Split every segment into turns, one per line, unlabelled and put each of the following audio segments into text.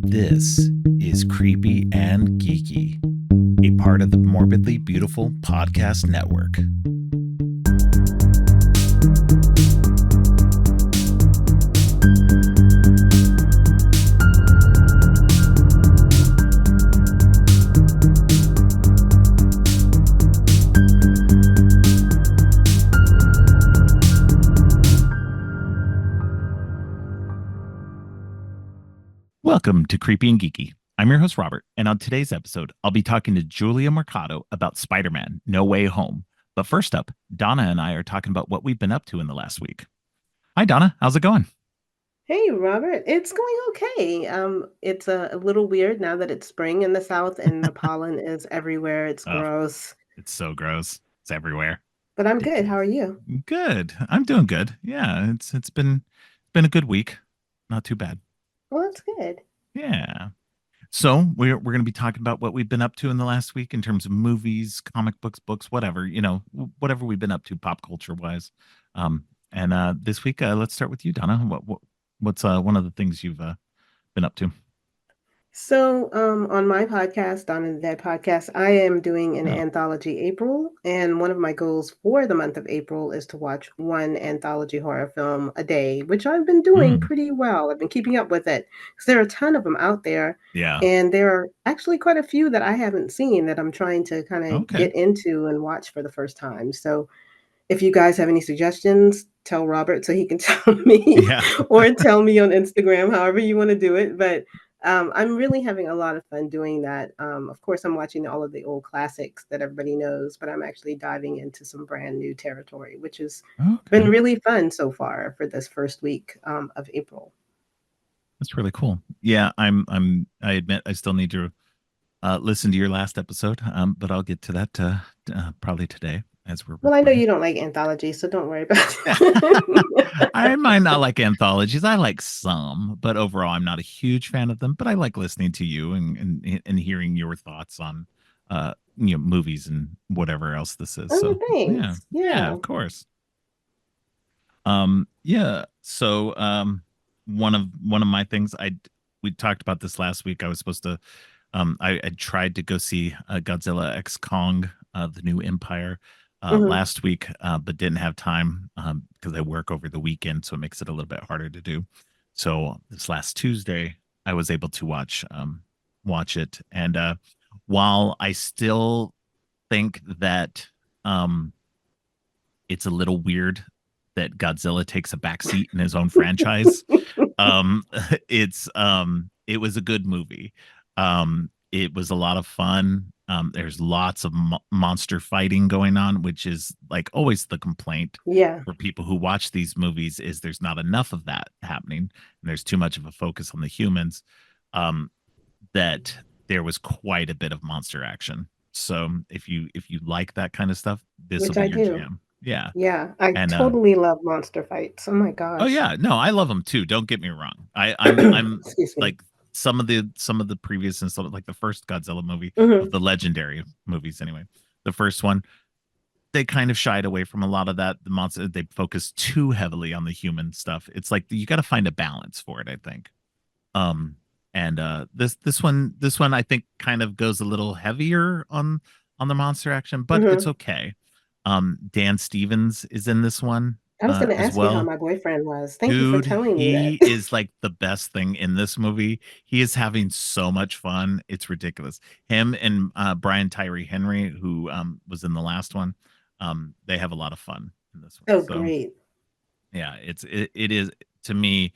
This is Creepy and Geeky, a part of the Morbidly Beautiful Podcast Network. Welcome to Creepy and Geeky. I'm your host, Robert, and on today's episode, I'll be talking to Julia Mercado about Spider-Man: No Way Home. But first up, Donna and I are talking about what we've been up to in the last week. Hi, Donna. How's it going?
Hey, Robert. It's going okay. It's a little weird now that it's spring in the South and the pollen is everywhere. It's
Oh,
gross,
it's so gross. It's everywhere.
but I'm good. How
Ridiculous.
are you?
Good. I'm doing good. Yeah, it's been a good week. Not too bad.
Well, that's good.
Yeah. So we're going to be talking about what we've been up to in the last week in terms of movies, comic books, whatever, whatever we've been up to pop culture wise. And this week, let's start with you, Donna. What's one of the things you've been up to?
So, on my podcast, Dawn and the Dead podcast, I am doing an
Oh,
anthology April, and one of my goals for the month of April is to watch one anthology horror film a day, which I've been doing
mm,
pretty well. I've been keeping up with it because there are a ton of them out there,
yeah.
and there are actually quite a few that I haven't seen that I'm trying to kind of
Okay.
get into and watch for the first time. So, if you guys have any suggestions, tell Robert so he can tell me
Yeah.
or tell me on Instagram, however you want to do it. But I'm really having a lot of fun doing that. Of course, I'm watching all of the old classics that everybody knows, but I'm actually diving into some brand new territory, which has been
Okay.
really fun so far for this first week of April.
That's really cool. Yeah, I admit I still need to listen to your last episode, but I'll get to that probably today as we're
Well, I know
recording.
you don't like anthologies, so don't worry about
I
it.
might not like anthologies. I like some, but overall, I'm not a huge fan of them. But I like listening to you and hearing your thoughts on movies and whatever else this is.
Oh,
So yeah,
thanks.
yeah,
Yeah.
of course. Yeah. So one of my things we talked about this last week. I was supposed to I tried to go see Godzilla X Kong, the new Empire,
Hmm.
last week, but didn't have time because I work over the weekend, so it makes it a little bit harder to do. So this last Tuesday, I was able to watch it, and while I still think that um, it's a little weird that Godzilla takes a backseat in his own franchise, um it was a good movie. It was a lot of fun. There's lots of monster fighting going on, which is like always the complaint
Yeah.
for people who watch these movies is there's not enough of that happening, and there's too much of a focus on the humans. um that there was quite a bit of monster action. So if you like that kind of stuff, this will
Which
be
I
your
do.
jam. Yeah.
Yeah, I
And
totally love monster fights. Oh my
oh
gosh.
yeah, no, I love them too. Don't get me wrong. I'm
Excuse me.
like some of the previous and stuff like the first Godzilla movie of
Mhm.
the legendary movies anyway. The first one, they kind of shied away from a lot of that. The monster they focused too heavily on the human stuff. It's like you got to find a balance for it, I think. Um and this one I think kind of goes a little heavier on the monster action, but it's
Mhm.
okay. Dan Stevens is in this one
I was gonna
as
ask you how
well.
my boyfriend was. Thank you for
Dude,
telling me
he
that.
is like the best thing in this movie. He is having so much fun. It's ridiculous. Him and Brian Tyree Henry, who was in the last one, they have a lot of fun in this one.
Oh,
So
great.
yeah, it is to me,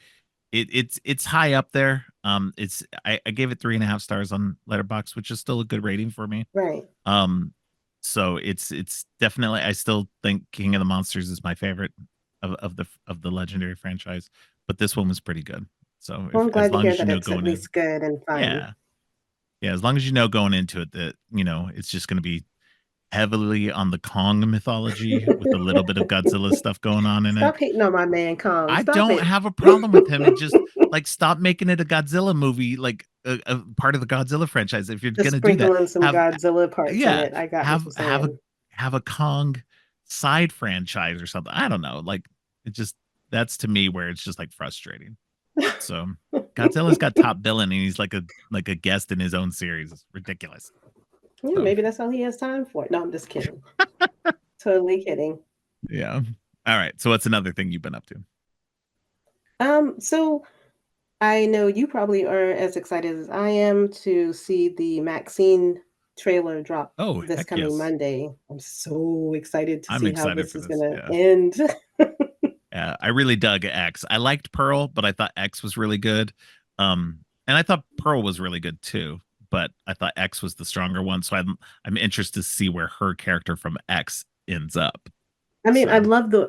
it's high up there. I gave it 3.5 stars on Letterbox, which is still a good rating for me.
Right.
Um, so it's definitely I still think King of the Monsters is my favorite of the legendary franchise, but this one was pretty good. So
Well,
if
I'm
as
glad to
long
hear
as you
that
know
it's at
going in,
least good and fun.
yeah, yeah, as long as you know going into it that it's just going to be heavily on the Kong mythology with a little bit of Godzilla stuff going on in it.
Stop hating on my man Kong.
I
Stop
don't
it.
have a problem with him. It just like stop making it a Godzilla movie, like a part of the Godzilla franchise. If you're
Just
gonna do that,
sprinkle in some
have
Godzilla parts in
yeah,
it. I got what
have
you're
have a
saying.
have a Kong side franchise or something. I don't know. Like it just that's to me where it's just like frustrating. So Godzilla's got top billing, and he's like a guest in his own series. It's ridiculous.
Yeah,
So
maybe that's all he has time for. No, I'm just kidding. Totally kidding.
yeah. All right. So what's another thing you've been up to?
So I know you probably are as excited as I am to see the Maxine trailer drop
Oh,
this
heck
coming
yes.
Monday. I'm so excited to
I'm
see how
excited
this
for
is
this.
gonna
Yeah.
end.
Yeah. I really dug X. I liked Pearl, but I thought X was really good. And I thought Pearl was really good too, but I thought X was the stronger one. So I'm interested to see where her character from X ends up.
I mean,
So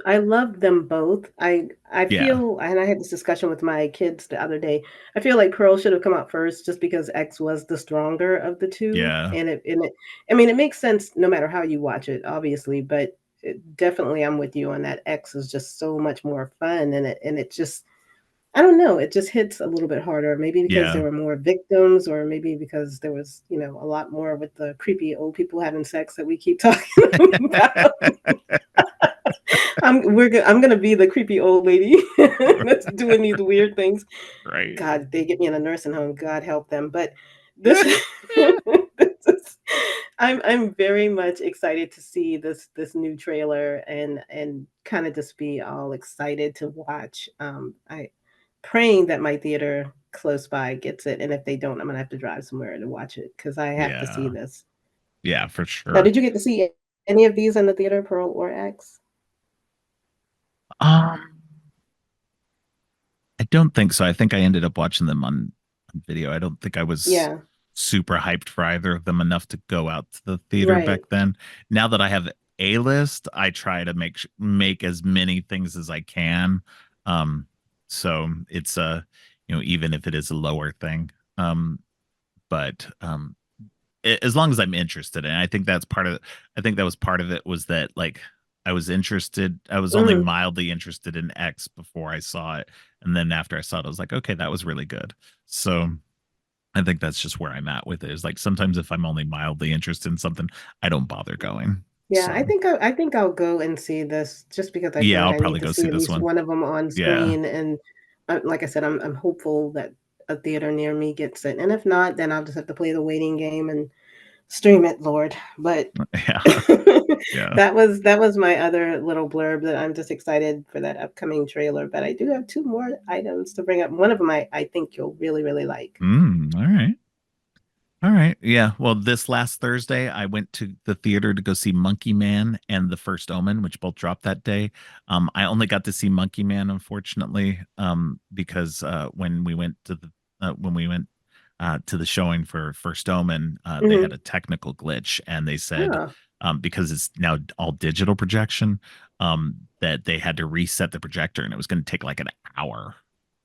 I love them both. I
yeah.
feel, and I had this discussion with my kids the other day. I feel like Pearl should have come out first just because X was the stronger of the two,
Yeah.
and it I mean, it makes sense no matter how you watch it, obviously, but definitely I'm with you on that. X is just so much more fun, and it just I don't know, it just hits a little bit harder. Maybe because
Yeah.
there were more victims, or maybe because there was, a lot more with the creepy old people having sex that we keep talking about. I'm gonna be the creepy old lady that's doing these weird things.
Right.
God, they get me in a nursing home. God help them. But this, this is, I'm very much excited to see this new trailer and kind of just be all excited to watch. I praying that my theater close by gets it, and if they don't, I'm gonna have to drive somewhere to watch it because I have to see
Yeah.
this.
Yeah, for
Now,
sure.
did you get to see any of these in the theater, Pearl or X?
Um, I don't think so. I think I ended up watching them on video. I don't think I was
Yeah,
super hyped for either of them enough to go out to the theater back
right.
then. Now that I have a list, I try to make as many things as I can. Um, so it's even if it is a lower thing. But as long as I'm interested, and I think that's part of I think that was part of it was that like I was only
Mm.
mildly interested in X before I saw it, and then after I saw it I was like, okay, that was really good. So I think that's just where I'm at with it, is like sometimes if I'm only mildly interested in something, I don't bother going.
Yeah,
So
I think I'll go and see this just because I feel
yeah,
like
I'll
I need
probably
to
go
see
see
at
this
least
one.
one of them on
Yeah.
screen, and, like I said, I'm hopeful that a theater near me gets it, and if not, then I'll just have to play the waiting game and stream it, Lord. But
Yeah. Yeah.
that was my other little blurb that I'm just excited for that upcoming trailer, but I do have 2 more items to bring up. One of them I think you'll really, really like.
All right. All right. Yeah. Well, this last Thursday, I went to the theater to go see Monkey Man and The First Omen, which both dropped that day. I only got to see Monkey Man, unfortunately, because when we went to the showing for First Omen, they had
Mhm.
a technical glitch, and they said
Oh.
because it's now all digital projection, that they had to reset the projector, and it was going to take like an hour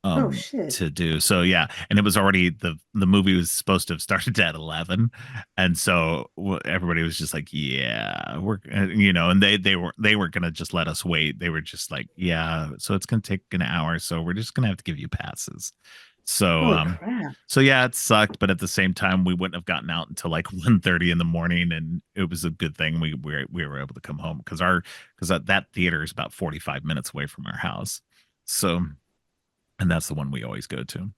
Oh, shit.
to do. So yeah, and it was already the movie was supposed to have started at 11, and so everybody was just like, yeah, we're and they were gonna just let us wait. They were just like, yeah, so it's gonna take an hour, so we're just gonna have to give you passes. So
Holy crap.
so yeah, it sucked, but at the same time we wouldn't have gotten out until like 1:30 in the morning, and it was a good thing we were able to come home because that theater is about 45 minutes away from our house. So, and that's the one we always go to.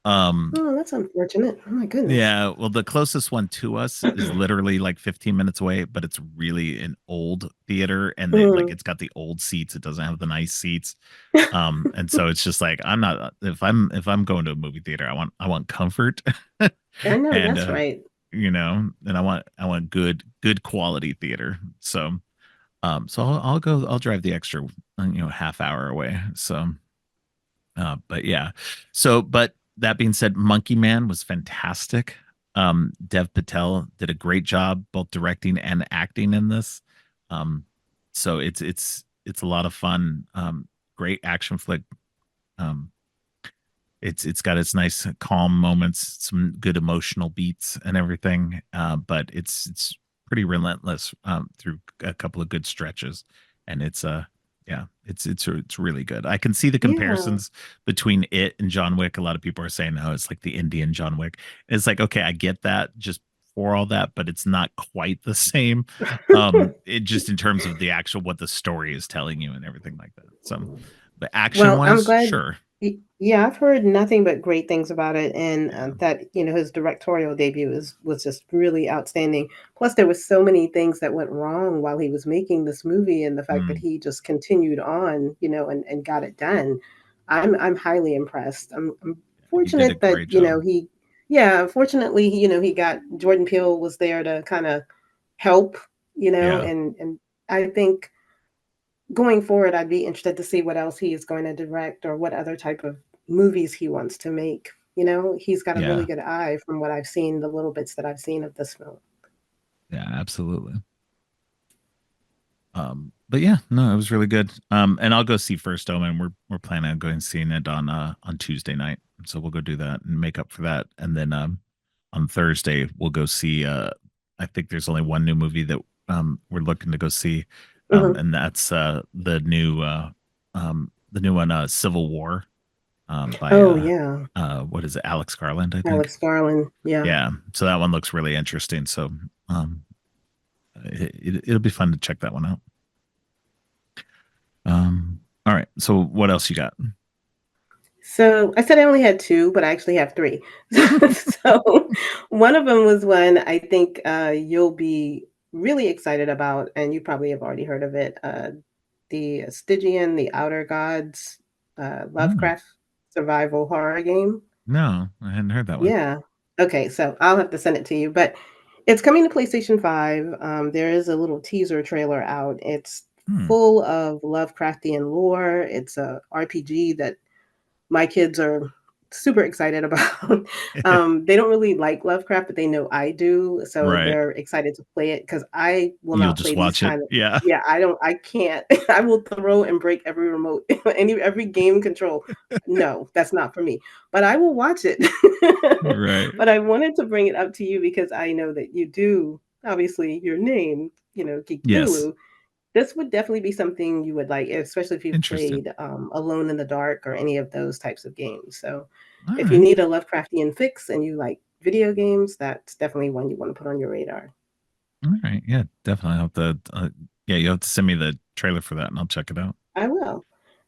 Um,
Oh, that's unfortunate. Oh my goodness.
yeah, well, the closest one to us is literally like 15 minutes away, but it's really an old theater, and
Mm.
it's got the old seats. It doesn't have the nice seats. And so it's just like I'm not if I'm going to a movie theater, I want comfort.
I know
And
that's right.
and I want good quality theater. So so I'll drive the extra half hour away. So but yeah. So, but that being said, Monkey Man was fantastic. Dev Patel did a great job both directing and acting in this. Um, so it's a lot of fun. Great action flick. Um, it's got its nice calm moments, some good emotional beats and everything. But it's pretty relentless through a couple of good stretches, and yeah, it's really good. I can see the
Yeah.
comparisons between it and John Wick. A lot of people are saying, "Oh, it's like the Indian John Wick." It's like, okay, I get that, just for all that, but it's not quite the same. It just in terms of the actual what the story is telling you and everything like that. So, but action
Well, I'm
wise,
glad
sure.
Yeah, I've heard nothing but great things about it, and
Yeah.
that his directorial debut was just really outstanding. Plus, there was so many things that went wrong while he was making this movie, and the fact that
Mm.
he just continued on, and got it done. I'm highly impressed. I'm
He did a
fortunate that
great job.
yeah, fortunately, he got Jordan Peele was there to kind of help,
Yeah.
and I think going forward, I'd be interested to see what else he is going to direct or what other type of movies he wants to make. He's got a really
Yeah.
good eye from what I've seen, the little bits that I've seen of this film.
Yeah, absolutely. But yeah, no, it was really good. And I'll go see First Omen. We're planning on going and seeing it on Tuesday night. So we'll go do that and make up for that. And then on Thursday we'll go see I think there's only one new movie that we're looking to go see.
Hmm.
And that's the new one, Civil War, by
Oh yeah,
what is it, Alex Garland, I think.
Alex Garland. Yeah,
Yeah. So that one looks really interesting. So um it'll be fun to check that one out. All right. So what else you got?
so I said I only had two, but I actually have three. So one of them was one I think you'll be really excited about, and you probably have already heard of it. The Stygian, the Outer Gods,
Hmm.
Lovecraft survival horror game.
No, I hadn't heard that one.
Yeah. Okay, so I'll have to send it to you, but it's coming to PlayStation 5. There is a little teaser trailer out. It's
Hmm.
full of Lovecraftian lore. It's a RPG that my kids are super excited about. They don't really like Lovecraft, but they know I do, so
Right.
they're excited to play it because I will
You'll
not
just
play these
watch it.
kind of
Yeah.
yeah, I can't. I will throw and break every remote, every game control. No, that's not for me, but I will watch it.
Right.
But I wanted to bring it up to you because I know that you do, obviously, your name, Geek
Yes.
Lulu, this would definitely be something you would like, especially if you've
Interesting.
played, Alone in the Dark or any of those types of games. So,
All
if you
right.
need a Lovecraftian fix and you like video games, that's definitely one you wanna put on your radar.
All right. Yeah, definitely. I'll have to yeah, you'll have to send me the trailer for that and I'll check it out.
I will.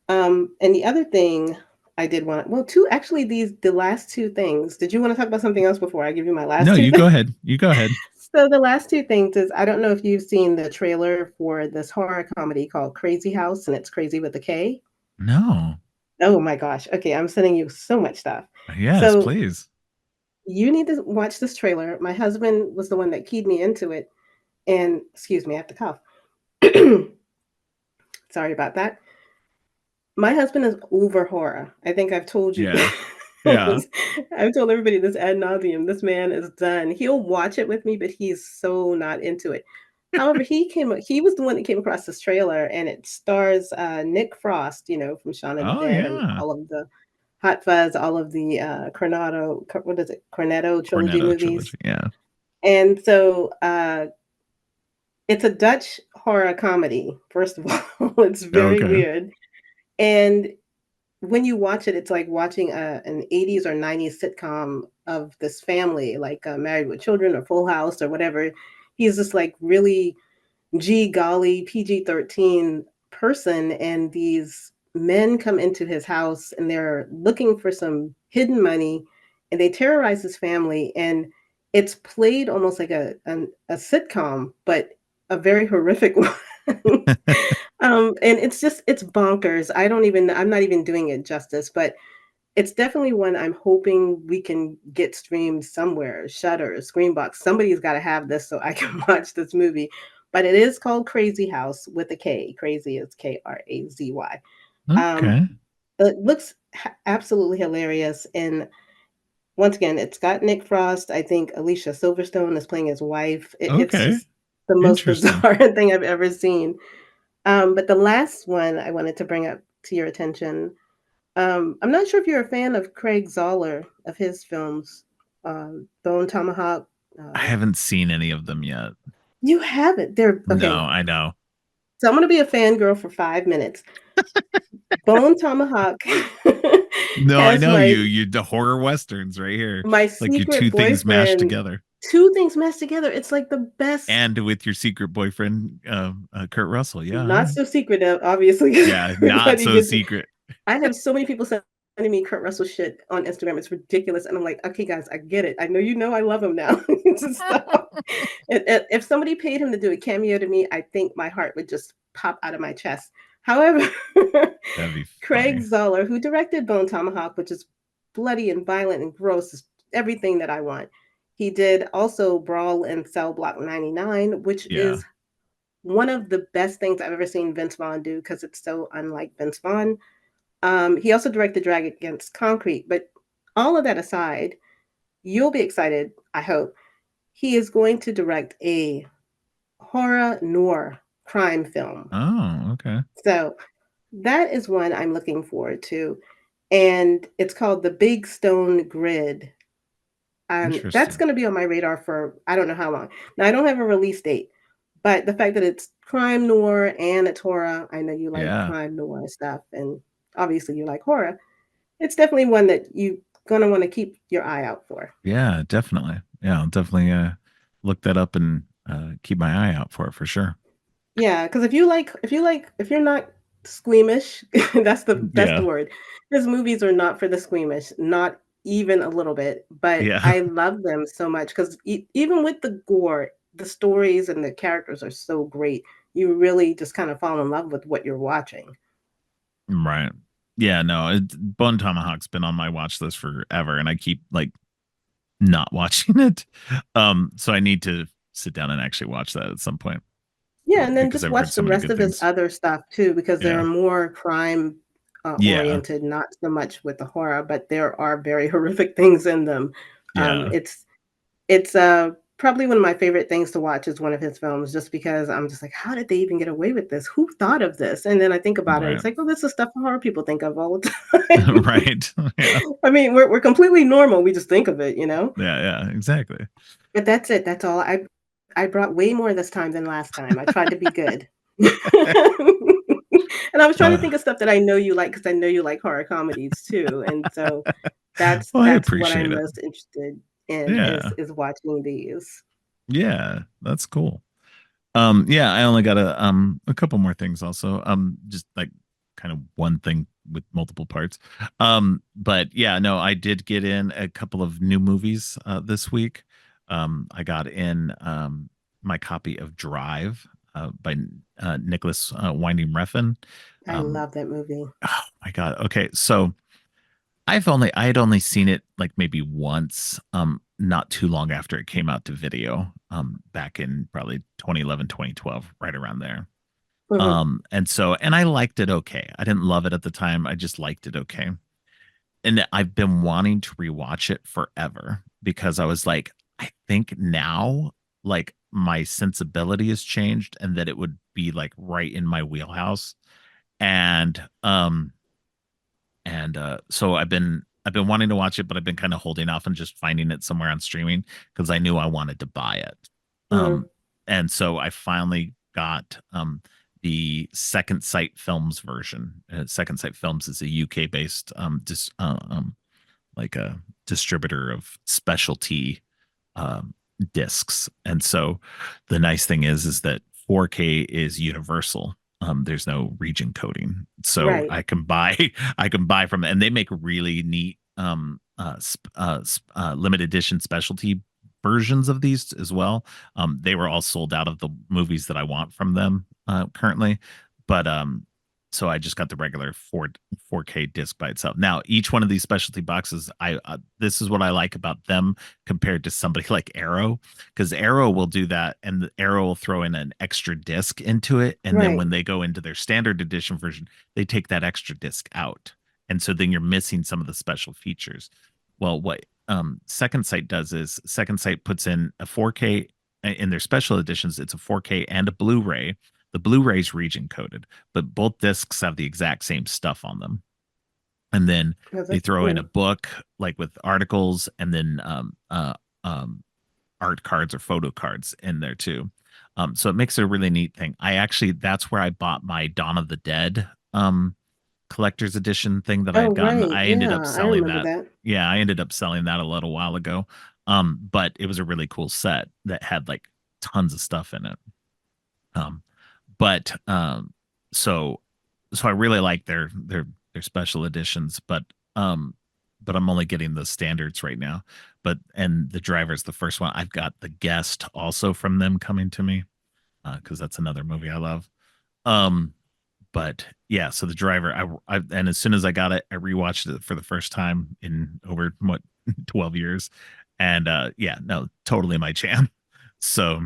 And the other thing I did want well, 2 actually, the last 2 things did you wanna talk about something else before I give you my last
No,
2
you go
things?
ahead. You go ahead.
So, the last 2 things is I don't know if you've seen the trailer for this horror comedy called Crazy House, and it's crazy with a K.
No.
Oh my gosh. Okay, I'm sending you so much stuff.
Yes,
So
please.
you need to watch this trailer. My husband was the one that keyed me into it. And excuse me, I have to cough. Sorry about that. My husband is over horror. I think I've told you
Yeah. Yeah.
this. I've told everybody this ad nauseum. This man is done. He'll watch it with me, but he's so not into it. However, he was the one that came across this trailer, and it stars Nick Frost, from Shaun of the
Oh
Dead and
yeah.
all of the Hot Fuzz, all of the what is it, Cornetto trilogy
Cornetto
movies.
trilogy. Yeah.
And so it's a Dutch horror comedy, first of all. It's very
Okay.
weird. And when you watch it, it's like watching an 80s or 90s sitcom of this family, like Married with Children or Full House or whatever. He's just like really G golly PG-13 person, and these men come into his house and they're looking for some hidden money, and they terrorize his family, and it's played almost like a sitcom, but a very horrific one. And it's bonkers. I'm not even doing it justice, but it's definitely one I'm hoping we can get streamed somewhere, Shudder, Screenbox. Somebody's gotta have this so I can watch this movie. But it is called Crazy House with a K. Crazy is Krazy. Um,
Okay.
it looks absolutely hilarious, and once again, it's got Nick Frost. I think Alicia Silverstone is playing his wife. It's
Okay.
just the most
Interesting.
bizarre thing I've ever seen. But the last one I wanted to bring up to your attention, I'm not sure if you're a fan of Craig Zahler, of his films, Bone Tomahawk.
I
Uh,
haven't seen any of them yet.
you haven't. They're
No,
okay.
I know.
So I'm gonna be a fangirl for 5 minutes. Bone Tomahawk
No, I
has
know
my
you. You the horror westerns right here.
my
Like your
secret
two things mashed
boyfriend.
together.
2 things mashed together. It's like the best.
And with your secret boyfriend, Kurt Russell. Yeah.
Not so secretive, obviously, 'cause
Yeah, not
everybody
so
gets it.
secret.
I have so many people say sending me Kurt Russell shit on Instagram. It's ridiculous. And I'm like, okay, guys, I get it. I know you know I love him now. Just stop. If somebody paid him to do a cameo to me, I think my heart would just pop out of my chest. However,
That'd be
Craig
funny.
Zoller, who directed Bone Tomahawk, which is bloody and violent and gross, is everything that I want. He did also Brawl in Cell Block 99, which
Yeah.
is one of the best things I've ever seen Vince Vaughn do because it's so unlike Vince Vaughn. He also directed Drag Against Concrete. But all of that aside, you'll be excited, I hope. He is going to direct a horror noir crime film.
Oh, okay.
So that is one I'm looking forward to. And it's called The Big Stone Grid. That's
Interesting.
going to be on my radar for I don't know how long. Now, I don't have a release date, but the fact that it's crime noir and it's horror, I know you like
Yeah.
crime noir stuff, and obviously you like horror. It's definitely one that you're going to want to keep your eye out for.
Yeah, definitely. Yeah, I'll definitely look that up and keep my eye out for it for sure.
Yeah, because if you're not squeamish, that's the
Yeah.
word. His movies are not for the squeamish, not even a little bit. But
Yeah.
I love them so much because even with the gore, the stories and the characters are so great. You really just kind of fall in love with what you're watching.
Right. Yeah, no, Bone Tomahawk's been on my watch list forever and I keep like not watching it. So I need to sit down and actually watch that at some point
Yeah, and then
because
just
I've heard
watch
so
the
many
rest
good
of his
things.
other stuff too, because they're
Yeah.
more crime
Yeah.
oriented, not so much with the horror, but there are very horrific things in them. Um,
Yeah.
it's it's probably one of my favorite things to watch is one of his films, just because I'm just like, how did they even get away with this? Who thought of this? And then I think about it, and
Right.
it's like, oh, this is stuff horror people think of all the time.
Right. Yeah.
I mean, we're completely normal. We just think of it, you know.
Yeah, yeah, exactly.
But that's it. That's all. I brought way more this time than last time. I tried to be good. And I was trying to
Uh,
think of stuff that I know you like because I know you like horror comedies too. And so
well, I
that's what
appreciate
I'm
it.
most interested in
Yeah.
is watching these.
Yeah, that's cool. Yeah, I only got a couple more things also. Just like kind of one thing with multiple parts. But yeah, no, I did get in a couple of new movies this week. I got in my copy of Drive by Nicholas Winding Refn.
I
Um,
love that movie.
oh my God. Okay, so I had only seen it like maybe once, not too long after it came out to video, back in probably 2011, 2012, right around there.
Mhm.
And I liked it okay. I didn't love it at the time. I just liked it okay. And I've been wanting to rewatch it forever because I was like, I think now, like my sensibility has changed and that it would be like right in my wheelhouse. And so I've been wanting to watch it, but I've been kind of holding off and just finding it somewhere on streaming because I knew I wanted to buy it.
Mhm.
Um, and so I finally got the Second Sight Films version. Second Sight Films is a UK based like a distributor of specialty um, discs. And so the nice thing is that 4K is universal. There's no region coding, so
Right.
I can buy from it, and they make really neat limited edition specialty versions of these as well. They were all sold out of the movies that I want from them currently, but so I just got the regular 4K disc by itself. Now, each one of these specialty boxes, I this is what I like about them compared to somebody like Arrow, because Arrow will do that, and the Arrow will throw in an extra disc into it, and then
Right.
when they go into their standard edition version, they take that extra disc out, and so then you're missing some of the special features. Well, what Second Sight does is Second Sight puts in a 4K in their special editions. It's a 4K and a Blu-ray. The Blu-ray's region coded, but both discs have the exact same stuff on them. And then
Oh,
they
that's
throw in a
cool.
book like with articles and then um, art cards or photo cards in there too. So it makes it a really neat thing. I actually that's where I bought my Dawn of the Dead collector's edition thing that I
Oh,
had gotten.
right.
I ended up
Yeah, I
selling
remember
that.
that.
Yeah, I ended up selling that a little while ago. But it was a really cool set that had like tons of stuff in it. Um, but so I really like their special editions, but Um, but I'm only getting the standards right now. But and the driver's the first one. I've got the guest also from them coming to me because that's another movie I love. Um, but yeah, so the driver, and as soon as I got it, I rewatched it for the first time in over what 12 years, and yeah, no, totally my jam. So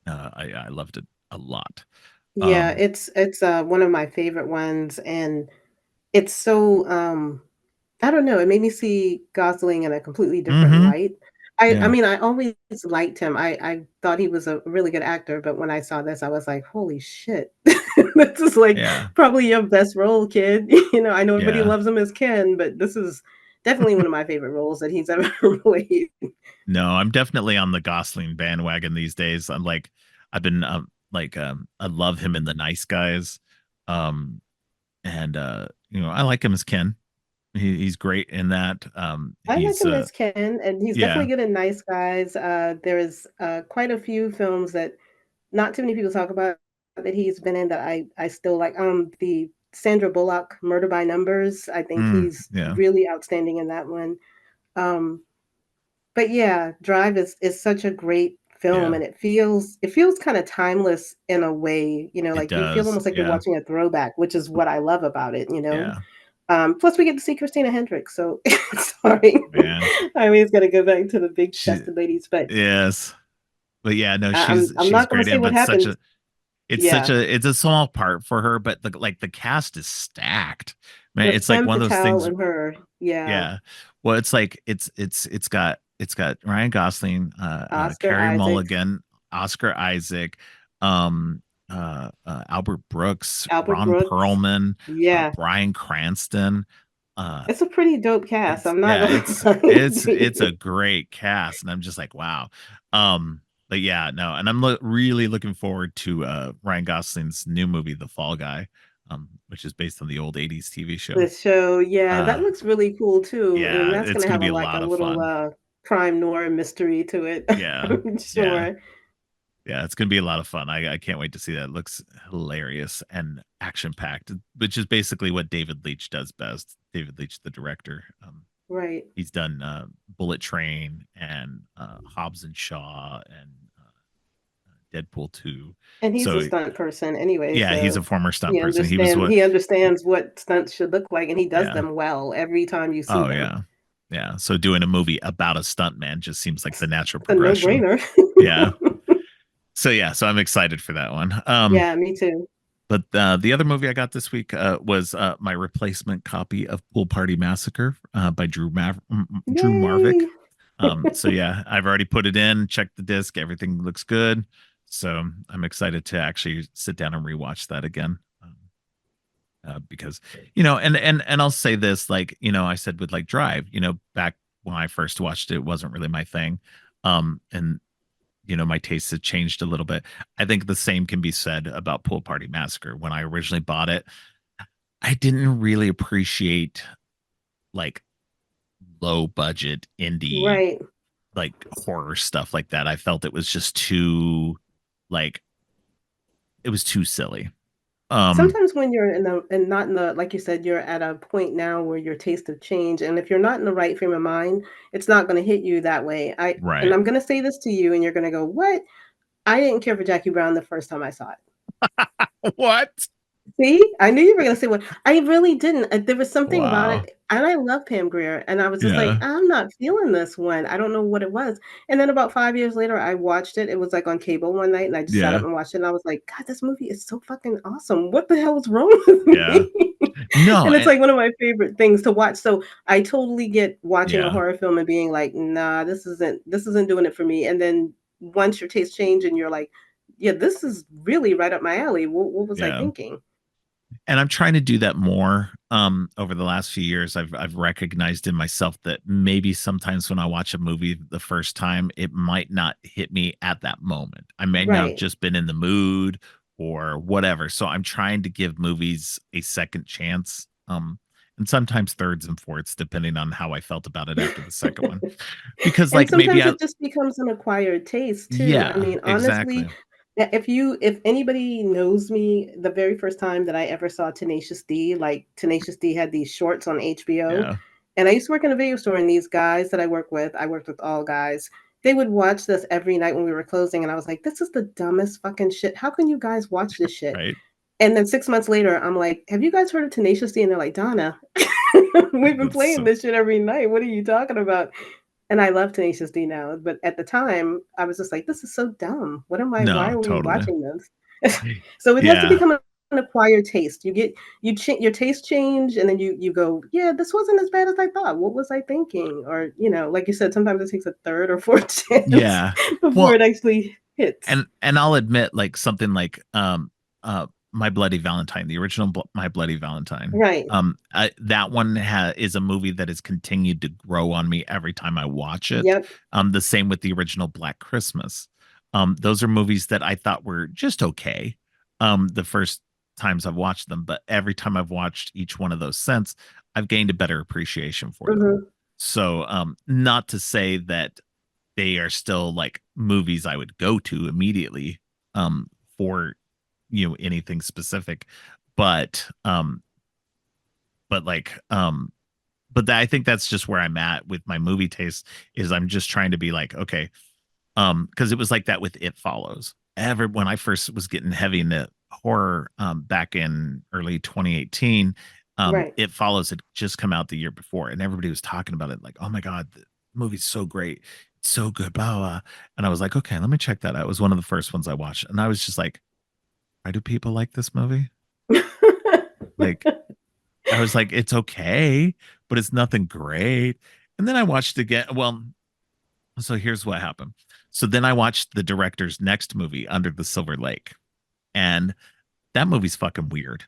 I loved it a lot.
Yeah,
Um,
it's one of my favorite ones, and it's so, I don't know, it made me see Gosling in a completely different
hmm
light. I
yeah,
mean, I always liked him. I thought he was a really good actor, but when I saw this, I was like, "Holy shit. This is, like,
yeah,
probably your best role, kid." You know, I know everybody
yeah.
loves him as Ken, but this is definitely one of my favorite roles that he's ever played.
No, I'm definitely on the Gosling bandwagon these days. I'm like, I've been I love him in The Nice Guys, um, and I like him as Ken. He's great in that.
I like
He's
him as Ken, and he's definitely
yeah,
good in Nice Guys. There's, quite a few films that not too many people talk about that he's been in that I still like. The Sandra Bullock Murder by Numbers, I think he's
yeah,
really outstanding in that one. Um, but yeah, Drive is such a great film,
yeah.
and it feels kind of timeless in a way,
It
like you feel
does.
almost like you're
Yeah,
watching a throwback, which is what I love about it.
yeah.
Plus we get to see Christina Hendricks, so sorry.
Man,
I always gotta go back to the big
she
chested ladies, but
yes, but yeah, no,
I'm
she's
not gonna
great
say
in.
what
But such
happens.
a
Yeah.
it's a small part for her, but the cast is stacked. Man,
The
it's like
femme
one of those
fatale
things.
in her, yeah.
Yeah. Well, it's like it's got Ryan Gosling,
Oscar
Carey
Isaac,
Mulligan, Oscar Isaac, um, Albert Brooks,
Albert
Ron
Brooks.
Perlman,
Yeah.
Bryan Cranston. Uh,
It's a pretty dope cast,
it's
I'm not
yeah,
gonna lie to
it's a
you.
great cast, and I'm just like, wow. But yeah, no, and I'm really looking forward to Ryan Gosling's new movie, The Fall Guy, which is based on the old '80s TV show.
The show, yeah, that
Uh,
looks really cool too, and
yeah,
that's
it's
gonna
gonna
have
be a
like, a
lot of
little,
fun.
crime noir mystery to it,
Yeah,
I'm
yeah,
sure.
yeah. It's gonna be a lot of fun. I can't wait to see that. It looks hilarious and action packed, which is basically what David Leitch does best. David Leitch, the director,
Right.
he's done Bullet Train and Hobbs and Shaw and Deadpool 2.
And he's a
So
stunt person anyway,
yeah, he's a
so
former stunt
he
person. He was
understand
what?
he understands what stunts should look like, and he does
Yeah.
them well every time you see
Oh
him.
yeah. Yeah. So doing a movie about a stunt man just seems like the natural
It's a
progression.
no-brainer.
Yeah. So yeah, so I'm excited for that one.
Yeah, me too.
But the other movie I got this week was my replacement copy of Pool Party Massacre by Drew Marvick.
Yay!
So yeah, I've already put it in, checked the disc, everything looks good. So I'm excited to actually sit down and rewatch that again. Because and I'll say this, like I said with like Drive, back when I first watched it, it wasn't really my thing. And my tastes have changed a little bit. I think the same can be said about Pool Party Massacre. When I originally bought it, I didn't really appreciate like low budget indie
Right.
like horror stuff like that. I felt it was just too like it was too silly. Um
Sometimes when you're in the and not in the like you said, you're at a point now where your taste have changed, and if you're not in the right frame of mind, it's not gonna hit you that way. And
right.
I'm gonna say this to you, and you're gonna go, "What?" I didn't care for Jackie Brown the first time I saw it.
What?
See? I knew you were gonna say what. I really didn't. There was something about
Wow.
it, and I love Pam Grier, and I was just like,
Yeah.
"I'm not feeling this one." I don't know what it was. And then about 5 years later, I watched it. It was, like, on cable one night, and I just sat up
Yeah.
and watched it, and I was like, "God, this movie is so fucking awesome. What the hell is wrong with
Yeah.
me?"
No,
And it's,
and
like, one of my favorite things to watch. So, I totally get watching a
yeah.
horror film and being like, "Nah, this isn't doing it for me." And then once your taste change and you're like, "Yeah, this is really right up my alley. What was I
Yeah.
thinking?"
And I'm trying to do that more over the last few years. I've recognized in myself that maybe sometimes when I watch a movie the first time, it might not hit me at that moment. I may not have
Right.
just been in the mood or whatever. So I'm trying to give movies a second chance. And sometimes thirds and fourths, depending on how I felt about it after the second one. Because
And
like maybe
sometimes
I
it just becomes an acquired taste too. I
yeah,
mean, honestly,
exactly.
if anybody knows me, the very first time that I ever saw Tenacious D, like Tenacious D had these shorts on HBO,
Yeah.
and I used to work in a video store, and these guys that I worked with all guys. They would watch this every night when we were closing, and I was like, "This is the dumbest fucking shit. How can you guys watch this shit?"
Right.
And then 6 months later, I'm like, "Have you guys heard of Tenacious D?" And they're like, "Donna, we've been
That's
playing
so
this shit every night. What are you talking about?" And I love Tenacious D now, but at the time, I was just like, "This is so dumb. Why
no,
are we
totally.
watching this?" So it has to
Yeah.
become an acquired taste. Your taste change, and then you go, "Yeah, this wasn't as bad as I thought. What was I thinking?" Or, like you said, sometimes it takes a third or fourth chance
Yeah.
before
Well,
it actually hits.
and I'll admit, like something like My Bloody Valentine, the original My Bloody Valentine.
Right.
That one is a movie that has continued to grow on me every time I watch it.
Yep.
The same with the original Black Christmas. Those are movies that I thought were just okay. The first times I've watched them, but every time I've watched each one of those since, I've gained a better appreciation for them.
Mhm.
So, not to say that they are still like movies I would go to immediately um for anything specific, but but like I think that's just where I'm at with my movie taste, is I'm just trying to be like, okay, because it was like that with It Follows. Ever when I first was getting heavy into horror back in early 2018,
Right.
It Follows had just come out the year before, and everybody was talking about it like, oh my god, the movie's so great, it's so good, blah, blah, blah. And I was like, okay, let me check that out. It was one of the first ones I watched, and I was just like, why do people like this movie? Like, I was like, it's okay, but it's nothing great. And then I watched it again. Well, so here's what happened. So then I watched the director's next movie, Under the Silver Lake, and that movie's fucking weird.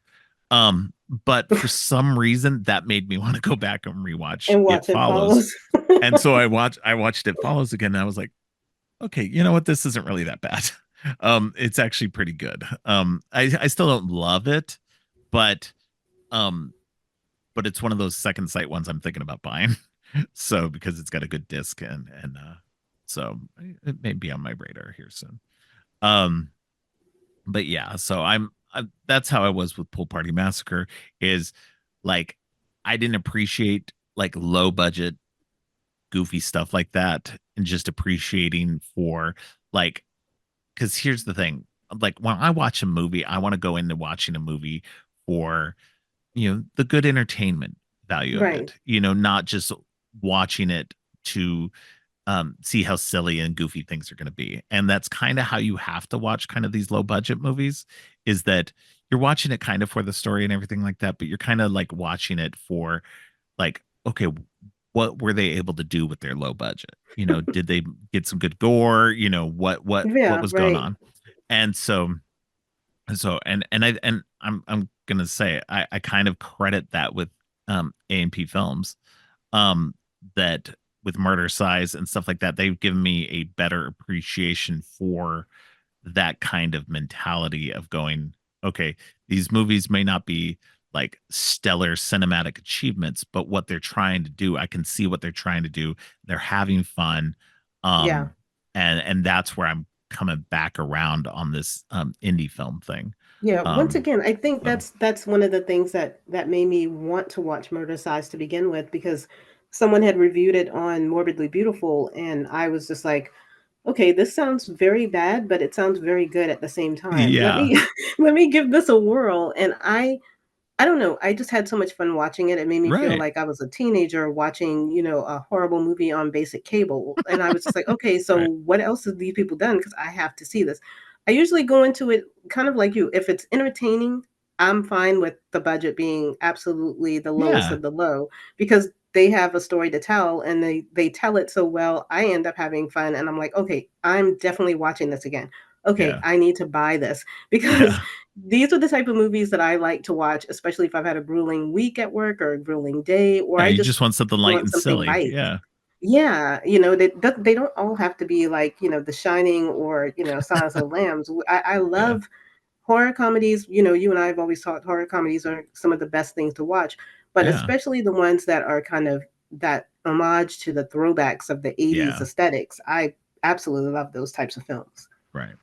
But for some reason that made me want to go back and rewatch
And
It
watch It
Follows.
Follows.
And so I watched It Follows again, and I was like, okay, you know what? This isn't really that bad. It's actually pretty good. I still don't love it, but um, but it's one of those second sight ones I'm thinking about buying. So because it's got a good disc, and so it may be on my radar here soon. Um, but yeah, so that's how I was with Pool Party Massacre, is like I didn't appreciate like low budget goofy stuff like that, and just appreciating for like, because here's the thing, like when I watch a movie, I want to go into watching a movie for the good entertainment value of
Right.
it, not just watching it to see how silly and goofy things are going to be. And that's kind of how you have to watch kind of these low budget movies, is that you're watching it kind of for the story and everything like that, but you're kind of like watching it for like, okay, what were they able to do with their low budget? Did they get some good gore? What
Yeah,
was going
right.
on? And I'm gonna say I kind of credit that with A&P Films, um that with Murder Size and stuff like that, they've given me a better appreciation for that kind of mentality of going, okay, these movies may not be like stellar cinematic achievements, but what they're trying to do, I can see what they're trying to do. They're having fun.
Yeah.
Um, and that's where I'm coming back around on this indie film thing.
Yeah, once
Um,
again, I think
so
that's one of the things that made me want to watch Murder Size to begin with, because someone had reviewed it on Morbidly Beautiful, and I was just like, "Okay, this sounds very bad, but it sounds very good at the same time. Let
yeah,
me let me give this a whirl." And I don't know, I just had so much fun watching it. It made me feel
right.
like I was a teenager watching, a horrible movie on basic cable, and I was just like, "Okay, so
Right.
what else have these people done? Because I have to see this." I usually go into it kind of like you. If it's entertaining, I'm fine with the budget being absolutely the lowest
Yeah.
of the low, because they have a story to tell, and they tell it so well, I end up having fun, and I'm like, "Okay, I'm definitely watching this again. Okay,
Yeah.
I need to buy this," because
Yeah.
these are the type of movies that I like to watch, especially if I've had a grueling week at work or a grueling day, or
Yeah.
I
You
just
just want something light
want
and
something
silly.
light.
Yeah.
Yeah, they don't all have to be like, The Shining or, Silence of the Lambs. I
Yeah.
love horror comedies. You and I have always thought horror comedies are some of the best things to watch, but
Yeah.
especially the ones that are kind of that homage to the throwbacks of the 80s
Yeah.
aesthetics. I absolutely love those types of films.
Right.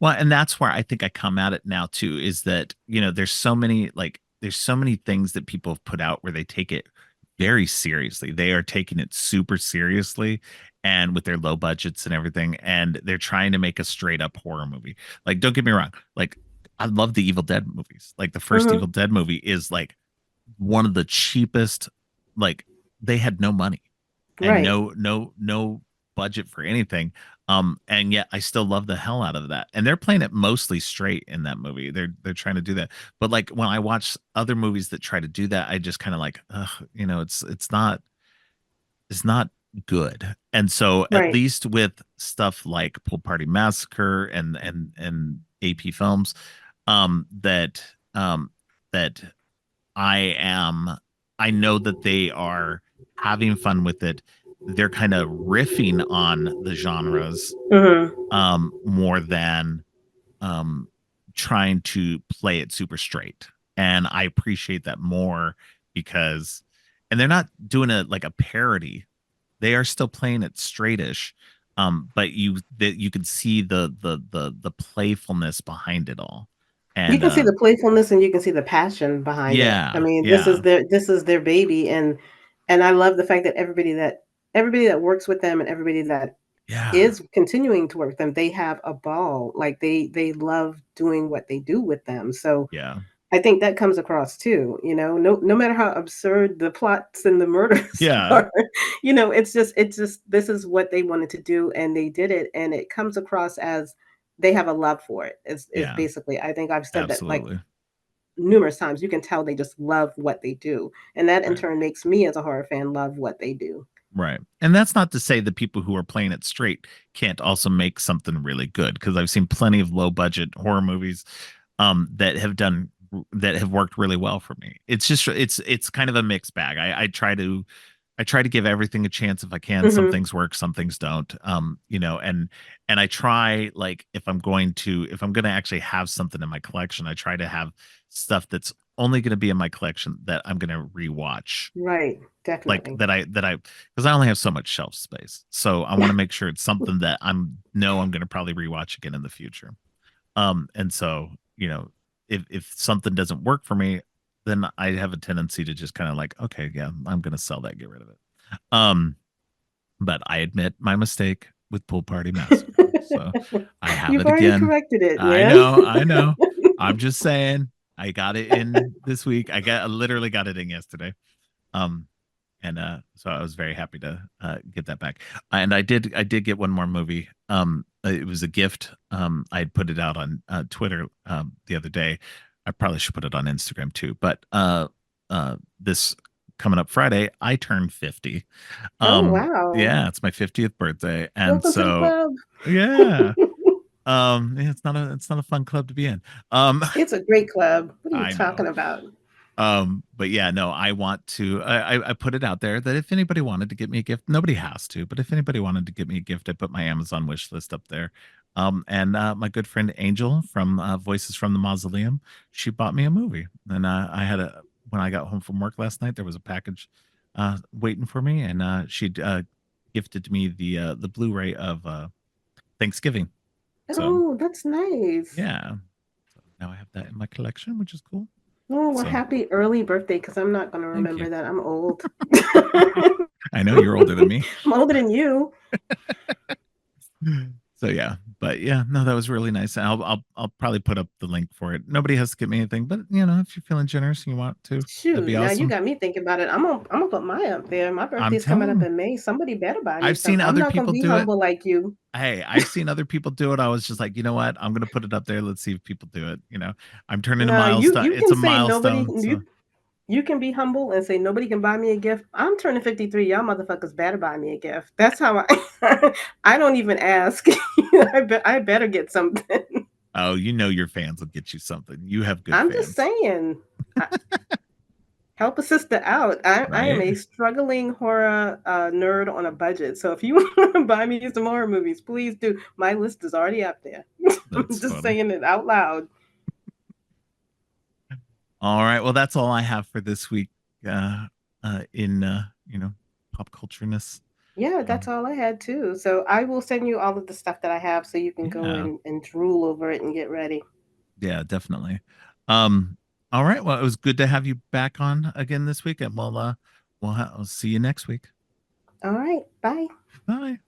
Well, and that's where I think I come at it now too, is that, there's so many things that people have put out where they take it very seriously. They are taking it super seriously and with their low budgets and everything, and they're trying to make a straight up horror movie. Like, don't get me wrong, like I love the Evil Dead movies. Like the first
Hmm.
Evil Dead movie is like one of the cheapest, like they had no money and
Right.
no budget for anything. And yet I still love the hell out of that. And they're playing it mostly straight in that movie. They're trying to do that. But like when I watch other movies that try to do that, I just kind of like, ugh, it's not good. And so at
Right.
least with stuff like Pool Party Massacre and AP films, that that I am I know that they are having fun with it. They're kind of riffing on the genres
Hmm.
more than um trying to play it super straight. And I appreciate that more because and they're not doing a like a parody. They are still playing it straightish. But you can see the playfulness behind it all.
You
And
can see the playfulness and you can see the passion behind it. I
yeah,
mean,
yeah,
this is their baby, and I love the fact that everybody that works with them and everybody that
yeah,
is continuing to work with them, they have a ball. Like they love doing what they do with them. So
yeah,
I think that comes across too, no matter how absurd the plots and the murders
yeah,
are, it's just this is what they wanted to do and they did it and it comes across as they have a love for it. Is
yeah.
basically I think I've said that like
Absolutely.
numerous times. You can tell they just love what they do. And that in
Right.
turn makes me as a horror fan love what they do.
Right. And that's not to say the people who are playing it straight can't also make something really good because I've seen plenty of low budget horror movies that have worked really well for me. It's kind of a mixed bag. I try to give everything a chance if I can. Some
Hmm.
things work, some things don't. And I try like if I'm going to actually have something in my collection, I try to have stuff that's only going to be in my collection that I'm going to rewatch
Right.
like
Definitely.
that I because I only have so much shelf space. So I want to make sure it's something that I'm going to probably rewatch again in the future. And so, if something doesn't work for me, then I have a tendency to just kind of like, okay, yeah, I'm going to sell that, get rid of it. Um, but I admit my mistake with Pool Party Massacre. So I have
You've
it
already
again.
corrected it,
I
man.
know, I know. I'm just saying I got it in this week. I literally got it in yesterday. Um, and so I was very happy to get that back. And I did get one more movie. It was a gift. I had put it out on Twitter the other day. I probably should put it on Instagram too. But this coming up Friday, I turn 50.
Oh, wow.
Yeah, it's my 50th birthday, and
Welcome to the
so
club.
yeah, yeah, it's not a fun club to be in.
It's a great club. What are you
I know.
talking about?
But yeah, no, I want to. I put it out there that if anybody wanted to get me a gift, nobody has to, but if anybody wanted to get me a gift, I put my Amazon wish list up there. And my good friend Angel from Voices from the Mausoleum, she bought me a movie, and I had a when I got home from work last night, there was a package waiting for me, and she gifted me the Blu-ray of Thanksgiving. So
Oh, that's nice.
yeah, so now I have that in my collection, which is cool.
Oh, well,
So
happy early birthday because I'm not going to
thank you.
remember that. I'm old.
I know you're older than me.
I'm older than you.
So yeah, but yeah, no, that was really nice. I'll probably put up the link for it. Nobody has to get me anything, but if you're feeling generous and you want to, that'd be
Shoot, now you
awesome.
got me thinking about it. I'm gonna put my up there. My
I'm
birthday's coming up
telling.
in May. Somebody better buy me
I've seen
something. I'm
other
not gonna
people
be
do it.
humble like you.
Hey, I've seen other people do it. I was just like, you know what? I'm gonna put it up there. Let's see if people do it. I'm turning a
No, you
milestone.
you
It's
can
a
say nobody.
milestone. So
You can be humble and say nobody can buy me a gift. I'm turning 53. Y'all motherfuckers better buy me a gift. That's how I. I don't even ask. I better get something.
oh, your fans will get you something. You have good
I'm just
fans,
saying. Help a sister out. I am
right?
a struggling horror nerd on a budget. So if you want to buy me some horror movies, please do. My list is already up there. I'm
That's
just
funny.
saying it out loud.
All right. Well, that's all I have for this week in pop cultureness.
Yeah, that's
Um,
all I had too. So I will send you all of the stuff that I have so you can go
yeah,
and drool over it and get ready.
yeah, definitely. Um, all right. Well, it was good to have you back on again this week, and I'll see you next week.
All right. Bye.
Bye.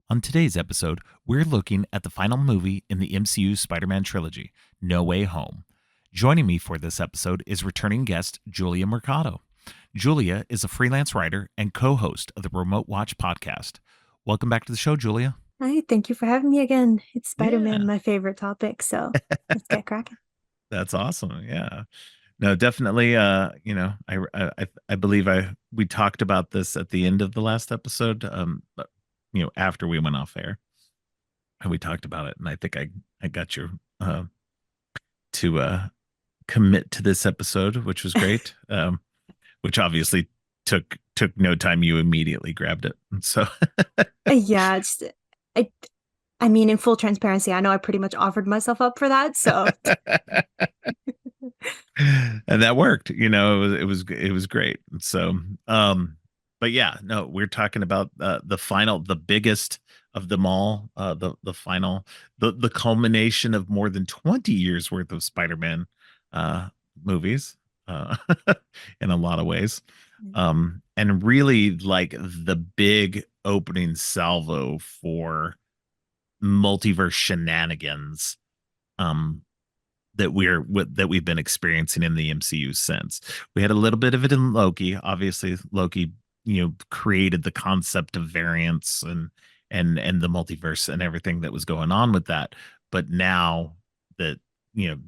On today's episode, we're looking at the final movie in the MCU Spider-Man trilogy, No Way Home. Joining me for this episode is returning guest Julia Mercado. Julia is a freelance writer and co-host of the Remote Watch podcast. Welcome back to the show, Julia.
Hi, thank you for having me again. It's Spider-Man,
Yeah,
my favorite topic, so let's get cracking.
that's awesome. Yeah. No, definitely. I believe we talked about this at the end of the last episode. But after we went off air, and we talked about it, and I think I got you to commit to this episode, which was great. Which obviously took no time. You immediately grabbed it, so
Yeah, I I mean, in full transparency, I know I pretty much offered myself up for that, so
and that worked. It was great. So, but yeah, no, we're talking about the final, the biggest of them all, the final, the culmination of more than 20 years worth of Spider-Man uh movies, uh in a lot of ways. And really like the big opening salvo for multiverse shenanigans um that we've been experiencing in the MCU since. We had a little bit of it in Loki. Obviously, Loki, created the concept of variants and the multiverse and everything that was going on with that. But now that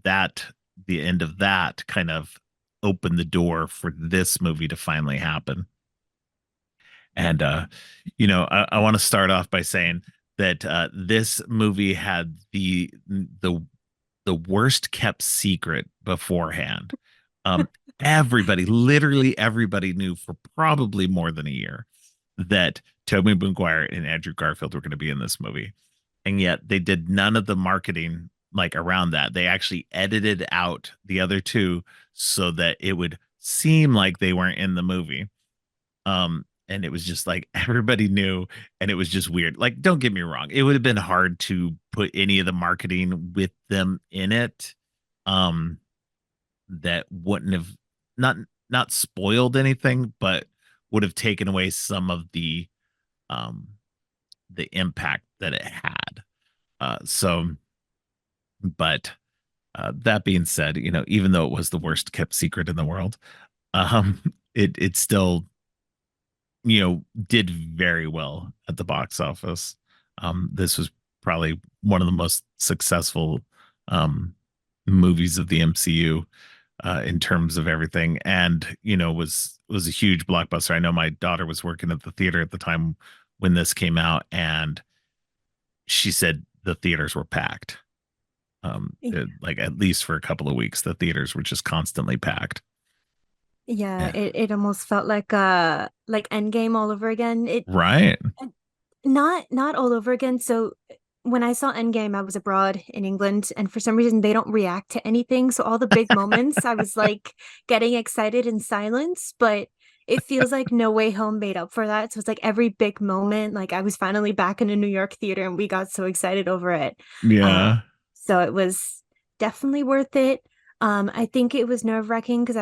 that the end of that kind of opened the door for this movie to finally happen. And I want to start off by saying that this movie had the worst kept secret beforehand. Um, Everybody, literally everybody, knew for probably more than a year that Tobey Maguire and Andrew Garfield were going to be in this movie, and yet they did none of the marketing like around that. They actually edited out the other two so that it would seem like they weren't in the movie. And it was just like everybody knew, and it was just weird. Like, don't get me wrong, it would have been hard to put any of the marketing with them in it. Um, that wouldn't have not not spoiled anything, but would have taken away some of um the impact that it had. So, but that being said, even though it was the worst kept secret in the world, it still did very well at the box office. This was probably one of the most successful um, movies of the MCU in terms of everything, and was a huge blockbuster. I know my daughter was working at the theater at the time when this came out, and she said the theaters were packed. Like at least for a couple of weeks, the theaters were just constantly packed.
yeah,
Yeah.
it almost felt like Endgame all over again. It
Right.
not all over again. So when I saw Endgame, I was abroad in England, and for some reason they don't react to anything. So all the big moments, I was like getting excited in silence, but it feels like No Way Home made up for that. So it's like every big moment, like I was finally back in a New York theater and we got so excited over it.
Yeah.
So it was definitely worth it. I think it was nerve-wracking because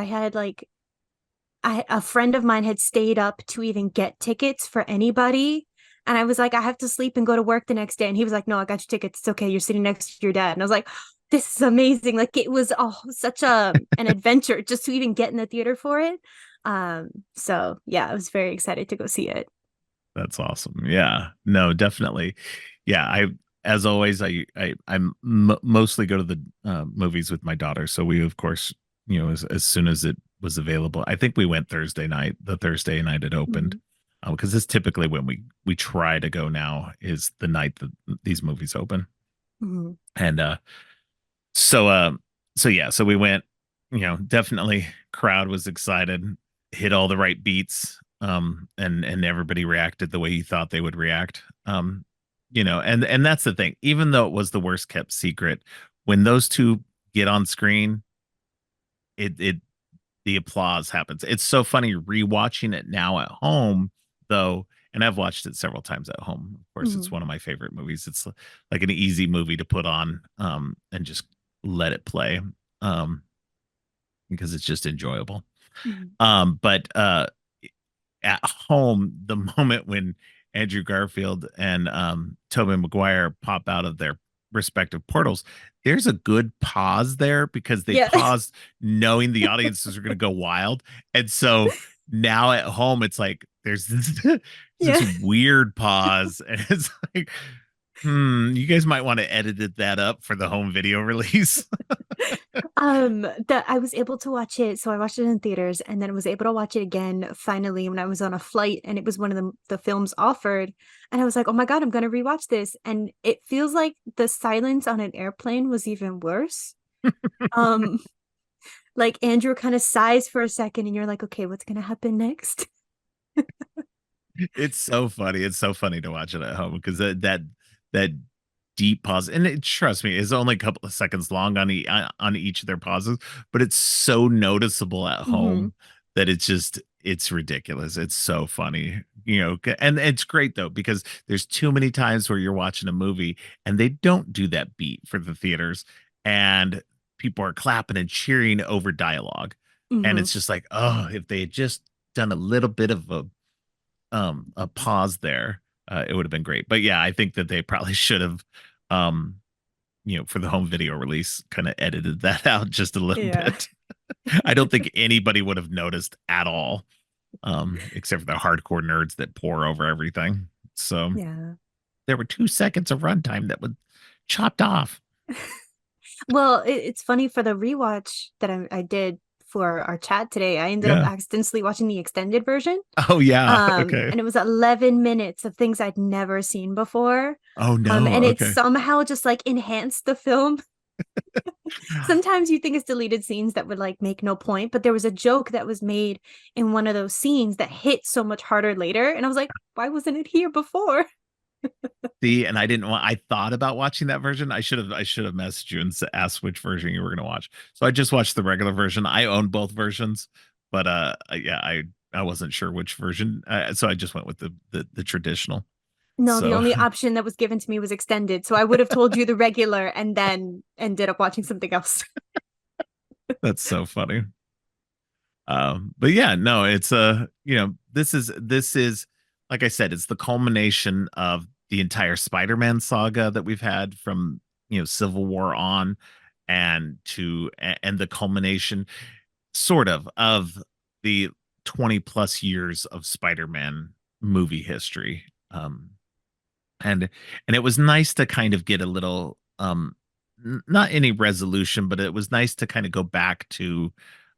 a friend of mine had stayed up to even get tickets for anybody. And I was like, I have to sleep and go to work the next day. And he was like, No, I got you tickets. It's okay. You're sitting next to your dad. And I was like, this is amazing. Like it was such an adventure just to even get in the theater for it. So yeah, I was very excited to go see it.
That's awesome. Yeah. No, definitely. Yeah, as always mostly go to the movies with my daughter. So we of course, as soon as it was available. I think we went Thursday night, the Thursday night it opened.
Mhm.
Because it's typically when we try to go now is the night that these movies open.
Mhm.
And so so yeah, so we went, definitely crowd was excited, hit all the right beats, and everybody reacted the way you thought they would react. and that's the thing. Even though it was the worst kept secret, when those two get on screen, it the applause happens. It's so funny rewatching it now at home, though, and I've watched it several times at home. Of course, it's
Mhm.
one of my favorite movies. It's like an easy movie to put on, and just let it play, um, because it's just enjoyable.
Mhm.
But at home, the moment when Andrew Garfield and Tobey Maguire pop out of their respective portals, there's a good pause there because they
Yeah.
paused knowing the audiences are going to go wild. And so now at home, it's like there's this
Yeah.
weird pause. And it's like, you guys might want to edit that up for the home video release.
That I was able to watch it, so I watched it in theaters and then was able to watch it again finally when I was on a flight and it was one of the films offered. And I was like, oh my God, I'm gonna rewatch this. And it feels like the silence on an airplane was even worse. Um, like Andrew kind of sighs for a second and you're like, okay, what's gonna happen next?
It's so funny. It's so funny to watch it at home because that deep pause, and trust me, it's only a couple of seconds long on each of their pauses, but it's so noticeable at
Hmm.
home that it's ridiculous. It's so funny, and it's great though because there's too many times where you're watching a movie and they don't do that beat for the theaters, and people are clapping and cheering over dialogue, and
Hmm.
it's just like, oh, if they had just done a little bit of a pause there, it would have been great. But yeah, I think that they probably should have, um for the home video release, kind of edited that out just a little
Yeah.
bit. I don't think anybody would have noticed at all, except for the hardcore nerds that pour over everything. So
Yeah.
there were 2 seconds of runtime that was chopped off.
Well, it's funny for the rewatch that I did for our chat today. I ended up
Yeah.
accidentally watching the extended version.
Oh yeah. Okay.
And it was 11 minutes of things I'd never seen before.
Oh no.
And it
Okay.
somehow just like enhanced the film. Sometimes you think it's deleted scenes that would like make no point, but there was a joke that was made in one of those scenes that hit so much harder later. And I was like, why wasn't it here before?
See, and I didn't want. I thought about watching that version. I should have messaged you and asked which version you were going to watch. So I just watched the regular version. I own both versions, but yeah, I wasn't sure which version, so I just went with the traditional.
No, the
So
only option that was given to me was extended. So I would have told you the regular and then ended up watching something else.
that's so funny. But yeah, no, it's this is like I said, it's the culmination of the entire Spider-Man saga that we've had from Civil War on, and the culmination sort of the 20 plus years of Spider-Man movie history. And it was nice to kind of get a little, not any resolution, but it was nice to kind of go back to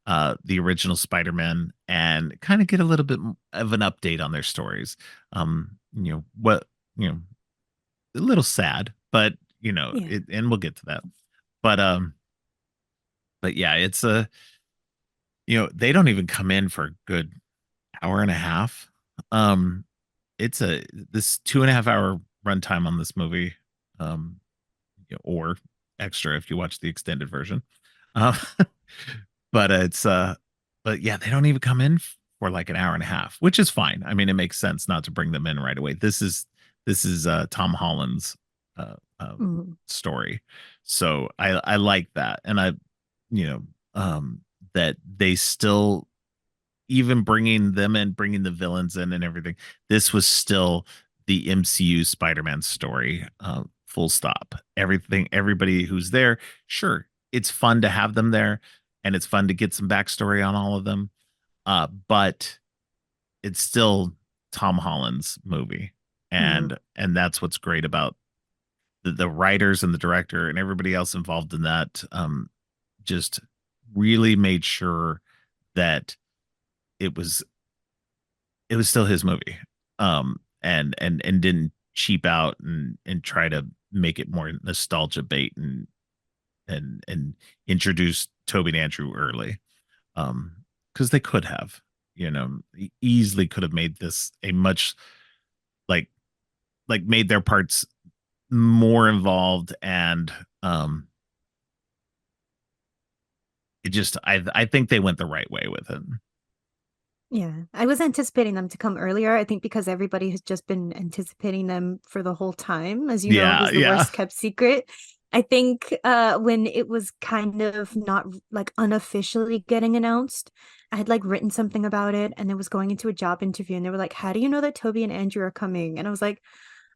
the original Spider-Man and kind of get a little bit of an update on their stories. What, you know, a little sad, but
Yeah.
and we'll get to that. But yeah, it's a, they don't even come in for a good hour and a half. Um, it's a this 2.5 hour runtime on this movie, um, or extra if you watch the extended version. Uh, but but yeah, they don't even come in for like an hour and a half, which is fine. I mean, it makes sense not to bring them in right away. This is Tom Holland's uh, uh,
Mhm.
story, so I like that, and you know, that they still, even bringing them in, bringing the villains in and everything, this was still the MCU Spider-Man story. Full stop. Everything, everybody who's there, sure, it's fun to have them there, and it's fun to get some backstory on all of them. But it's still Tom Holland's movie,
Mhm.
and that's what's great about the writers and the director and everybody else involved in that. Just really made sure that it was it was still his movie, and didn't cheap out and try to make it more nostalgia bait, and introduce Toby and Andrew early, because they could have, easily could have made this a much, like made their parts more involved, and um it just I think they went the right way with it.
Yeah, I was anticipating them to come earlier. I think because everybody has just been anticipating them for the whole time. As you know, it
Yeah,
was the
yeah.
worst kept secret. I think when it was kind of not like unofficially getting announced, I had like written something about it and it was going into a job interview and they were like, "How do you know that Toby and Andrew are coming?" And I was like,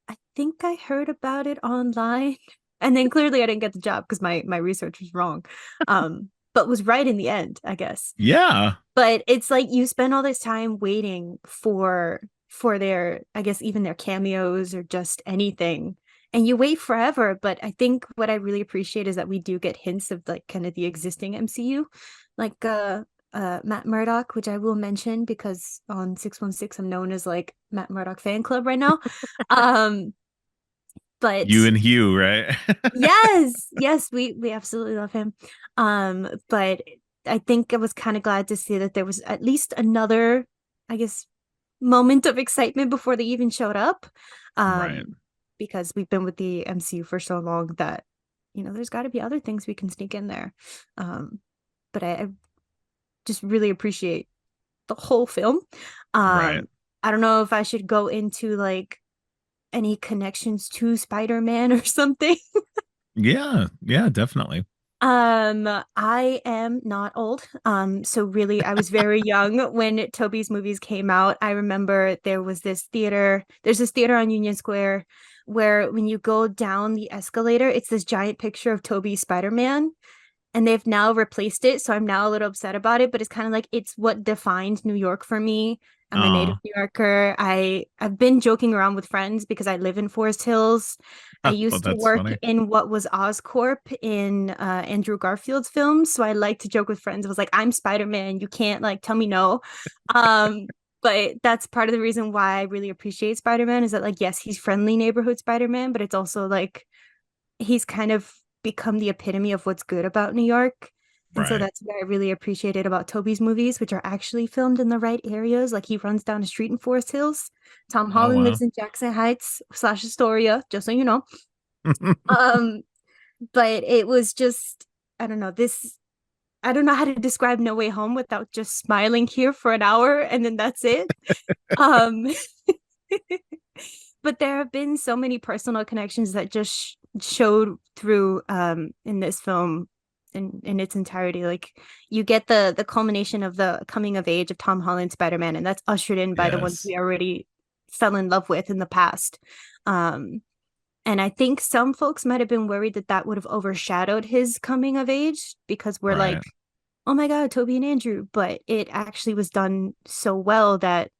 "I think I heard about it online." And then clearly I didn't get the job because my research was wrong. But was right in the end, I guess.
Yeah.
But it's like you spend all this time waiting for their, I guess, even their cameos or just anything, and you wait forever. But I think what I really appreciate is that we do get hints of like kind of the existing MCU, like Matt Murdock, which I will mention because on 616 I'm known as like Matt Murdock fan club right now. um
You
but
and Hugh, right?
yes, yes, we absolutely love him. But I think I was kind of glad to see that there was at least another, I guess, moment of excitement before they even showed up.
Right.
Because we've been with the MCU for so long that, there's got to be other things we can sneak in there. But I just really appreciate the whole film.
Right.
I don't know if I should go into like any connections to Spider-Man or something.
Yeah, yeah, definitely.
I am not old. So really I was very young when Toby's movies came out. I remember there's this theater on Union Square where when you go down the escalator, it's this giant picture of Toby Spider-Man, and they've now replaced it. So I'm now a little upset about it, but it's kind of like it's what defined New York for me. I'm a native
Oh,
New Yorker. I've been joking around with friends because I live in Forest Hills. I
well,
used to
that's
work
funny.
in what was Oscorp in Andrew Garfield's films, so I like to joke with friends. I was like, "I'm Spider-Man. You can't like tell me no." Um, but that's part of the reason why I really appreciate Spider-Man is that like yes, he's friendly neighborhood Spider-Man, but it's also like he's kind of become the epitome of what's good about New York. And so
Right.
that's what I really appreciated about Toby's movies, which are actually filmed in the right areas. Like he runs down a street in Forest Hills. Tom
Oh,
Holland
wow.
lives in Jackson Heights slash Astoria, just so you know. Um, but it was just, I don't know, I don't know how to describe No Way Home without just smiling here for an hour and then that's it. Um, but there have been so many personal connections that just showed through in this film in its entirety. Like you get the culmination of the coming of age of Tom Holland Spider-Man, and that's ushered in by the ones
Yes.
we already fell in love with in the past. Um, and I think some folks might have been worried that that would have overshadowed his coming of age because we're like,
Right.
oh my God, Toby and Andrew. But it actually was done so well that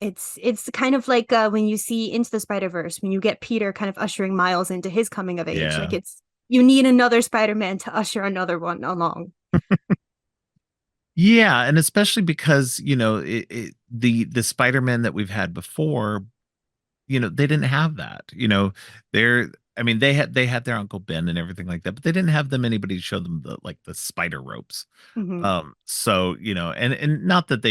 it's kind of like when you see Into the Spider-Verse, when you get Peter kind of ushering Miles into his coming of age. Like
Yeah.
it's you need another Spider-Man to usher another one along.
Yeah, and especially because, the Spider-Man that we've had before, they didn't have that. They're I mean, they had their Uncle Ben and everything like that, but they didn't have them anybody to show them the spider ropes.
Hmm.
So, and not that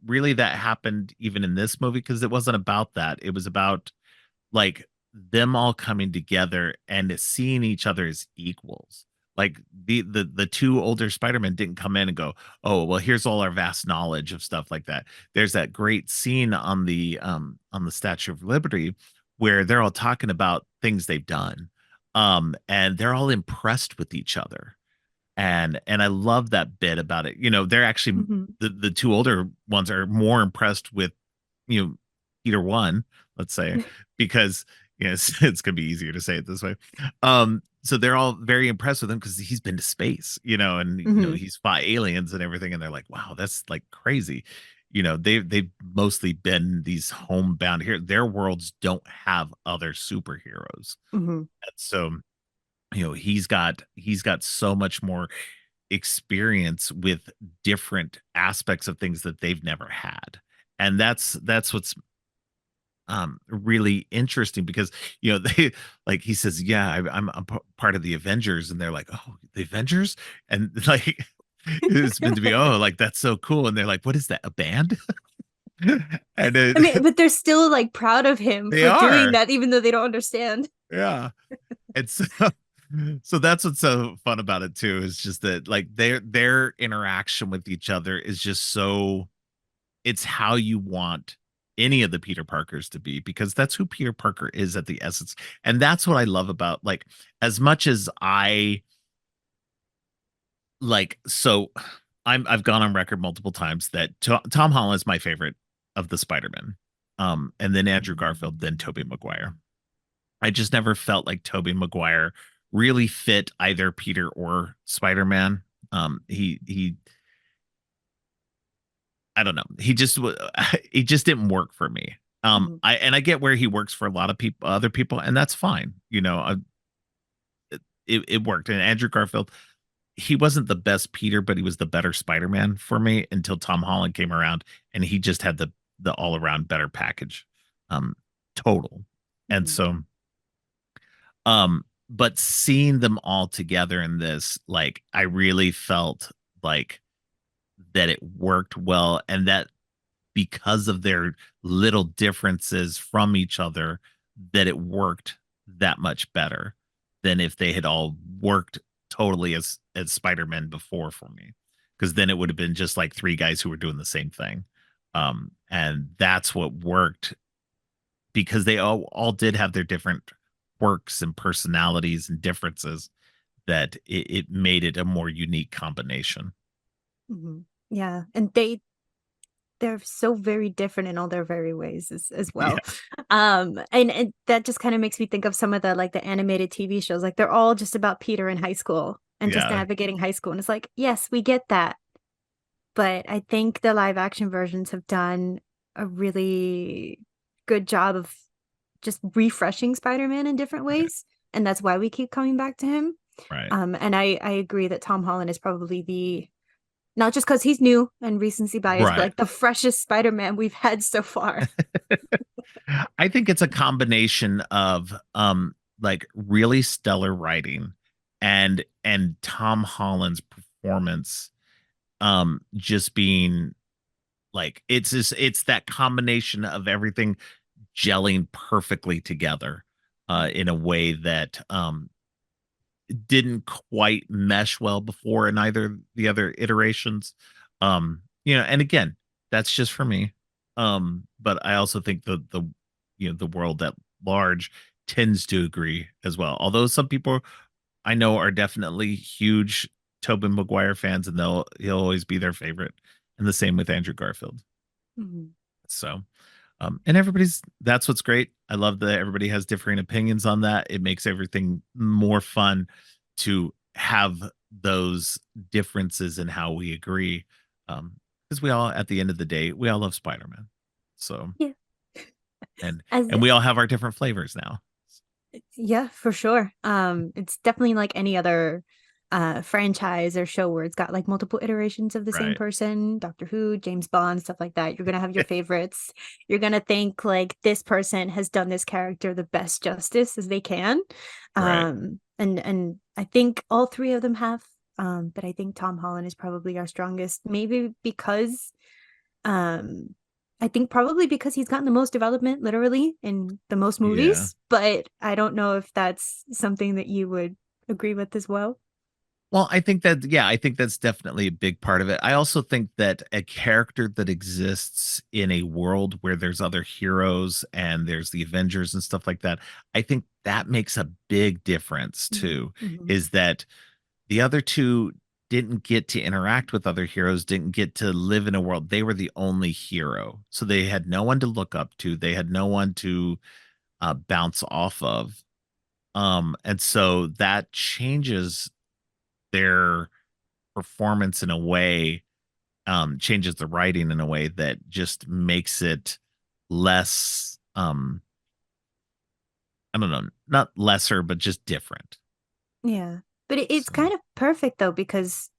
really that happened even in this movie because it wasn't about that. It was about like them all coming together and seeing each other as equals. Like the two older Spider-Men didn't come in and go, "Oh, well, here's all our vast knowledge of stuff like that." There's that great scene on the Statue of Liberty where they're all talking about things they've done. And they're all impressed with each other. And I love that bit about it. They're actually
Hmm.
the two older ones are more impressed with you know Peter one, let's say, because it's gonna be easier to say it this way. So they're all very impressed with him because he's been to space, and
Hmm.
he's fought aliens and everything, and they're like, wow, that's like crazy. They've mostly been these homebound here. Their worlds don't have other superheroes.
Hmm.
And so he's got so much more experience with different aspects of things that they've never had. And that's what's really interesting because they like he says, yeah, I'm part of the Avengers, and they're like, oh, the Avengers. And like it's meant to be, oh, like that's so cool, and they're like, what is that, a band? And
I mean, but they're still like proud of him
they
for doing
are,
that, even though they don't understand.
yeah. And so, so that's what's so fun about it too, is just that like their interaction with each other is just so, it's how you want any of the Peter Parkers to be, because that's who Peter Parker is at the essence. And that's what I love about, like, as much as I like, so I've gone on record multiple times that Tom Holland is my favorite of the Spider-Man. And then Andrew Garfield, then Tobey Maguire. I just never felt like Tobey Maguire really fit either Peter or Spider-Man. He I don't know. He just didn't work for me.
Mhm.
I get where he works for a lot of people, other people, and that's fine. It worked. And Andrew Garfield, he wasn't the best Peter, but he was the better Spider-Man for me until Tom Holland came around, and he just had the all around better package, um, total. And
Mhm.
so, but seeing them all together in this, like, I really felt like that it worked well, and that because of their little differences from each other, that it worked that much better than if they had all worked totally as Spider-Man before for me. Because then it would have been just like three guys who were doing the same thing. And that's what worked, because they all did have their different quirks and personalities and differences, that it made it a more unique combination.
Mhm. Yeah, and they're so very different in all their very ways as
Yeah.
well. And that just kind of makes me think of some of the like the animated TV shows. Like they're all just about Peter in high school and just
Yeah.
navigating high school. And it's like, yes, we get that. But I think the live action versions have done a really good job of just refreshing Spider-Man in different
Right.
ways. And that's why we keep coming back to him.
Right.
And I agree that Tom Holland is probably the not just because he's new and recency bias, but
Right.
like the freshest Spider-Man we've had so far.
I think it's a combination of like really stellar writing and Tom Holland's performance, just being like, it's that combination of everything gelling perfectly together in a way that didn't quite mesh well before in either the other iterations. And again, that's just for me. But I also think the world at large tends to agree as well. Although some people I know are definitely huge Tobey Maguire fans, and he'll always be their favorite. And the same with Andrew Garfield.
Mhm.
So and that's what's great. I love that everybody has differing opinions on that. It makes everything more fun to have those differences in how we agree. Because we all, at the end of the day, we all love Spider-Man. So,
Yeah.
and
As
and we all have our different flavors now.
yeah, for sure. It's definitely like any other franchise or show where it's got like multiple iterations of the same
Right.
person, Doctor Who, James Bond, stuff like that. You're gonna have your favorites. You're gonna think like this person has done this character the best justice as they can.
Right.
And I think all three of them have. But I think Tom Holland is probably our strongest, maybe because um I think probably because he's gotten the most development literally in the most
Yeah.
movies, but I don't know if that's something that you would agree with as well.
Well, I think that's definitely a big part of it. I also think that a character that exists in a world where there's other heroes and there's the Avengers and stuff like that, I think that makes a big difference too,
Mm-hmm.
is that the other two didn't get to interact with other heroes, didn't get to live in a world. They were the only hero. So they had no one to look up to. They had no one to bounce off of. And so that changes their performance in a way, changes the writing in a way that just makes it less, I don't know, not lesser, but just different.
Yeah. But it's
So
kind of perfect though, because,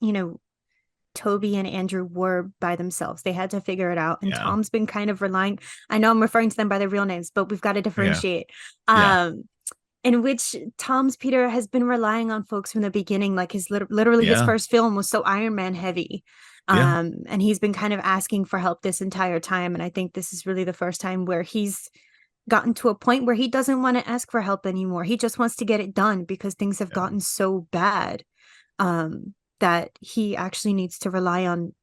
Toby and Andrew were by themselves. They had to figure it out. And
yeah,
Tom's been kind of relying, I know I'm referring to them by their real names, but we've got to
yeah,
differentiate.
yeah,
Um, in which Tom's Peter has been relying on folks from the beginning. Like literally his
yeah,
first film was so Iron Man heavy.
Yeah.
And he's been kind of asking for help this entire time. And I think this is really the first time where he's gotten to a point where he doesn't want to ask for help anymore. He just wants to get it done because things have
Yeah.
gotten so bad, that he actually needs to rely on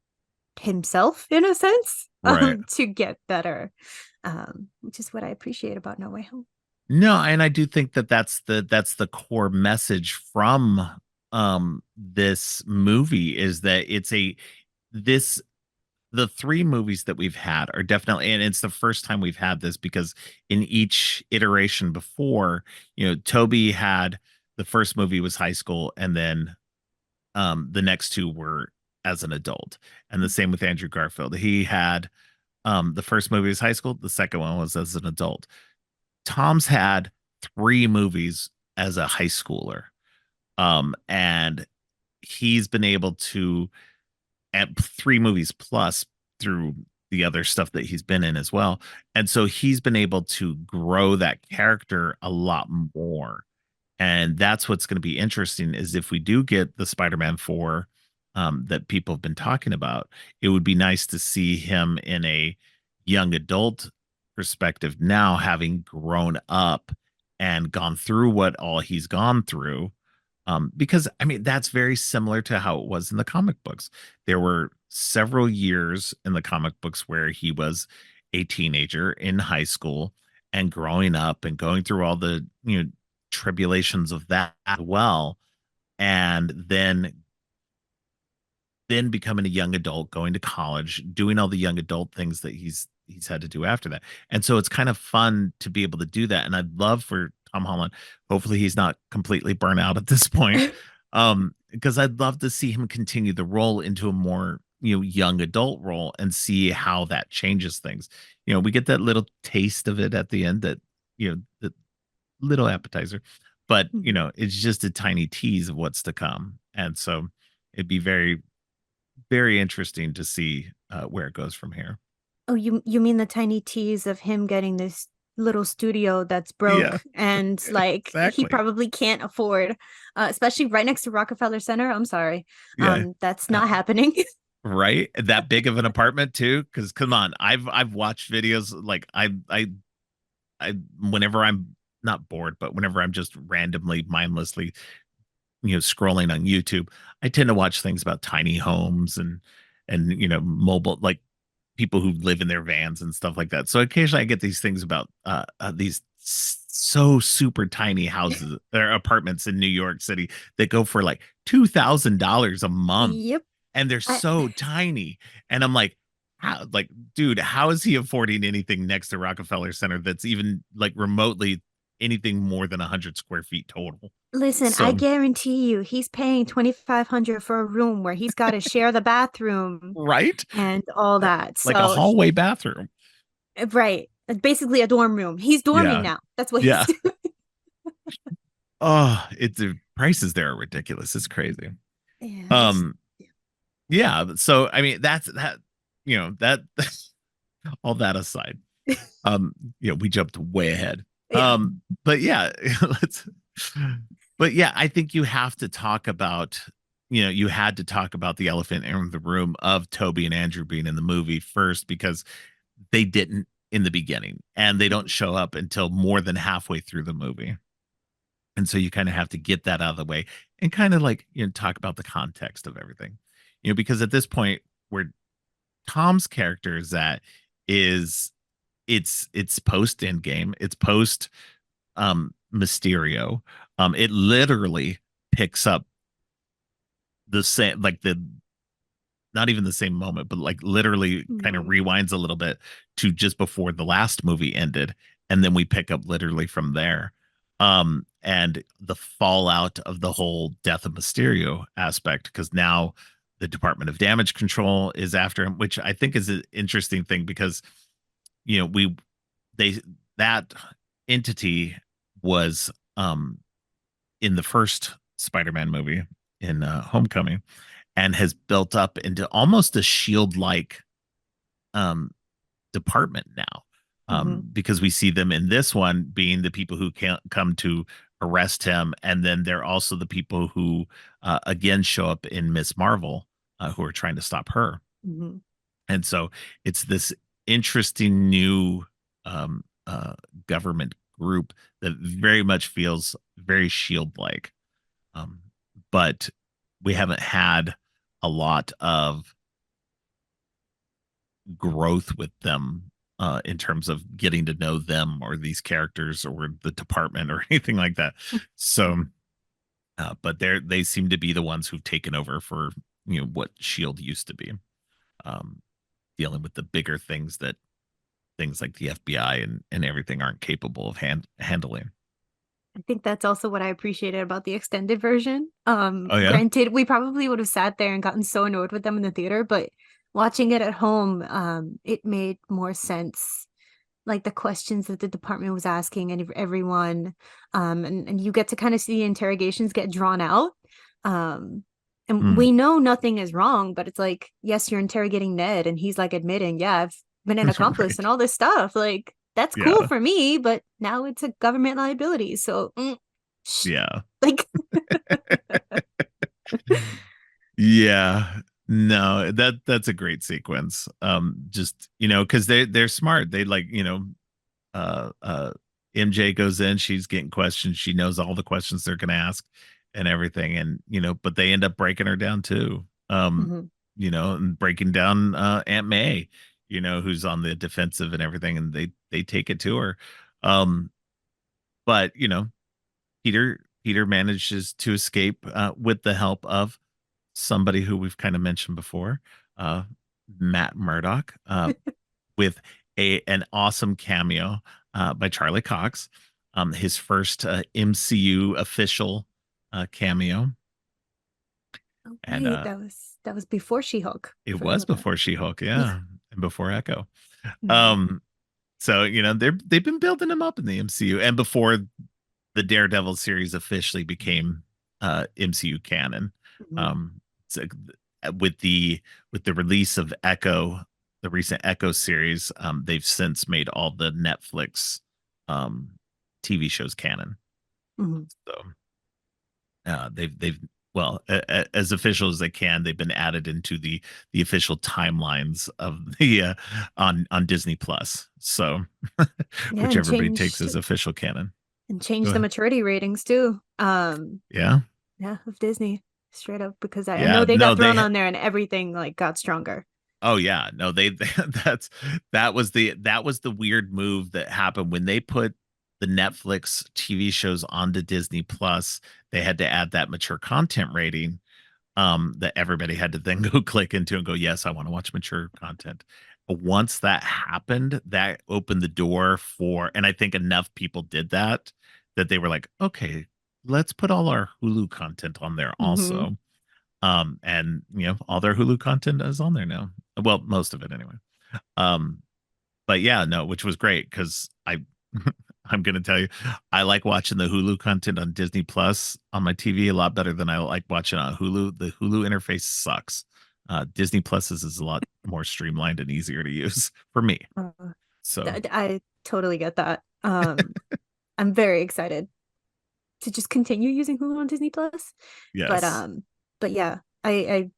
himself in a sense,
Right.
to get better, which is what I appreciate about No Way Home.
No, and I do think that that's the core message from this movie is that it's a this the three movies that we've had are definitely, and it's the first time we've had this because in each iteration before, Toby had the first movie was high school, and then the next two were as an adult. And the same with Andrew Garfield. He had the first movie was high school, the second one was as an adult. Tom's had three movies as a high schooler. And he's been able to, at three movies plus through the other stuff that he's been in as well. And so he's been able to grow that character a lot more. And that's what's going to be interesting is if we do get the Spider-Man 4 that people have been talking about, it would be nice to see him in a young adult perspective now, having grown up and gone through what all he's gone through. Because I mean, that's very similar to how it was in the comic books. There were several years in the comic books where he was a teenager in high school and growing up and going through all the, tribulations of that as well. And then becoming a young adult, going to college, doing all the young adult things that he's had to do after that. And so it's kind of fun to be able to do that. And I'd love for Tom Holland, hopefully he's not completely burnt out at this point. Because I'd love to see him continue the role into a more, young adult role and see how that changes things. We get that little taste of it at the end, that, the little appetizer, but it's just a tiny tease of what's to come. And so it'd be very, very interesting to see where it goes from here.
Oh, you mean the tiny tease of him getting this little studio that's
Yeah,
broke and like he
exactly.
probably can't afford, especially right next to Rockefeller Center. I'm sorry.
Yeah.
That's not happening.
Right. That big of an apartment too. Cause come on, I've watched videos like I whenever I'm not bored, but whenever I'm just randomly, mindlessly, scrolling on YouTube, I tend to watch things about tiny homes and mobile, like people who live in their vans and stuff like that. So occasionally I get these things about these so super tiny houses or apartments in New York City that go for like $2,000 a month,
Yep.
and they're so tiny. And I'm like, how, like, dude, how is he affording anything next to Rockefeller Center that's even like remotely anything more than 100 square feet total?
Listen, I
So
guarantee you he's paying 2,500 for a room where he's got to share the bathroom
right,
and all that.
like a
So
hallway bathroom.
right. Basically a dorm room. He's dorming
Yeah,
now. That's what he's
yeah.
doing.
Oh, the prices there are ridiculous. It's crazy.
Yeah, it's
Um, yeah. So I mean, that's that. That all that aside, um, we jumped way ahead.
yeah.
But yeah, let's. But yeah, I think you have to talk about. You had to talk about the elephant in the room of Toby and Andrew being in the movie first, because they didn't in the beginning, and they don't show up until more than halfway through the movie. And so you kind of have to get that out of the way and kind of like, talk about the context of everything. Because at this point where Tom's character is at is it's post end game, it's post Mysterio. It literally picks up the same, like the not even the same moment, but like literally kind of
No.
rewinds a little bit to just before the last movie ended. And then we pick up literally from there. And the fallout of the whole death of Mysterio aspect, because now the Department of Damage Control is after him, which I think is an interesting thing because, we, they, that entity was, in the first Spider-Man movie in Homecoming, and has built up into almost a shield like um department now, because we see them in this one being the people who can't come to arrest him, and then they're also the people who again show up in Miss Marvel, who are trying to stop her.
Mm-hmm.
And so it's this interesting new um, uh, government group that very much feels very Shield like. Um, but we haven't had a lot of growth with them in terms of getting to know them or these characters or the department or anything like that. So, but they seem to be the ones who've taken over for what Shield used to be, um, dealing with the bigger things that things like the FBI and everything aren't capable of handling.
I think that's also what I appreciated about the extended version.
Oh yeah.
Granted, we probably would have sat there and gotten so annoyed with them in the theater, but watching it at home, it made more sense. Like the questions that the department was asking and everyone, and you get to kind of see the interrogations get drawn out. And
Mm.
we know nothing is wrong, but it's like, yes, you're interrogating Ned, and he's like admitting, yeah, I've been an accomplice
Right.
and all this stuff. Like, that's cool
Yeah.
for me, but now it's a government liability. So,
Yeah.
like,
Yeah. No, that's a great sequence. Just, because they're smart. They like, uh uh MJ goes in, she's getting questions, she knows all the questions they're gonna ask and everything. And but they end up breaking her down too.
mhm.
And breaking down Aunt May, who's on the defensive and everything, and they take it to her. Um, but Peter manages to escape with the help of somebody who we've kind of mentioned before, uh, Matt Murdock, with an awesome cameo by Charlie Cox, his first MCU official cameo,
Oh,
and
wait, that was before She-Hulk. I
it
forgot
was
about that.
before She-Hulk,
Yeah.
yeah, and before Echo.
Mhm.
Um, so they've been building him up in the MCU, and before the Daredevil series officially became MCU canon.
Mhm.
Um, so with the release of Echo, the recent Echo series, they've since made all the Netflix um, TV shows canon.
Mhm.
So they've well, as official as they can, they've been added into the official timelines of the on Disney Plus. So
Yeah,
which
and
everybody takes
changed
as official canon.
and
Go
changed the
ahead.
maturity ratings too.
Yeah.
Yeah, of Disney. Straight up, because I know
Yeah,
they
no,
got thrown on there and everything like got stronger.
oh yeah, no, that was the weird move that happened when they put the Netflix TV shows onto Disney Plus. They had to add that mature content rating, that everybody had to then go click into and go, yes, I want to watch mature content. Once that happened, that opened the door for, and I think enough people did that they were like, okay, let's put all our Hulu content on there
Mm-hmm.
also. And all their Hulu content is on there now. Well, most of it anyway. Um, but yeah, no, which was great because I'm gonna tell you, I like watching the Hulu content on Disney Plus on my TV a lot better than I like watching on Hulu. The Hulu interface sucks. Disney Plus is a lot more streamlined and easier to use for me.
Uh,
So
I totally get that. I'm very excited to just continue using Hulu on Disney Plus. But
yes.
but yeah, I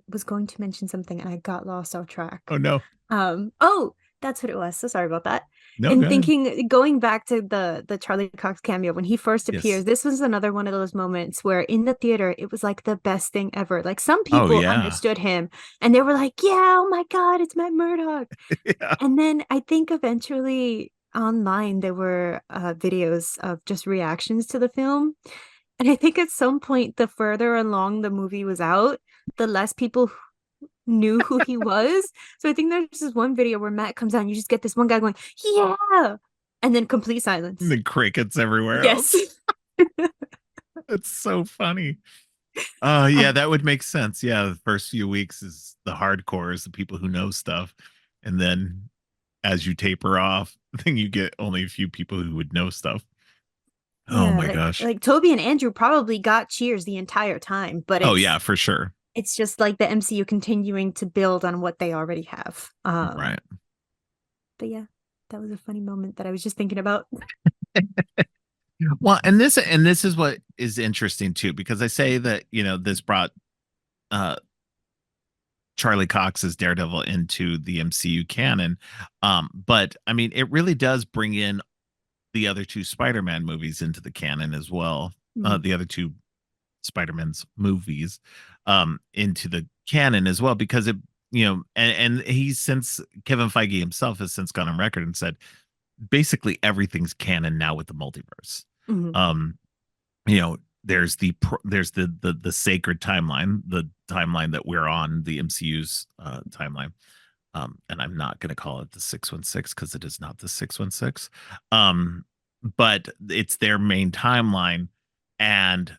was going to mention something and I got lost off track.
Oh no.
Oh, that's what it was. So sorry about that.
No,
And
go ahead.
going back to the Charlie Cox cameo when he first
Yes.
appears, this was another one of those moments where in the theater it was like the best thing ever. Like some
Oh
people
yeah.
understood him and they were like, "Yeah, oh my God, it's Matt Murdock."
Yeah.
And then I think eventually online there were videos of just reactions to the film. And I think at some point, the further along the movie was out, the less people knew who he was. So I think there's this one video where Matt comes out and you just get this one guy going, "Yeah," and then complete silence.
The crickets everywhere
Yes.
else. It's so funny. Yeah,
And
that would make sense. Yeah, the first few weeks is the hardcores, the people who know stuff. And then as you taper off, then you get only a few people who would know stuff. Oh
yeah,
my
like
gosh.
like Toby and Andrew probably got cheers the entire time, but
Oh
it's
yeah, for sure.
it's just like the MCU continuing to build on what they already have.
Right.
But yeah, that was a funny moment that I was just thinking about.
Well, and this is what is interesting too, because I say that, this brought Charlie Cox's Daredevil into the MCU canon. But I mean, it really does bring in the other two Spider-Man movies into the canon as well.
Mm.
The other two Spider-Man's movies into the canon as well, because it, and he's since Kevin Feige himself has since gone on record and said basically everything's canon now with the multiverse.
Mhm.
There's the sacred timeline, the timeline that we're on, the MCU's timeline. And I'm not going to call it the 616 because it is not the 616. But it's their main timeline. And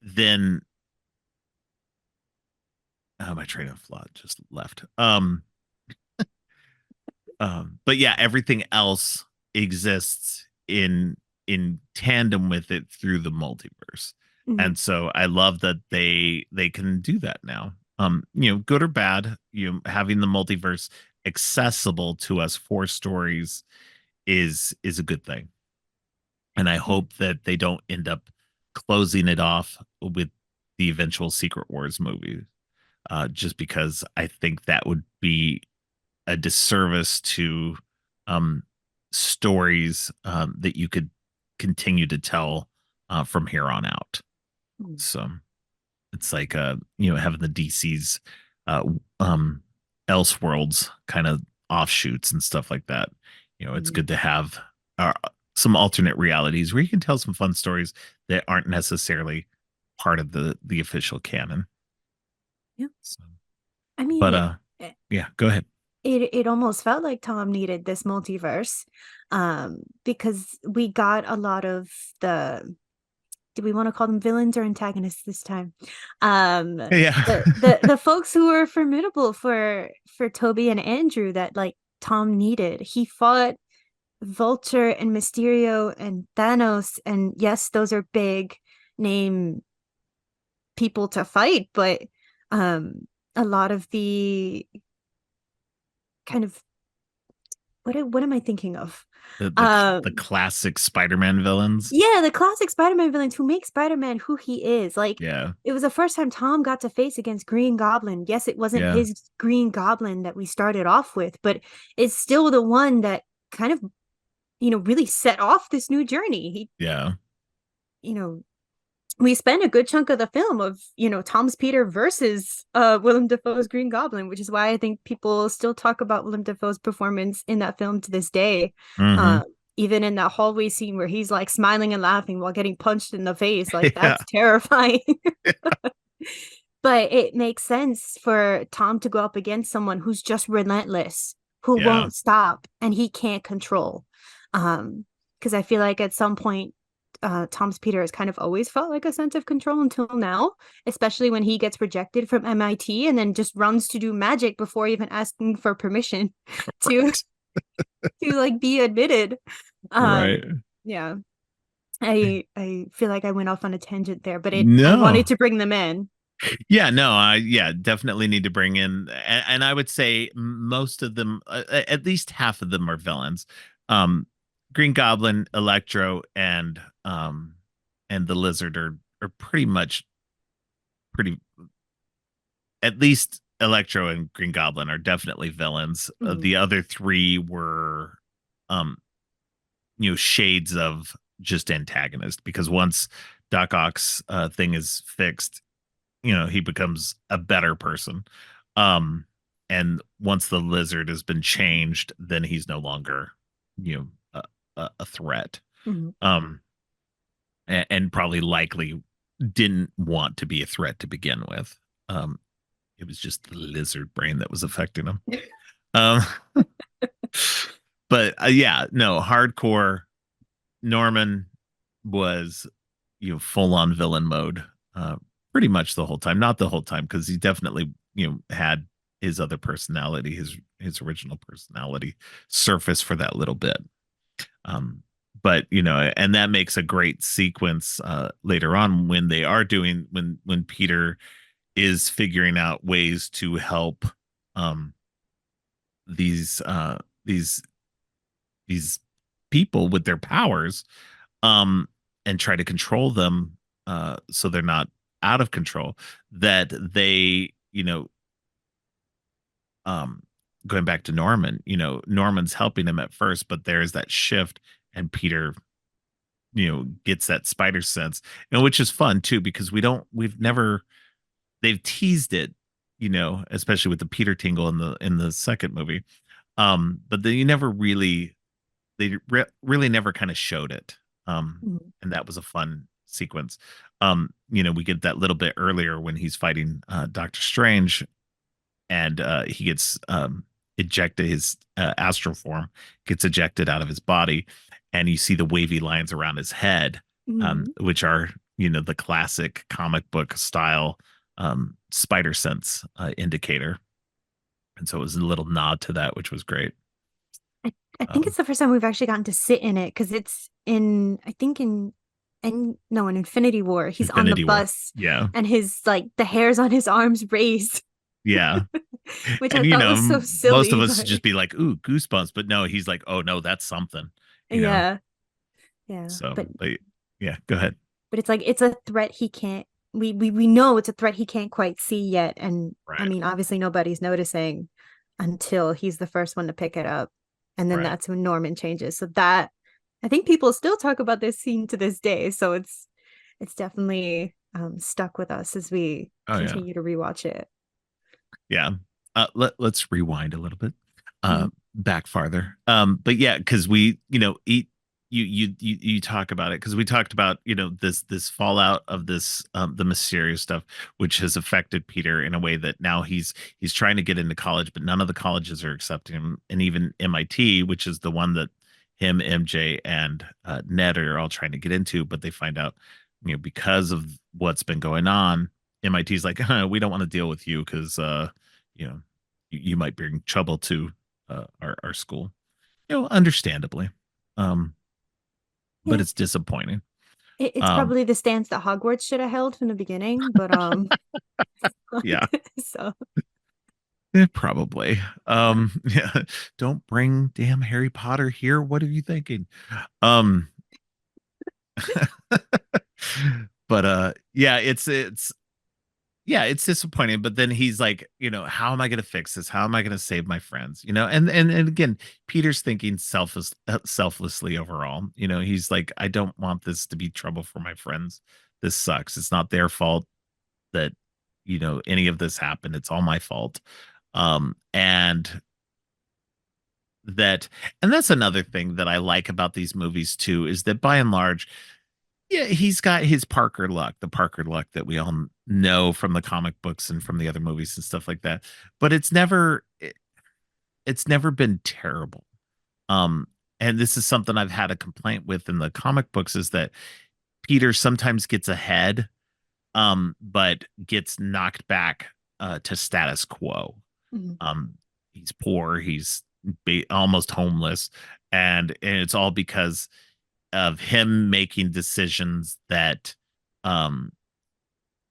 then my train of thought just left. But yeah, everything else exists in tandem with it through the multiverse.
Mhm.
And so I love that they can do that now. Good or bad, having the multiverse accessible to us for stories is a good thing. And I hope that they don't end up closing it off with the eventual Secret Wars movie. Just because I think that would be a disservice to um, stories that you could continue to tell from here on out.
Mm.
So it's like having the DC's uh, um, Elseworlds kind of offshoots and stuff like that. It's
Mhm.
good to have uh, some alternate realities where you can tell some fun stories that aren't necessarily part of the official canon.
Yeah.
So,
I mean,
but
it,
yeah, go ahead.
it almost felt like Tom needed this multiverse, because we got a lot of the, do we want to call them villains or antagonists this time?
Yeah.
The folks who were formidable for Toby and Andrew that like Tom needed. He fought Vulture and Mysterio and Thanos, and yes, those are big name people to fight, but a lot of the kind of what am I thinking of?
The classic Spider-Man villains.
Yeah, the classic Spider-Man villains who make Spider-Man who he is. Like,
Yeah.
it was the first time Tom got to face against Green Goblin. Yes, it wasn't
Yeah.
his Green Goblin that we started off with, but it's still the one that kind of, really set off this new journey.
Yeah.
You know, we spend a good chunk of the film of, Tom's Peter versus Willem Dafoe's Green Goblin, which is why I think people still talk about Willem Dafoe's performance in that film to this day.
Mm-hmm.
Even in that hallway scene where he's like smiling and laughing while getting punched in the face, like
Yeah.
that's terrifying. But it makes sense for Tom to go up against someone who's just relentless, who
Yeah.
won't stop, and he can't control. Because I feel like at some point Tom's Peter has kind of always felt like a sense of control until now, especially when he gets rejected from MIT and then just runs to do magic before even asking for permission to
Right.
to like be admitted.
Right.
Yeah. I feel like I went off on a tangent there, but I wanted
No.
to bring them in.
Yeah, no, I yeah, definitely need to bring in, and I would say most of them, at least half of them are villains. Um, Green Goblin, Electro, and the Lizard are pretty much pretty. At least Electro and Green Goblin are definitely villains.
Mhm.
The other three were, um, shades of just antagonist, because once Doc Ock's thing is fixed, he becomes a better person. um and once the Lizard has been changed, then he's no longer you know a threat.
Mhm.
And probably likely didn't want to be a threat to begin with. It was just the lizard brain that was affecting him. um but yeah, no, hardcore Norman was full on villain mode uh pretty much the whole time. Not the whole time, because he definitely had his other personality, his original personality surface for that little bit. But and that makes a great sequence later on when they are doing when Peter is figuring out ways to help um these these these people with their powers, um and try to control them. so they're not out of control, that they, um going back to Norman, Norman's helping him at first, but there's that shift, and Peter, gets that spider sense, and which is fun too, because we've never, they've teased it, especially with the Peter tingle in the second movie. But then you never really, really never kind of showed it.
Mhm.
And that was a fun sequence. We get that little bit earlier when he's fighting Doctor Strange, and he gets ejected, his astral form gets ejected out of his body, and you see the wavy lines around his head,
Mhm.
which are, the classic comic book style spider sense indicator. And so it was a little nod to that, which was great.
I think
um,
it's the first time we've actually gotten to sit in it because it's in, I think in, and no, in Infinity War, he's on the
Infinity War.
bus
Yeah.
and his like the hairs on his arms raised,
Yeah.
which I
And
thought was so
most of
silly,
us
but
just be like, ooh, goosebumps, but no, he's like, oh no, that's something, you know.
yeah, yeah.
So, but yeah, go ahead.
But it's like it's a threat he can't. We know it's a threat he can't quite see yet, and I
Right.
mean, obviously nobody's noticing until he's the first one to pick it up, and then
Right.
that's when Norman changes. So that I think people still talk about this scene to this day. So it's definitely stuck with us as we
Oh yeah.
continue to rewatch it.
Yeah. Let's rewind a little bit.
Mhm.
Back farther. But yeah, because we, eat, you talk about it, because we talked about, this fallout of this, the mysterious stuff, which has affected Peter in a way that now he's trying to get into college, but none of the colleges are accepting him, and even MIT, which is the one that him, MJ, and Ned are all trying to get into, but they find out, because of what's been going on, MIT's like, we don't want to deal with you because you know, you might bring trouble to our school. Understandably. Um, but
Yeah,
it's disappointing.
it's
Um,
probably the stance that Hogwarts should have held from the beginning, but
yeah,
so
probably. Yeah, don't bring damn Harry Potter here. What are you thinking? Um, but yeah, it's disappointing, but then he's like, how am I going to fix this? How am I going to save my friends? And again, Peter's thinking selflessly overall. He's like, I don't want this to be trouble for my friends. This sucks. It's not their fault that, any of this happened. It's all my fault. And that, and that's another thing that I like about these movies too, is that by and large, yeah, he's got his Parker luck, the Parker luck that we all know from the comic books and from the other movies and stuff like that. But it's never been terrible. Um, and this is something I've had a complaint with in the comic books, is that Peter sometimes gets ahead, but gets knocked back to status quo.
mhm.
Um, he's poor, he's almost homeless, and it's all because of him making decisions that, um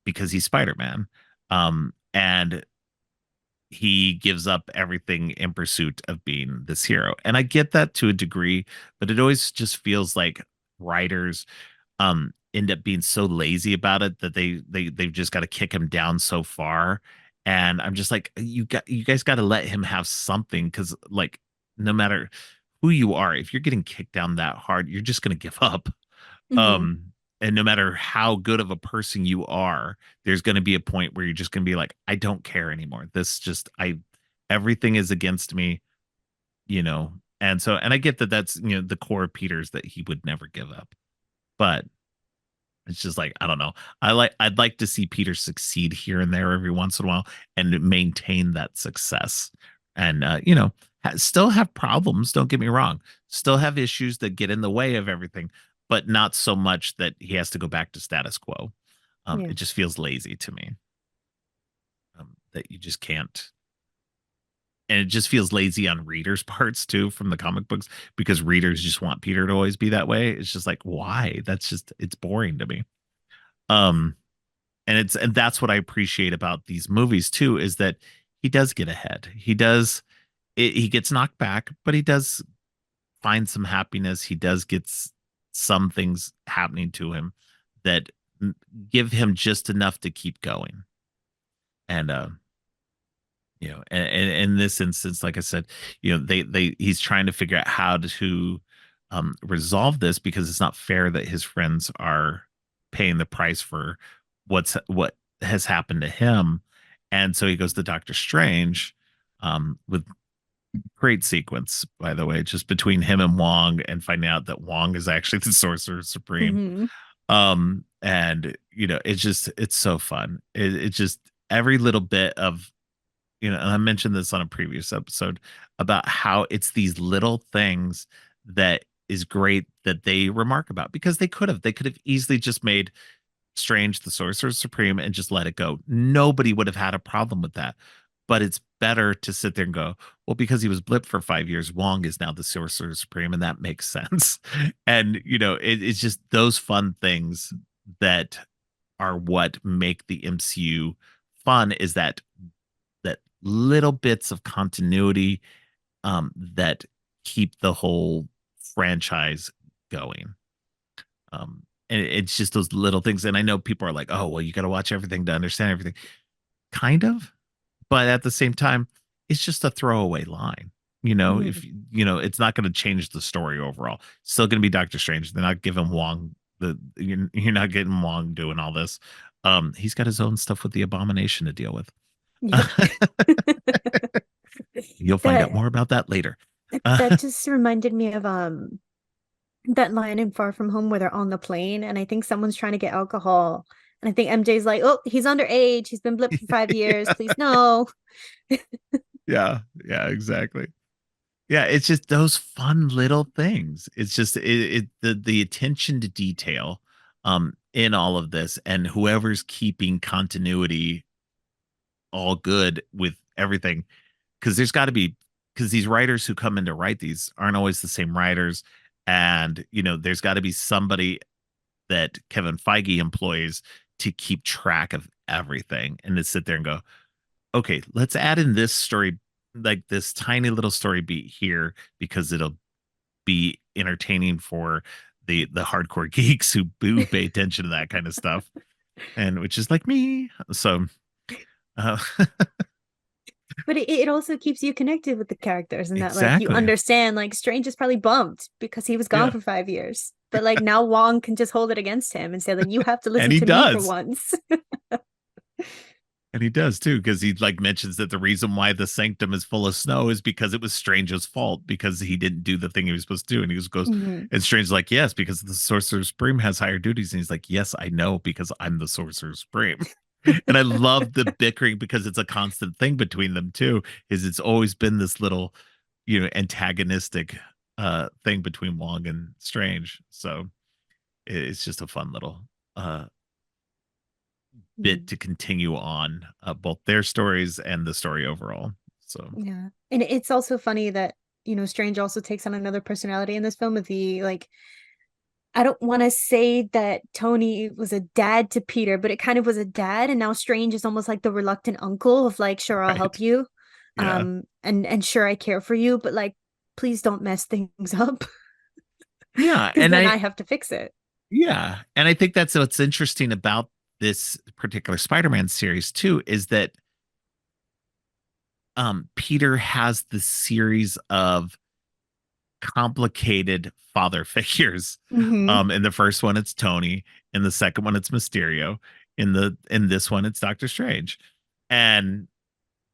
because he's Spider-Man, and he gives up everything in pursuit of being this hero. And I get that to a degree, but it always just feels like writers end up being so lazy about it that they've just got to kick him down so far. And I'm just like, you guys got to let him have something, because like, no matter who you are, if you're getting kicked down that hard, you're just going to give up.
Mhm.
And no matter how good of a person you are, there's going to be a point where you're just going to be like, I don't care anymore. This just, I everything is against me, and so, and I get that that's, the core of Peter's, that he would never give up. But it's just like, I don't know, I'd like to see Peter succeed here and there every once in a while, and maintain that success. And still have problems, don't get me wrong, still have issues that get in the way of everything, but not so much that he has to go back to status quo.
Yeah.
It just feels lazy to me, that you just can't. And it just feels lazy on readers' parts too, from the comic books, because readers just want Peter to always be that way. It's just like, why? That's just, it's boring to me. Um, and that's what I appreciate about these movies too, is that he does get ahead. He gets knocked back, but he does find some happiness. He does get some things happening to him that give him just enough to keep going. And and in this instance, like I said, he's trying to figure out how to resolve this, because it's not fair that his friends are paying the price for what has happened to him. And so he goes to Doctor Strange, with great sequence, by the way, just between him and Wong, and finding out that Wong is actually the Sorcerer Supreme.
Hmm.
And it's so fun. It just, every little bit of, and I mentioned this on a previous episode about how it's these little things that is great that they remark about, because they could have easily just made Strange the Sorcerer Supreme and just let it go. Nobody would have had a problem with that. But it's better to sit there and go, well, because he was blipped for 5 years, Wong is now the Sorcerer Supreme, and that makes sense. And it's just those fun things that are what make the MCU fun, is that little bits of continuity, that keep the whole franchise going. And it's just those little things. And I know people are like, oh, well, you got to watch everything to understand everything. Kind of. But at the same time, it's just a throwaway line. If
Hmm.
it's not going to change the story overall. It's still going to be Doctor Strange. They're not giving Wong you're not getting Wong doing all this. He's got his own stuff with the Abomination to deal with.
Yep.
You'll find out
That
more about that later.
that just reminded me of that line in Far From Home where they're on the plane and I think someone's trying to get alcohol. And I think MJ's like, oh, he's underage. He's been blipped for 5 years.
Yeah,
Please no.
yeah, yeah, exactly. Yeah, it's just those fun little things. It's just the attention to detail in all of this, and whoever's keeping continuity all good with everything, because there's got to be, because these writers who come in to write these aren't always the same writers. And there's got to be somebody that Kevin Feige employs to keep track of everything, and to sit there and go, okay, let's add in this story, like this tiny little story beat here, because it'll be entertaining for the hardcore geeks who pay attention to that kind of stuff, and which is like me. So uh,
But it also keeps you connected with the characters and that like you
exactly.
understand like Strange is probably bummed because he was gone
Yeah.
for 5 years. But like now Wong can just hold it against him and say like you have to
And
listen
he
to me for
does.
once.
And he does too, because he like mentions that the reason why the sanctum is full of snow is because it was Strange's fault, because he didn't do the thing he was supposed to do. And he goes,
Mhm.
and Strange's like, yes, because the Sorcerer Supreme has higher duties. And he's like, yes, I know, because I'm the Sorcerer Supreme. And I love the bickering, because it's a constant thing between them too. Is it's always been this little, antagonistic thing between Wong and Strange. So it's just a fun little bit
Mm.
to continue on both their stories and the story overall. So
Yeah. And it's also funny that, Strange also takes on another personality in this film with the like I don't want to say that Tony was a dad to Peter, but it kind of was a dad, and now Strange is almost like the reluctant uncle of like, sure, I'll help
right.
you.
Yeah.
And sure I care for you, but like please don't mess things up
Yeah.
because then I have to fix it.
And I think that's what's interesting about this particular Spider-Man series too, is that Peter has this series of complicated father figures.
Hmm.
In the first one, it's Tony. In the second one, it's Mysterio. In this one, it's Doctor Strange, and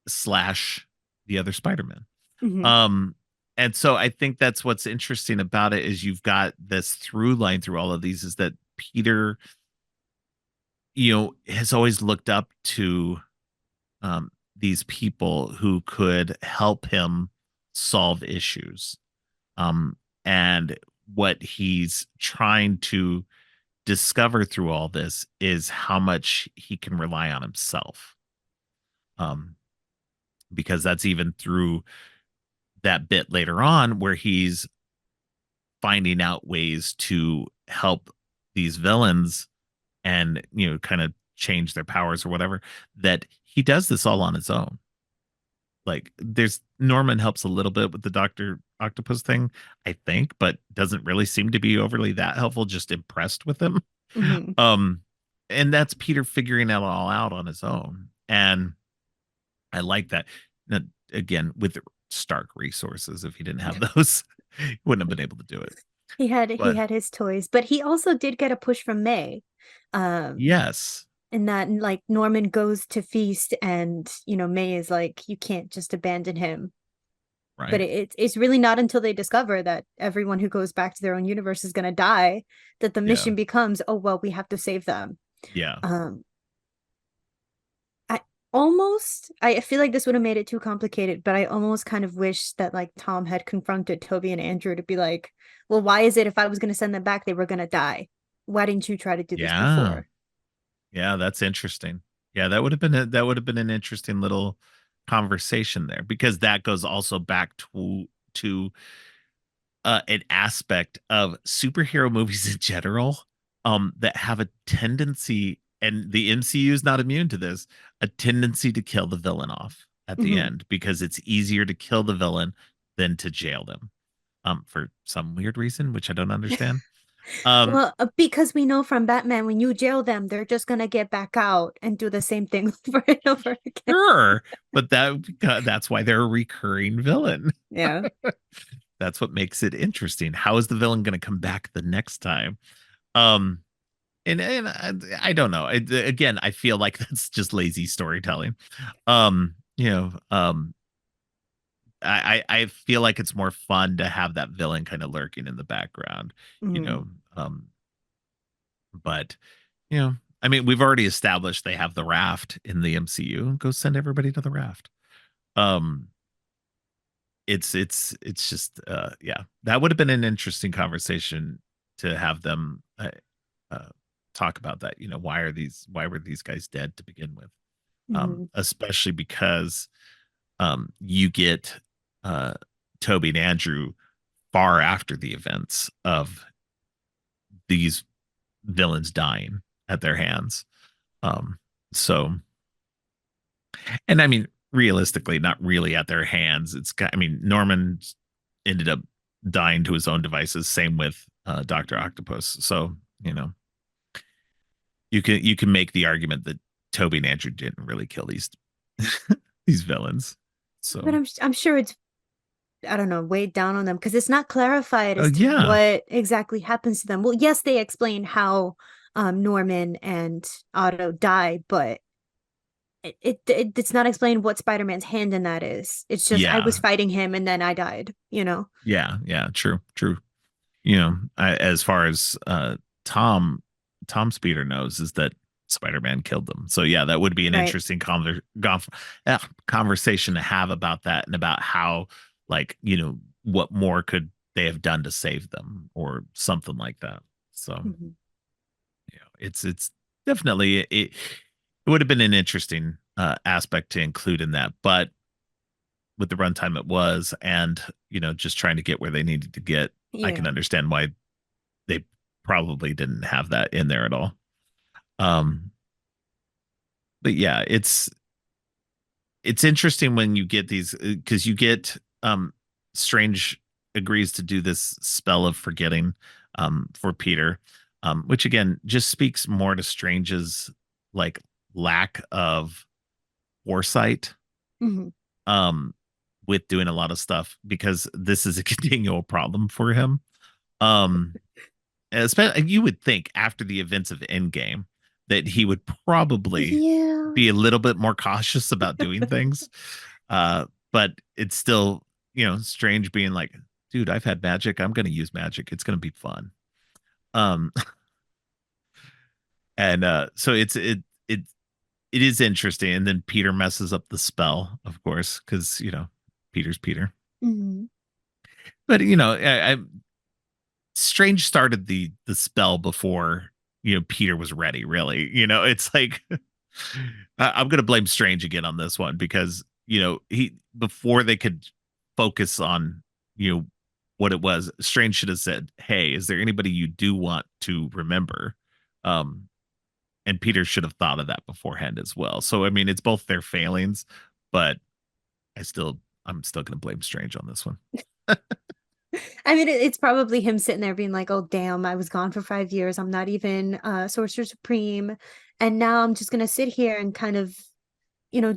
slash the other Spider-Man.
Hmm.
Um, and so I think that's what's interesting about it, is you've got this through line through all of these, is that Peter, has always looked up to these people who could help him solve issues. Um, and what he's trying to discover through all this is how much he can rely on himself. Um, because that's even through that bit later on where he's finding out ways to help these villains, and kind of change their powers or whatever, that he does this all on his own. Like, there's Norman helps a little bit with the Doctor Octopus thing, I think, but doesn't really seem to be overly that helpful, just impressed with him.
Hmm.
um and that's Peter figuring it all out on his own. And I like that. Now, again, with Stark resources, if he didn't have those, he wouldn't have been able to do it.
He
But
had his toys, but he also did get a push from May. Um,
yes,
and that like Norman goes to feast and May is like, you can't just abandon him. But
right.
it's really not until they discover that everyone who goes back to their own universe is going to die that the
Yeah.
mission becomes, oh well, we have to save them.
Yeah.
um I feel like this would have made it too complicated, but I almost kind of wish that like Tom had confronted Toby and Andrew to be like, well, why is it if I was going to send them back they were going to die? Why didn't you try to do this
Yeah.
before?
Yeah, that's interesting. Yeah, that would have been an interesting little conversation there, because that goes also back to an aspect of superhero movies in general, that have a tendency, and the MCU is not immune to this, a tendency to kill the villain off at the
Mhm.
end, because it's easier to kill the villain than to jail them, for some weird reason, which I don't understand. Um,
Well, because we know from Batman, when you jail them, they're just gonna get back out and do the same thing over and over again.
sure, but that's why they're a recurring villain.
Yeah.
That's what makes it interesting. How is the villain going to come back the next time? Um, and I don't know. Again, I feel like that's just lazy storytelling. You know, I feel like it's more fun to have that villain kind of lurking in the background. You
Mm.
know, but you know, I mean, we've already established they have the raft in the MCU. Go send everybody to the raft. Um, it's just yeah, that would have been an interesting conversation to have them uh talk about that. Why were these guys dead to begin with?
Mhm.
Especially because you get uh Toby and Andrew far after the events of these villains dying at their hands. So, and I mean, realistically, not really at their hands. I mean, Norman ended up dying to his own devices. Same with Doctor Octopus. So you can make the argument that Toby and Andrew didn't really kill these these villains.
But
So,
I'm sure it's, I don't know, weighed down on them because it's not clarified as to
yeah,
what exactly happens to them. Well, yes, they explain how Norman and Otto die, but it's not explained what Spider-Man's hand in that is. It's just I was
yeah,
fighting him and then I died.
yeah. True, true. As far as Tom Speeder knows, is that Spider-Man killed them. So yeah, that would be an
Right.
interesting conversation to have about that, and about how, like, what more could they have done to save them, or something like that. So
Mhm.
it's definitely it would have been an interesting aspect to include in that, but with the runtime it was, and just trying to get where they needed to get, I can
Yeah.
understand why they probably didn't have that in there at all. Um, but yeah, it's interesting when you get these, because you get Strange agrees to do this spell of forgetting for Peter, which again just speaks more to Strange's like lack of foresight
Mhm.
um with doing a lot of stuff, because this is a continual problem for him. Um Especially, you would think after the events of Endgame that he would probably
Yeah.
be a little bit more cautious about doing things. But it's still, strange being like, dude, I've had magic. I'm going to use magic. It's going to be fun. Um, and so it is interesting. And then Peter messes up the spell, of course, because Peter's Peter.
Mhm.
But Strange started the spell before Peter was ready. Really, it's like I'm gonna blame Strange again on this one, because he, before they could focus on what it was, Strange should have said, "Hey, is there anybody you do want to remember?" Um, and Peter should have thought of that beforehand as well. So I mean, it's both their failings, but I'm still gonna blame Strange on this one.
I mean, it's probably him sitting there being like, "Oh, damn, I was gone for 5 years. I'm not even Sorcerer Supreme, and now I'm just gonna sit here and kind of,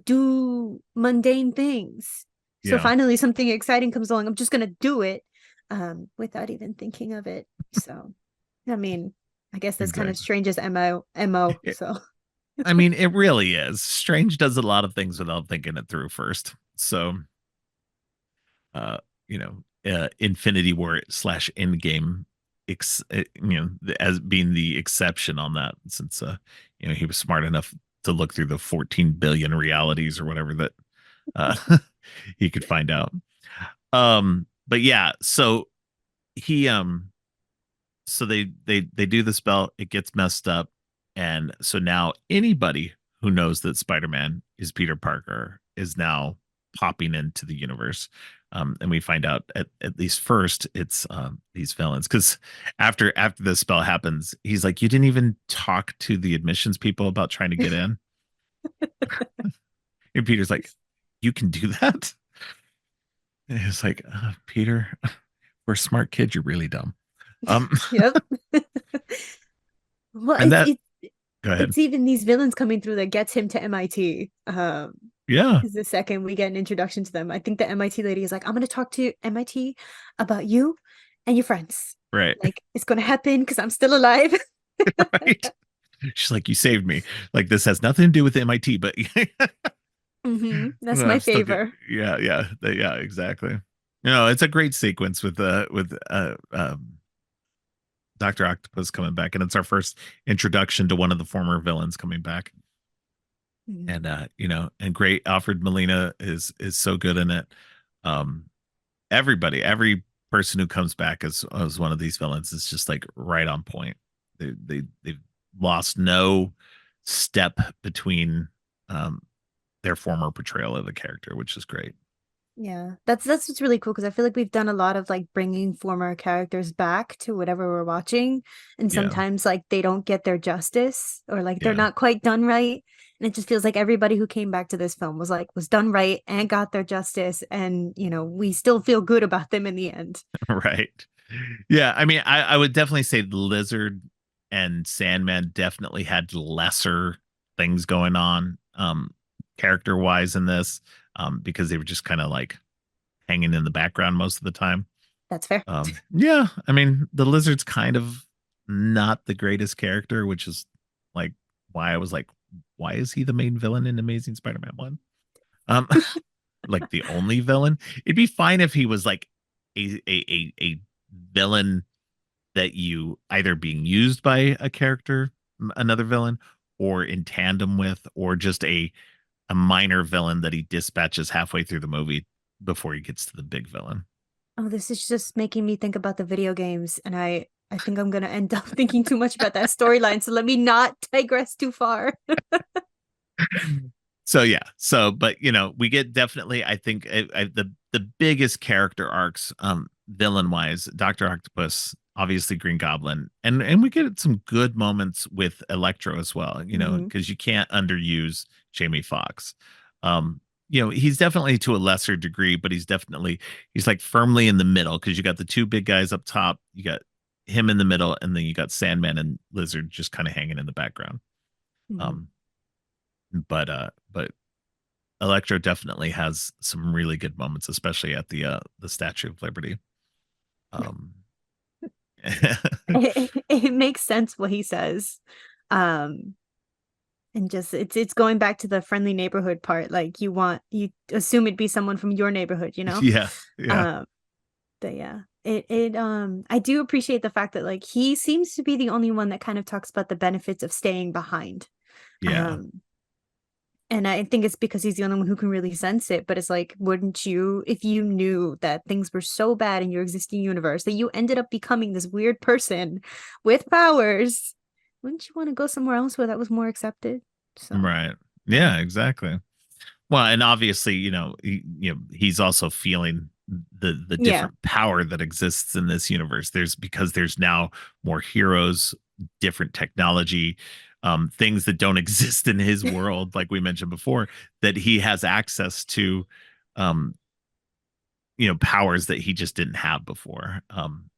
do mundane things. So
Yeah,
finally, something exciting comes along. I'm just gonna do it, without even thinking of it. So, I mean, I guess that's kind of
exactly.
Strange's mo.
It,
So,
I mean, it really is. Strange does a lot of things without thinking it through first. So, uh, Infinity War slash Endgame, as being the exception on that, since he was smart enough to look through the 14 billion realities or whatever that uh he could find out. But yeah, so he so they do the spell, it gets messed up, and so now anybody who knows that Spider-Man is Peter Parker is now popping into the universe. And we find out at least first it's these villains, because after the spell happens, he's like, you didn't even talk to the admissions people about trying to get in. And Peter's like, you can do that. And he's like, Peter, we're smart kids, you're really dumb. um
yep. Well,
and that Go ahead.
it's even these villains coming through that gets him to MIT.
Yeah,
Is the second we get an introduction to them. I think the MIT lady is like, I'm going to talk to MIT about you and your friends.
right.
Like, it's going to happen because I'm still alive.
Right. She's like, you saved me. Like, this has nothing to do with MIT, but
That's
well,
my
I'm still good.
favor.
Yeah, yeah, yeah, exactly. No, it's a great sequence with Dr. Octopus coming back, and it's our first introduction to one of the former villains coming back.
Mhm.
And and great Alfred Molina is so good in it. Um, every person who comes back as one of these villains is just like right on point. They've lost no step between um their former portrayal of the character, which is great.
Yeah, that's what's really cool because I feel like we've done a lot of like bringing former characters back to whatever we're watching, and
Yeah,
sometimes like they don't get their justice or like they're
yeah,
not quite done right, and it just feels like everybody who came back to this film was done right and got their justice, and we still feel good about them in the end.
right. Yeah, I mean, I would definitely say the Lizard and Sandman definitely had lesser things going on, character wise in this, because they were just kind of like hanging in the background most of the time.
That's fair.
Yeah, I mean, the Lizard's kind of not the greatest character, which is like why I was like, why is he the main villain in Amazing Spider-Man 1? Um, like the only villain. It'd be fine if he was like a villain that you either being used by a character, another villain, or in tandem with, or just a minor villain that he dispatches halfway through the movie before he gets to the big villain.
Oh, this is just making me think about the video games, and I think I'm gonna end up thinking too much about that storyline. So let me not digress too far.
So yeah, but we get definitely, I think, the biggest character arcs, villain wise, Dr. Octopus, obviously Green Goblin, and we get some good moments with Electro as well,
Mhm.
because you can't underuse Jamie Foxx. He's definitely to a lesser degree, but he's like firmly in the middle, because you got the two big guys up top, you got him in the middle, and then you got Sandman and Lizard just kind of hanging in the background.
Mhm.
um but Electro definitely has some really good moments, especially at the Statue of Liberty. Um,
It makes sense what he says. Um, and just it's going back to the friendly neighborhood part. Like you assume it'd be someone from your neighborhood, you know?
yeah, yeah,
Um, but yeah. I do appreciate the fact that like he seems to be the only one that kind of talks about the benefits of staying behind.
yeah,
Um, and I think it's because he's the only one who can really sense it. But it's like, wouldn't you, if you knew that things were so bad in your existing universe that you ended up becoming this weird person with powers, wouldn't you want to go somewhere else where that was more accepted? So,
right,
yeah.
yeah, exactly. Well, and obviously, he's also feeling the
Yeah.
different power that exists in this universe. There's now more heroes, different technology, things that don't exist in his world, like we mentioned before, that he has access to, um, powers that he just didn't have before.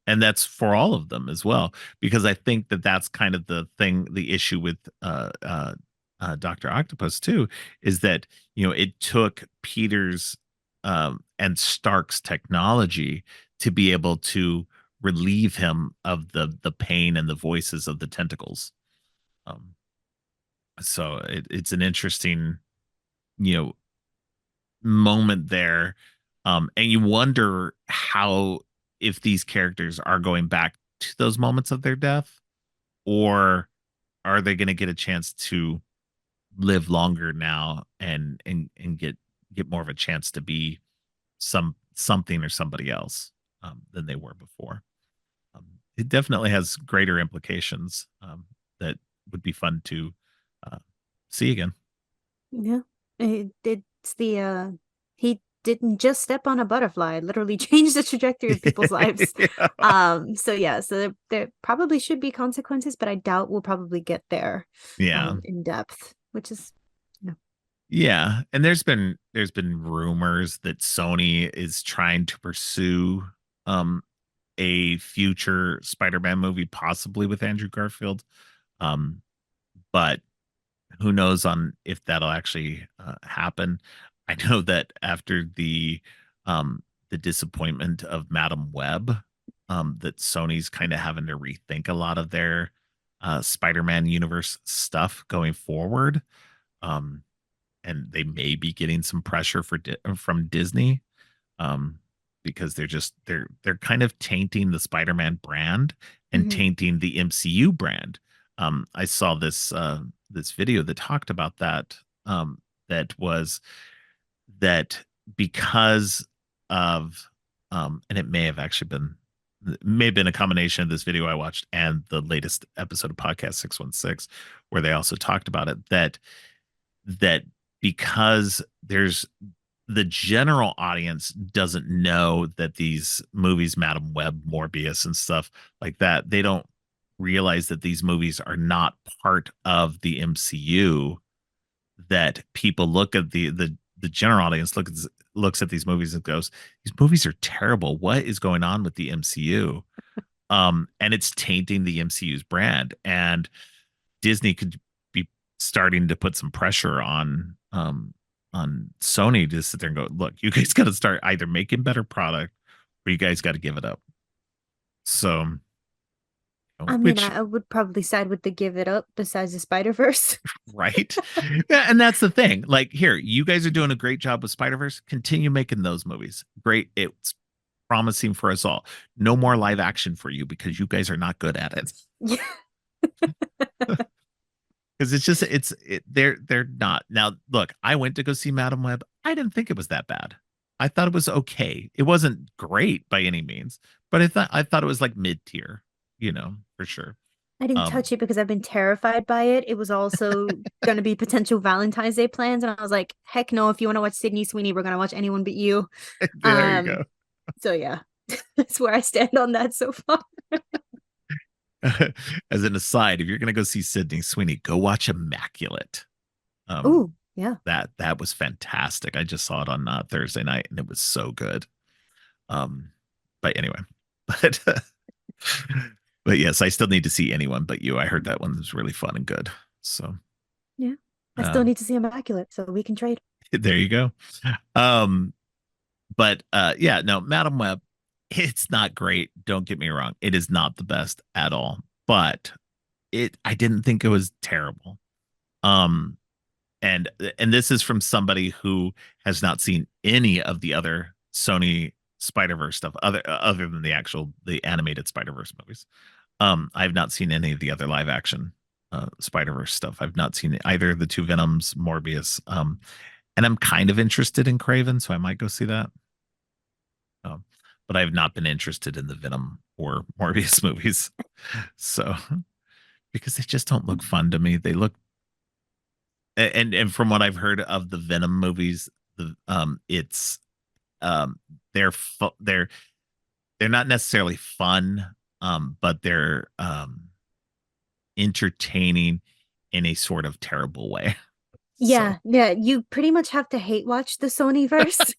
And that's for all of them as well, because I think that that's kind of the issue with Dr. Octopus too, is that it took Peter's and Stark's technology to be able to relieve him of the pain and the voices of the tentacles. Um, so it's an interesting, you know, moment there. And you wonder how, if these characters are going back to those moments of their death, or are they going to get a chance to live longer now and get more of a chance to be something or somebody else than they were before. It definitely has greater implications that would be fun to uh, see again.
Yeah. It's the he didn't just step on a butterfly, it literally changed the trajectory of people's lives. So yeah, so there probably should be consequences, but I doubt we'll probably get there
Yeah.
in depth, which is
Yeah, and there's been rumors that Sony is trying to pursue a future Spider-Man movie, possibly with Andrew Garfield. Um, but who knows on if that'll actually happen. I know that after the disappointment of Madam Web, that Sony's kind of having to rethink a lot of their Spider-Man universe stuff going forward. Um, and they may be getting some pressure from Disney, um, because they're kind of tainting the Spider-Man brand and tainting the MCU brand. I saw this video that talked about that. That was that because of and it may have been a combination of this video I watched and the latest episode of Podcast 616, where they also talked about it, that because the general audience doesn't know that these movies, Madam Web, Morbius, and stuff like that, they don't realize that these movies are not part of the MCU. That people look at the general audience looks at these movies and goes, "These movies are terrible. What is going on with the MCU?" And it's tainting the MCU's brand. And Disney could be starting to put some pressure on Sony to sit there and go, look, you guys got to start either making better product or you guys got to give it up. So,
I mean, I would probably side with the give it up besides the Spider-Verse.
Right. Yeah, and that's the thing. Like, here, you guys are doing a great job with Spider-Verse. Continue making those movies. Great. It's promising for us all. No more live action for you because you guys are not good at it.
Yeah.
Because they're not. Now, look, I went to go see Madam Web. I didn't think it was that bad. I thought it was okay. It wasn't great by any means, but I thought it was like mid-tier, for sure.
I didn't touch it because I've been terrified by it. It was also going to be potential Valentine's Day plans, and I was like, heck no, if you want to watch Sydney Sweeney, we're going to watch Anyone But You.
There you go.
So yeah, that's where I stand on that so far.
As an aside, if you're going to go see Sydney Sweeney, go watch Immaculate.
Oh, yeah.
That was fantastic. I just saw it on Thursday night and it was so good. But anyway, but yes, I still need to see Anyone But You. I heard that one was really fun and good. So
yeah, I still need to see Immaculate, so we can trade.
There you go. But yeah, no, Madam Web, it's not great. Don't get me wrong. It is not the best at all, but I didn't think it was terrible. And this is from somebody who has not seen any of the other Sony Spider-Verse stuff other than the animated Spider-Verse movies. I've not seen any of the other live action Spider-Verse stuff. I've not seen either of the two Venoms, Morbius. And I'm kind of interested in Craven, so I might go see that. But I've not been interested in the Venom or Morbius movies. So, because they just don't look fun to me. They look, and from what I've heard of the Venom movies, it's they're not necessarily fun, but they're entertaining in a sort of terrible way.
Yeah, so. Yeah, you pretty much have to hate watch the Sonyverse.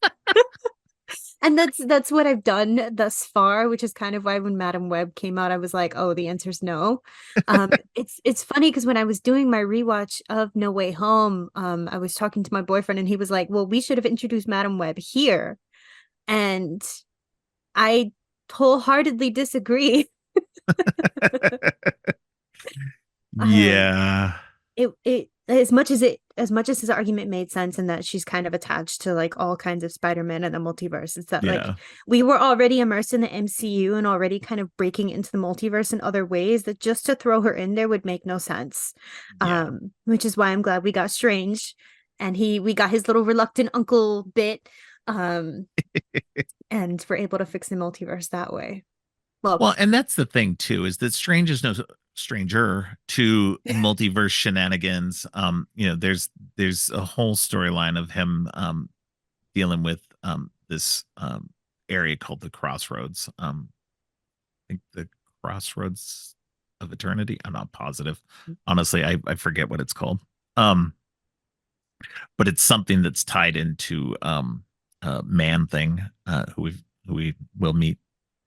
And that's what I've done thus far, which is kind of why when Madam Web came out, I was like, oh, the answer's no. It's funny because when I was doing my rewatch of No Way Home, I was talking to my boyfriend and he was like, well, we should have introduced Madam Web here. And I wholeheartedly disagree. Um,
Yeah.
it as much as his argument made sense and that she's kind of attached to like all kinds of Spider-Man and the multiverse, it's that like
Yeah.
we were already immersed in the MCU and already kind of breaking into the multiverse in other ways that just to throw her in there would make no sense.
Yeah.
Which is why I'm glad we got Strange and we got his little reluctant uncle bit. And we're able to fix the multiverse that way. Well,
Well, and that's the thing too, is that Strange is no stranger to multiverse shenanigans. There's a whole storyline of him dealing with this area called the Crossroads. I think the Crossroads of Eternity. I'm not positive. Honestly, I forget what it's called. Um, but it's something that's tied into Man Thing, who we will meet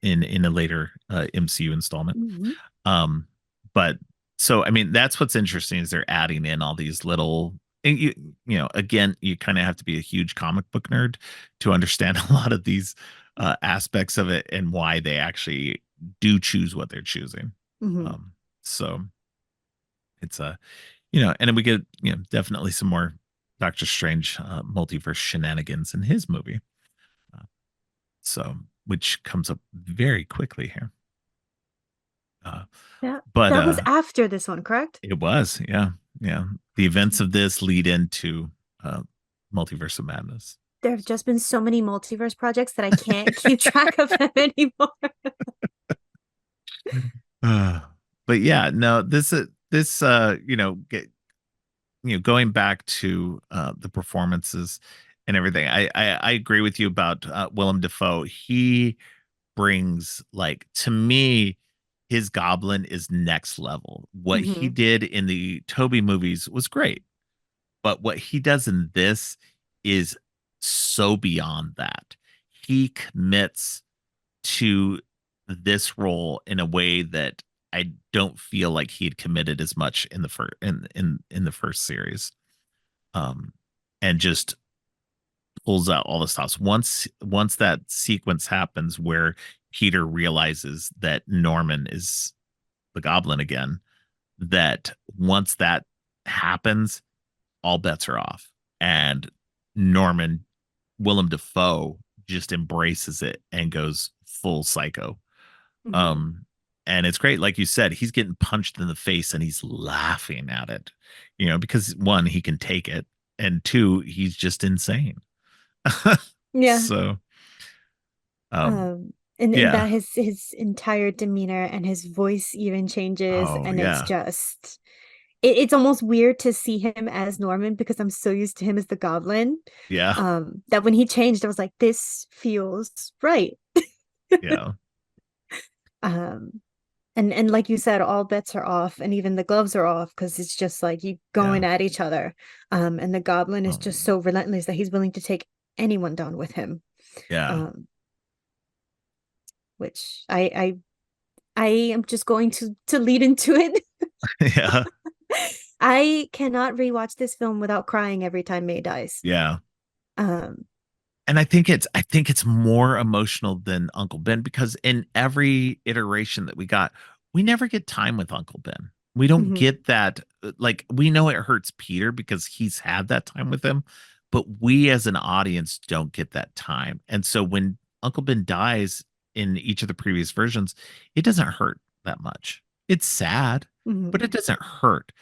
in a later MCU installment.
mhm,
Um, but so I mean that's what's interesting is they're adding in all these little and again you kind of have to be a huge comic book nerd to understand a lot of these aspects of it and why they actually do choose what they're choosing.
mhm.
So it's a and then we get definitely some more Doctor Strange multiverse shenanigans in his movie. Uh, so which comes up very quickly here. Uh,
Yeah,
but
that was after this one, correct?
It was, yeah, yeah. The events of this lead into uh, Multiverse of Madness.
There have just been so many multiverse projects that I can't keep track of them anymore.
Uh, but yeah, no, this going back to the performances and everything. I agree with you about Willem Dafoe. He brings like to me his Goblin is next level. What he
Mhm,
did in the Toby movies was great, but what he does in this is so beyond that. He commits to this role in a way that I don't feel like he had committed as much in the first in the first series. Um and just pulls out all the stops. Once that sequence happens where Peter realizes that Norman is the Goblin again, that once that happens, all bets are off. And Norman, Willem Dafoe, just embraces it and goes full psycho.
mhm.
Um, and it's great, like you said, he's getting punched in the face and he's laughing at it, because one, he can take it, and two, he's just insane.
Yeah.
So, um,
And
yeah.
that his entire demeanor and his voice even changes,
Oh,
and it's
yeah.
just it's almost weird to see him as Norman because I'm so used to him as the Goblin.
Yeah.
That when he changed, I was like, this feels right.
Yeah.
Um, and like you said, all bets are off, and even the gloves are off because it's just like you
Yeah.
going at each other. And the Goblin is just
Um,
so relentless that he's willing to take anyone down with him.
yeah.
Um, which I am just going to lead into it.
Yeah.
I cannot rewatch this film without crying every time May dies.
Yeah.
Um,
And I think it's more emotional than Uncle Ben because in every iteration that we got, we never get time with Uncle Ben. We don't
mhm,
get that. Like we know it hurts Peter because he's had that time with him, but we as an audience don't get that time. And so when Uncle Ben dies in each of the previous versions, it doesn't hurt that much. It's sad, but
mhm,
it doesn't hurt.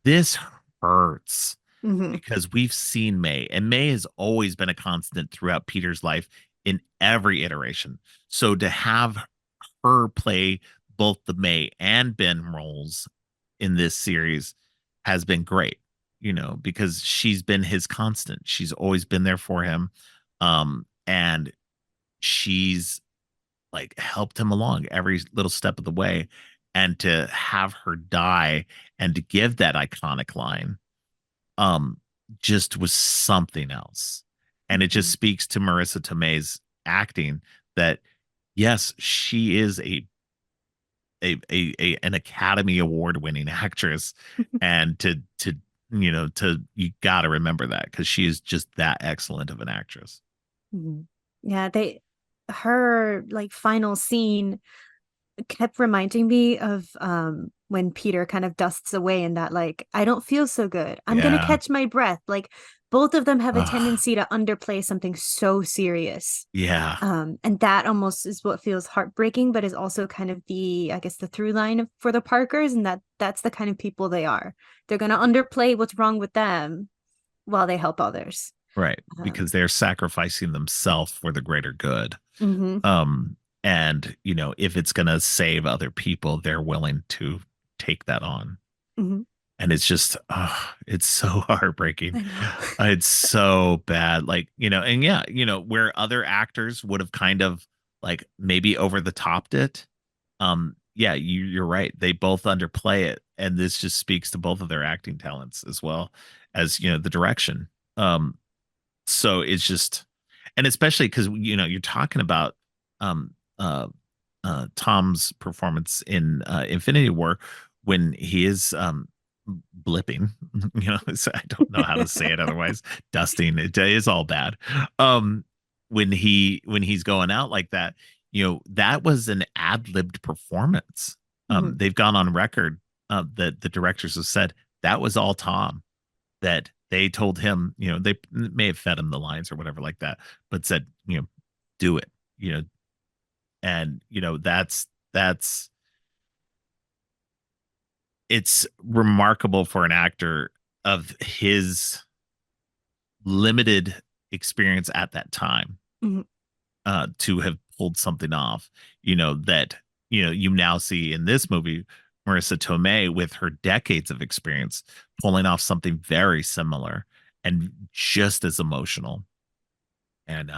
This hurts
mhm,
because we've seen May, and May has always been a constant throughout Peter's life in every iteration. So to have her play both the May and Ben roles in this series has been great, because she's been his constant. She's always been there for him. And she's like helped him along every little step of the way. And to have her die and to give that iconic line um just was something else, and it just
mhm,
speaks to Marissa Tomei's acting that yes, she is an Academy Award winning actress, and to you got to remember that because she is just that excellent of an actress.
Mhm. Yeah, her like final scene kept reminding me of when Peter kind of dusts away in that like I don't feel so good. I'm gonna
Yeah.
catch my breath. Like both of them have a
Ugh.
tendency to underplay something so serious.
Yeah.
And that almost is what feels heartbreaking, but is also kind of the, I guess, the through line for the Parkers, and that's the kind of people they are. They're gonna underplay what's wrong with them while they help others.
Right.
Um,
Because they're sacrificing themselves for the greater good.
mhm,
Um, and if it's gonna save other people, they're willing to take that on.
mhm.
And it's just it's so heartbreaking.
I know.
It's so bad. Like, and yeah, where other actors would have kind of like maybe over the topped it. Yeah, you're right. They both underplay it. And this just speaks to both of their acting talents as well as, the direction. Um, so it's just, and especially because you're talking about um uh Tom's performance in Infinity War when he is blipping, so I don't know how to say it otherwise. Dusting, it is all bad. Um when he's going out like that, that was an ad-libbed performance.
Mhm.
They've gone on record that the directors have said that was all Tom, that they told him, they may have fed him the lines or whatever like that, but said, do it, and that's it's remarkable for an actor of his limited experience at that time
Mhm.
to have pulled something off, that you now see in this movie Marissa Tomei with her decades of experience pulling off something very similar and just as emotional. And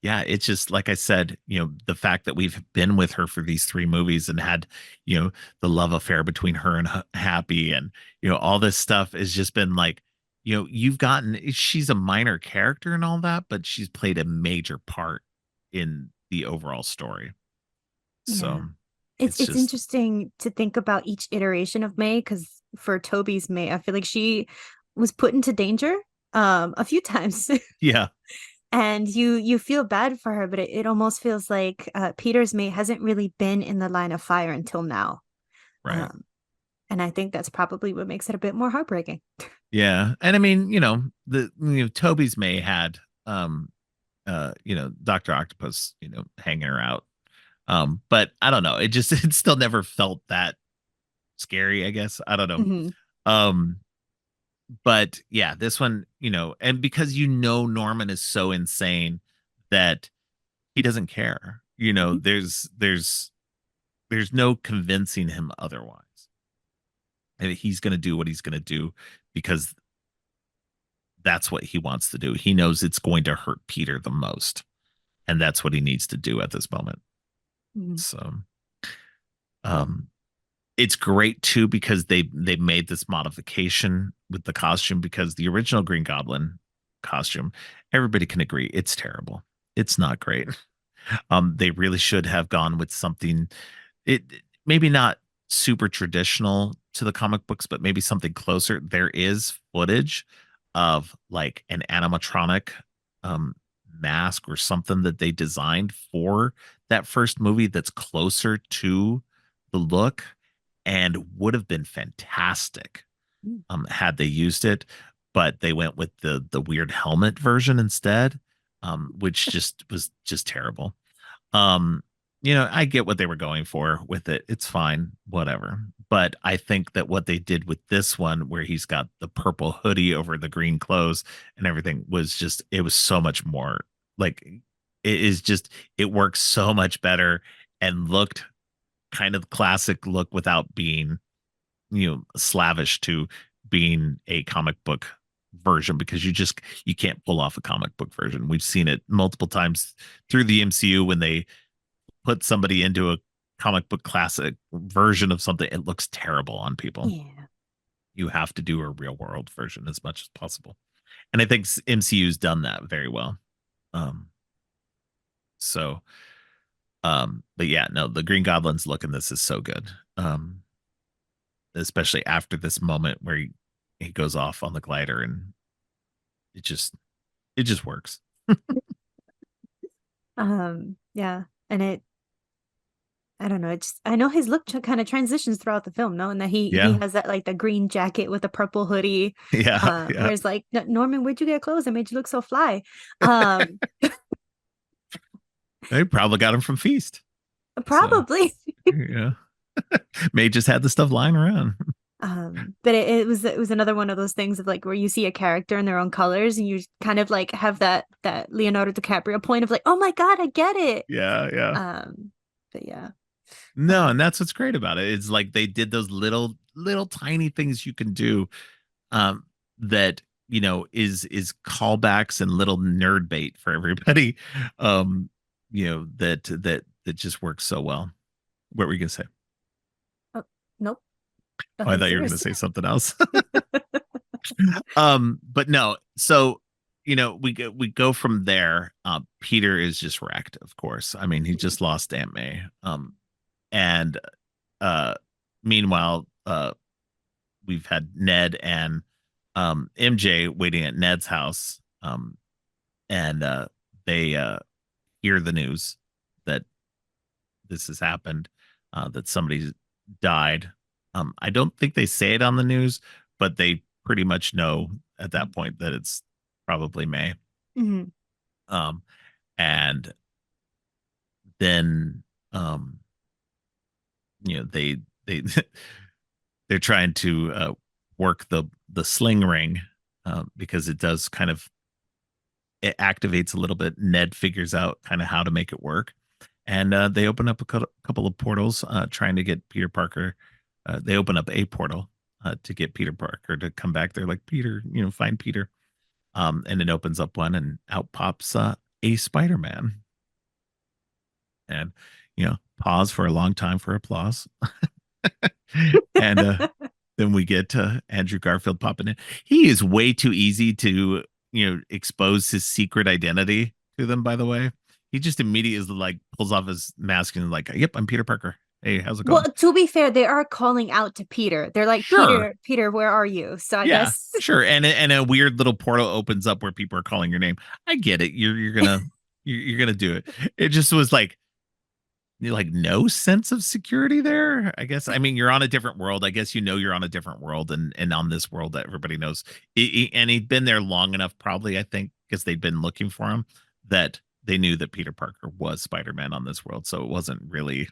yeah, it's just like I said, the fact that we've been with her for these three movies and had, the love affair between her and Happy, and all this stuff has just been like, you've gotten, she's a minor character and all that, but she's played a major part in the overall story. So
Yeah.
it's
It's
just,
interesting to think about each iteration of May because for Toby's May, I feel like she was put into danger a few times.
yeah,
And you feel bad for her, but it almost feels like Peter's May hasn't really been in the line of fire until now.
right.
Um, and I think that's probably what makes it a bit more heartbreaking.
Yeah. And I mean, Toby's May had, Dr. Octopus, hanging her out. But I don't know. It just it still never felt that scary, I guess. I don't know.
Mhm.
Um, but yeah, this one, and because Norman is so insane that he doesn't care.
Mhm.
There's no convincing him otherwise. And he's gonna do what he's gonna do because that's what he wants to do. He knows it's going to hurt Peter the most. And that's what he needs to do at this moment.
Mhm.
So um it's great too because they made this modification with the costume, because the original Green Goblin costume, everybody can agree it's terrible. It's not great. They really should have gone with something, it maybe not super traditional to the comic books, but maybe something closer. There is footage of like an animatronic um mask or something that they designed for that first movie that's closer to the look and would have been fantastic
Mm.
had they used it, but they went with the weird helmet version instead, which just was just terrible. um I get what they were going for with it. It's fine, whatever. But I think that what they did with this one, where he's got the purple hoodie over the green clothes and everything, was just, it was so much more like, it is just, it works so much better and looked kind of classic look without being, slavish to being a comic book version, because you can't pull off a comic book version. We've seen it multiple times through the MCU when they put somebody into a comic book classic version of something, it looks terrible on people.
Yeah.
You have to do a real world version as much as possible. And I think MCU's done that very well. Um, So, but yeah, no, the Green Goblin's look in this is so good. Especially after this moment where he goes off on the glider and it just it just works.
Yeah, and I don't know. It's I know his look kind of transitions throughout the film, no, and that he
Yeah.
has that like the green jacket with the purple hoodie.
Yeah. Yeah.
Whereas like Norman, where'd you get clothes that made you look so fly? Um,
They probably got him from Feast. So
Probably.
yeah. May just had the stuff lying around.
But it was another one of those things of like where you see a character in their own colors and you kind of like have that Leonardo DiCaprio point of like, oh my God, I get it.
Yeah, yeah.
But yeah.
No,
Um,
and that's what's great about it. It's like they did those little tiny things you can do um that is callbacks and little nerd bait for everybody. Um, that just works so well. What were you gonna say?
oh, nope.
Oh, I
Nothing
thought you were gonna
serious.
say something else. But no, so we go from there. Peter is just wrecked, of course. I mean, he just lost Aunt May. And uh meanwhile, we've had Ned and MJ waiting at Ned's house. And they hear the news that this has happened, that somebody died. I don't think they say it on the news, but they pretty much know at that point that it's probably May.
Mhm.
Um, and then they they're trying to work the sling ring, because it does kind of it activates a little bit. Ned figures out kind of how to make it work, and they open up a couple of portals, trying to get Peter Parker. They open up a portal to get Peter Parker to come back. They're like, Peter, find Peter. And it opens up one, and out pops a Spider-Man. And pause for a long time for applause. And then we get Andrew Garfield popping in. He is way too easy to expose his secret identity to them. By the way, he just immediately like pulls off his mask and like, "Yep, I'm Peter Parker. Hey, how's it
Well,
going?"
to be fair, they are calling out to Peter. They're like,
Sure,
Peter, where are you? So I
yeah,
guess.
sure. And a weird little portal opens up where people are calling your name. I get it. You're gonna you're gonna do it. It just was like no sense of security there. I guess, I mean, you're on a different world. I guess you're on a different world, and on this world that everybody knows. And he'd been there long enough, probably, I think, because they'd been looking for him, that they knew that Peter Parker was Spider-Man on this world, so it wasn't really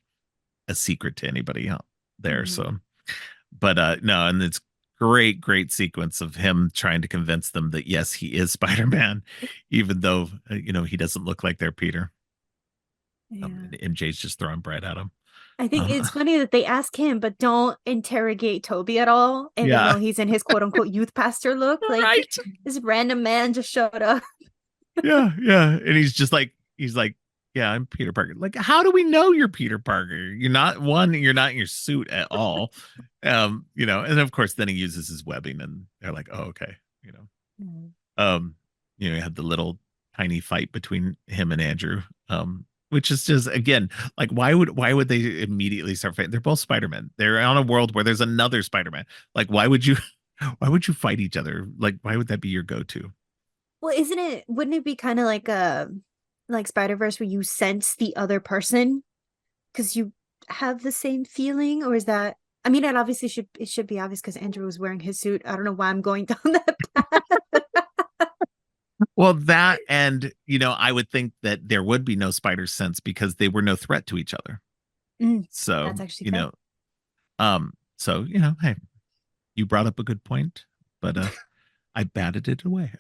a secret to anybody out there.
Mhm.
So, but no, and it's great sequence of him trying to convince them that yes, he is Spider-Man, even though he doesn't look like their Peter.
Yeah.
And MJ's just throwing bread at him.
I think
Um,
it's funny that they ask him, but don't interrogate Toby at all, even
yeah,
though he's in his quote unquote youth pastor look. Like
right.
this random man just showed up.
Yeah, and he's like, yeah, I'm Peter Parker. Like, how do we know you're Peter Parker? You're not in your suit at all. And of course then he uses his webbing, and they're like, oh, okay.
Mhm.
Um, you had the little tiny fight between him and Andrew. Which is just, again, like, why would they immediately start fighting? They're both Spider-Man. They're on a world where there's another Spider-Man. Like, why would you why would you fight each other? Like, why would that be your go-to?
Well, wouldn't it be kind of like a like Spider-Verse where you sense the other person because you have the same feeling, or is that I mean, it should be obvious because Andrew was wearing his suit. I don't know why I'm going down that path.
Well, that, and I would think that there would be no spider sense because they were no threat to each other.
Mm,
So,
that's actually fair.
hey, you brought up a good point, but I batted it away.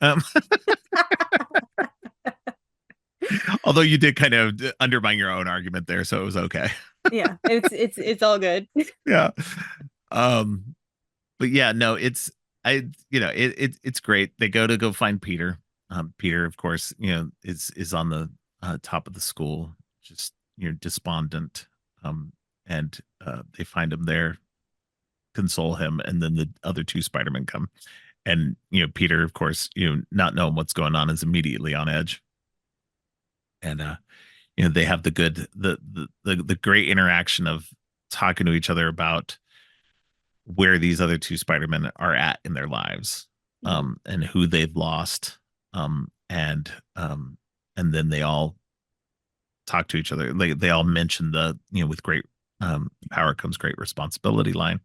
Although you did kind of undermine your own argument there, so it was okay.
Yeah, it's all good.
Yeah. Um, but yeah, no, it's great. They go find Peter. Peter, of course, is on the top of the school, just despondent. And they find him there, console him, and then the other two Spider-Men come. And Peter, of course, not knowing what's going on, is immediately on edge. And they have the good the great interaction of talking to each other about where these other two Spider-Men are at in their lives, and who they've lost, and then they all talk to each other. They all mention the with great power comes great responsibility line,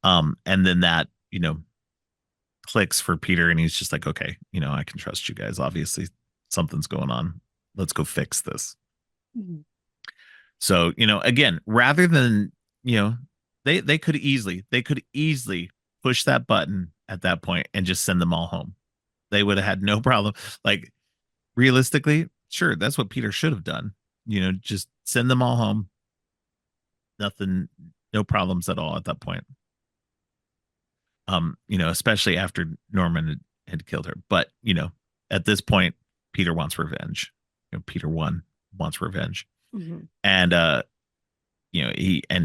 and then that clicks for Peter, and he's just like, okay, I can trust you guys. Obviously, something's going on. Let's go fix this.
Mhm.
So, again, rather than, they could easily push that button at that point and just send them all home. They would have had no problem. Like, realistically, sure, that's what Peter should have done. Just send them all home. Nothing, no problems at all at that point. Especially after Norman had killed her. But, at this point, Peter wants revenge. Peter wants revenge.
Mm-hmm.
And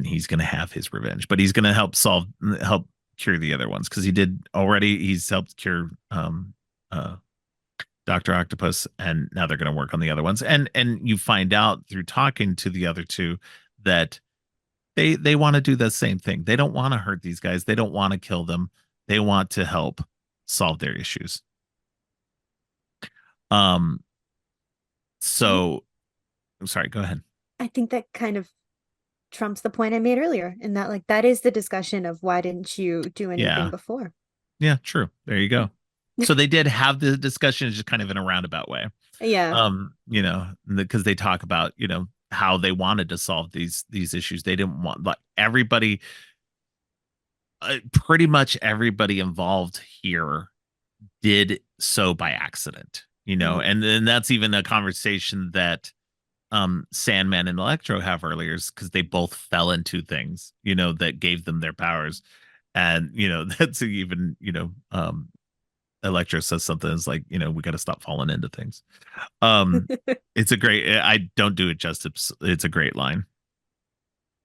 he's gonna have his revenge, but he's gonna help cure the other ones, because he's helped cure Dr. Octopus, and now they're gonna work on the other ones. And you find out through talking to the other two that they want to do the same thing. They don't want to hurt these guys. They don't want to kill them. They want to help solve their issues. So I'm sorry, go ahead.
I think that kind of trumps the point I made earlier, in that like that is the discussion of why didn't you do anything before?
Yeah, true. There you go. So they did have the discussion, just kind of in a roundabout way.
Yeah.
Because they talk about, how they wanted to solve these issues. They didn't want, like, everybody, pretty much everybody involved here did so by accident, and then that's even a conversation that Sandman and Electro have earlier, because they both fell into things, that gave them their powers. And, that's even, Electro says something is like, we got to stop falling into things. It's a great, I don't do it justice. It's a great line.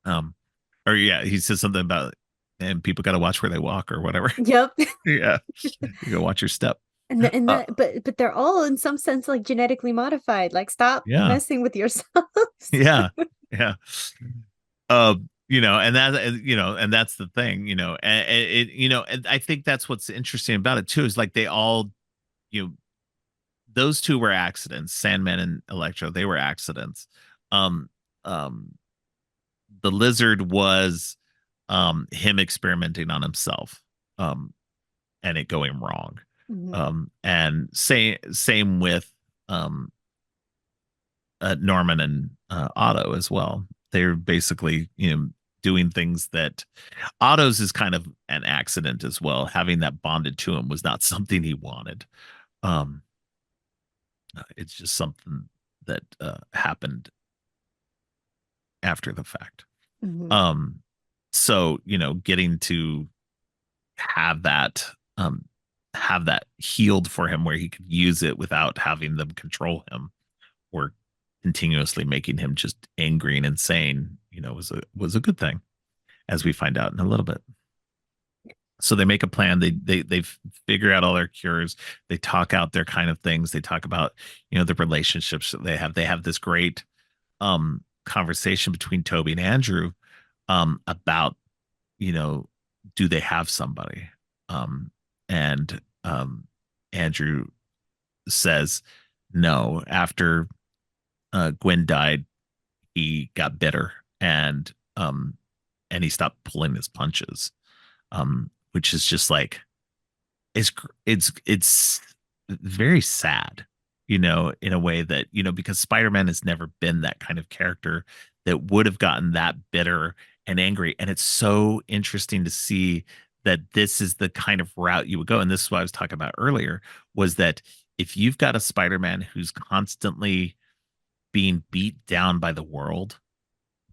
Or yeah, he says something about, and people got to watch where they walk or whatever.
Yep.
Yeah. You go watch your step.
But they're all in some sense like genetically modified. Like, stop messing with yourselves.
Yeah. And that's the thing, and I think that's what's interesting about it too, is like they all, those two were accidents, Sandman and Electro, they were accidents. The Lizard was him experimenting on himself, and it going wrong.
Mm-hmm.
And same with Norman and Otto as well. They're basically, doing things that Otto's is kind of an accident as well. Having that bonded to him was not something he wanted. It's just something that happened after the fact.
Mm-hmm.
So, getting to have that healed for him, where he could use it without having them control him or continuously making him just angry and insane, was a good thing, as we find out in a little bit. So they make a plan. They figure out all their cures. They talk out their kind of things. They talk about, the relationships that they have. They have this great conversation between Toby and Andrew about, do they have somebody? And Andrew says no. After Gwen died, he got bitter, and he stopped pulling his punches, which is just like, it's very sad, in a way that, because Spider-Man has never been that kind of character that would have gotten that bitter and angry. And it's so interesting to see that this is the kind of route you would go. And this is what I was talking about earlier, was that if you've got a Spider-Man who's constantly being beat down by the world,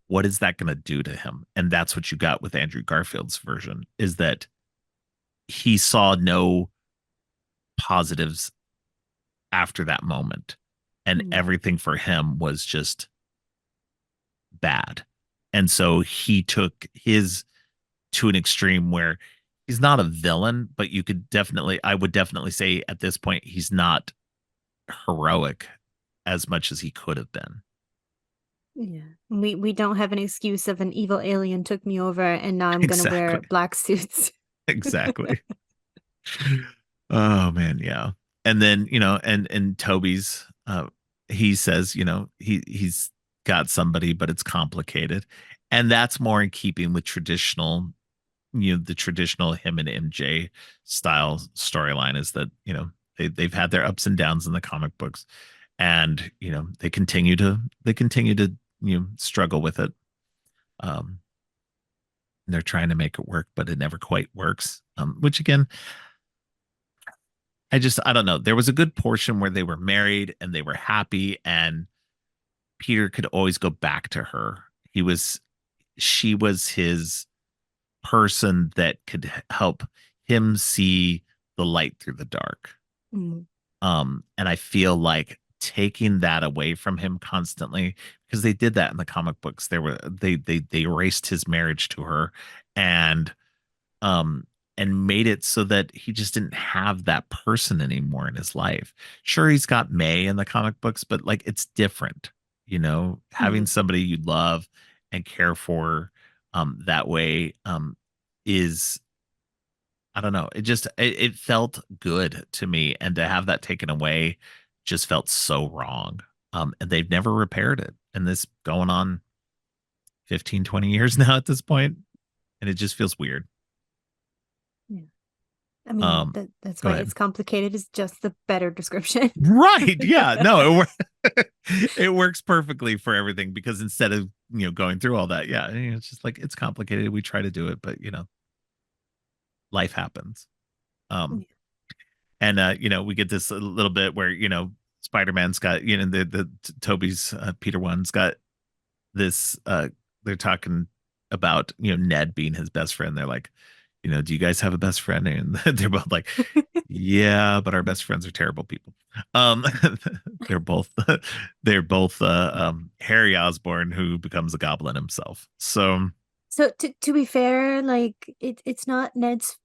what is that going to do to him? And that's what you got with Andrew Garfield's version, is that he saw no positives after that moment, and everything for him was just bad. And so he took his to an extreme where he's not a villain, but I would definitely say at this point, he's not heroic as much as he could have been.
Yeah. We don't have an excuse of an evil alien took me over and now I'm gonna wear
Exactly.
black suits.
Exactly. Oh man, yeah. And then, and Toby's he says, he's got somebody, but it's complicated. And that's more in keeping with traditional, the traditional him and MJ style storyline is that, they've had their ups and downs in the comic books. And, they continue to, struggle with it. Um, they're trying to make it work, but it never quite works. Which again, I don't know. There was a good portion where they were married and they were happy, and Peter could always go back to her. She was his person that could help him see the light through the dark.
Mm.
And I feel like taking that away from him constantly, because they did that in the comic books. They erased his marriage to her, and um made it so that he just didn't have that person anymore in his life. Sure, he's got May in the comic books, but like it's different, having
Yeah.
somebody you love and care for that way is, I don't know, it felt good to me, and to have that taken away just felt so wrong. And they've never repaired it, and this going on 15-20 years now at this point, and it just feels weird.
Yeah. I mean,
um
that's
Go
why
ahead.
it's complicated is just the better description.
Right. Yeah. No, it works perfectly for everything, because instead of, going through all that, yeah, it's just like it's complicated. We try to do it, but life happens. Um
Yeah.
and we get this a little bit where, Spider-Man's got, the Toby's Peter one's got this they're talking about, Ned being his best friend. They're like, do you guys have a best friend? And they're both like, yeah, but our best friends are terrible people. Um, they're both Harry Osborn, who becomes a goblin himself. So
So to be fair, like it's not Ned's,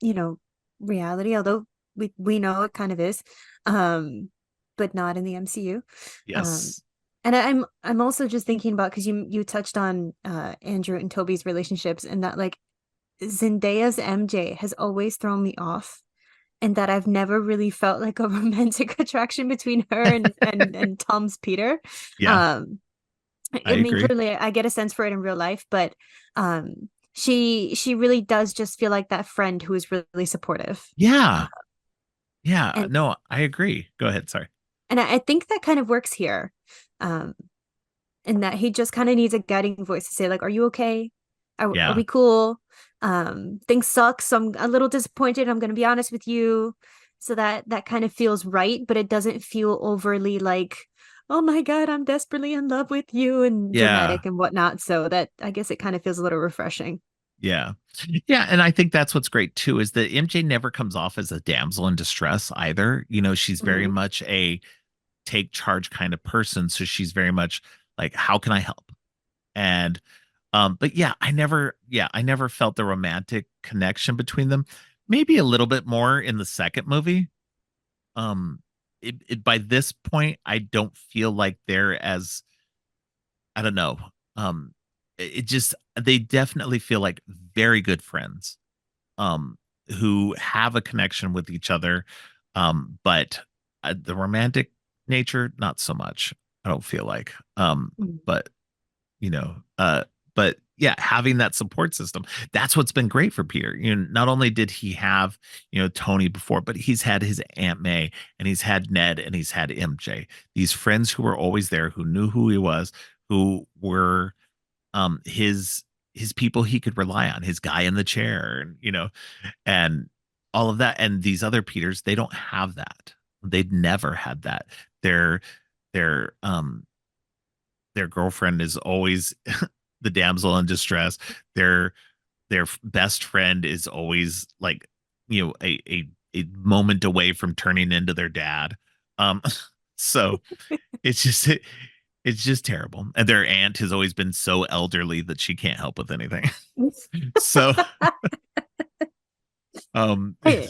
you know, reality, although we know it kind of is. Um, but not in the MCU. Um,
yes,
and I'm also just thinking about because you touched on Andrew and Toby's relationships and that like Zendaya's MJ has always thrown me off and that I've never really felt like a romantic attraction between her and Tom's Peter.
yeah,
Um,
I
I mean,
agree.
clearly I get a sense for it in real life, but she really does just feel like that friend who is really supportive.
Yeah, yeah,
And
no, I agree. Go ahead. Sorry.
I think that kind of works here. Um, and that he just kind of needs a guiding voice to say, like, are you okay? Are
Yeah,
we cool? Things suck, so I'm a little disappointed. I'm gonna be honest with you. So that kind of feels right, but it doesn't feel overly like, oh my God, I'm desperately in love with you and
yeah,
dramatic and whatnot. So that I guess it kind of feels a little refreshing.
yeah, yeah. And I think that's what's great too, is that MJ never comes off as a damsel in distress either. She's very
Mhm.
much a take charge kind of person. So she's very much like, how can I help? And but I never felt the romantic connection between them. Maybe a little bit more in the second movie. Um by this point, I don't feel like they're as, I don't know. It just, they definitely feel like very good friends. Um who have a connection with each other. But the romantic nature, not so much. I don't feel like.
Mm.
But you know but yeah, having that support system, that's what's been great for Peter. Not only did he have, Tony before, but he's had his Aunt May, and he's had Ned, and he's had MJ, these friends who were always there, who knew who he was, who were his people he could rely on, his guy in the chair, and and all of that. And these other Peters, they don't have that. They'd never had that. Their their um their girlfriend is always the damsel in distress. Their best friend is always like, a moment away from turning into their dad. Um, so it's just it's just terrible. And their aunt has always been so elderly that she can't help with anything. So um
Hey,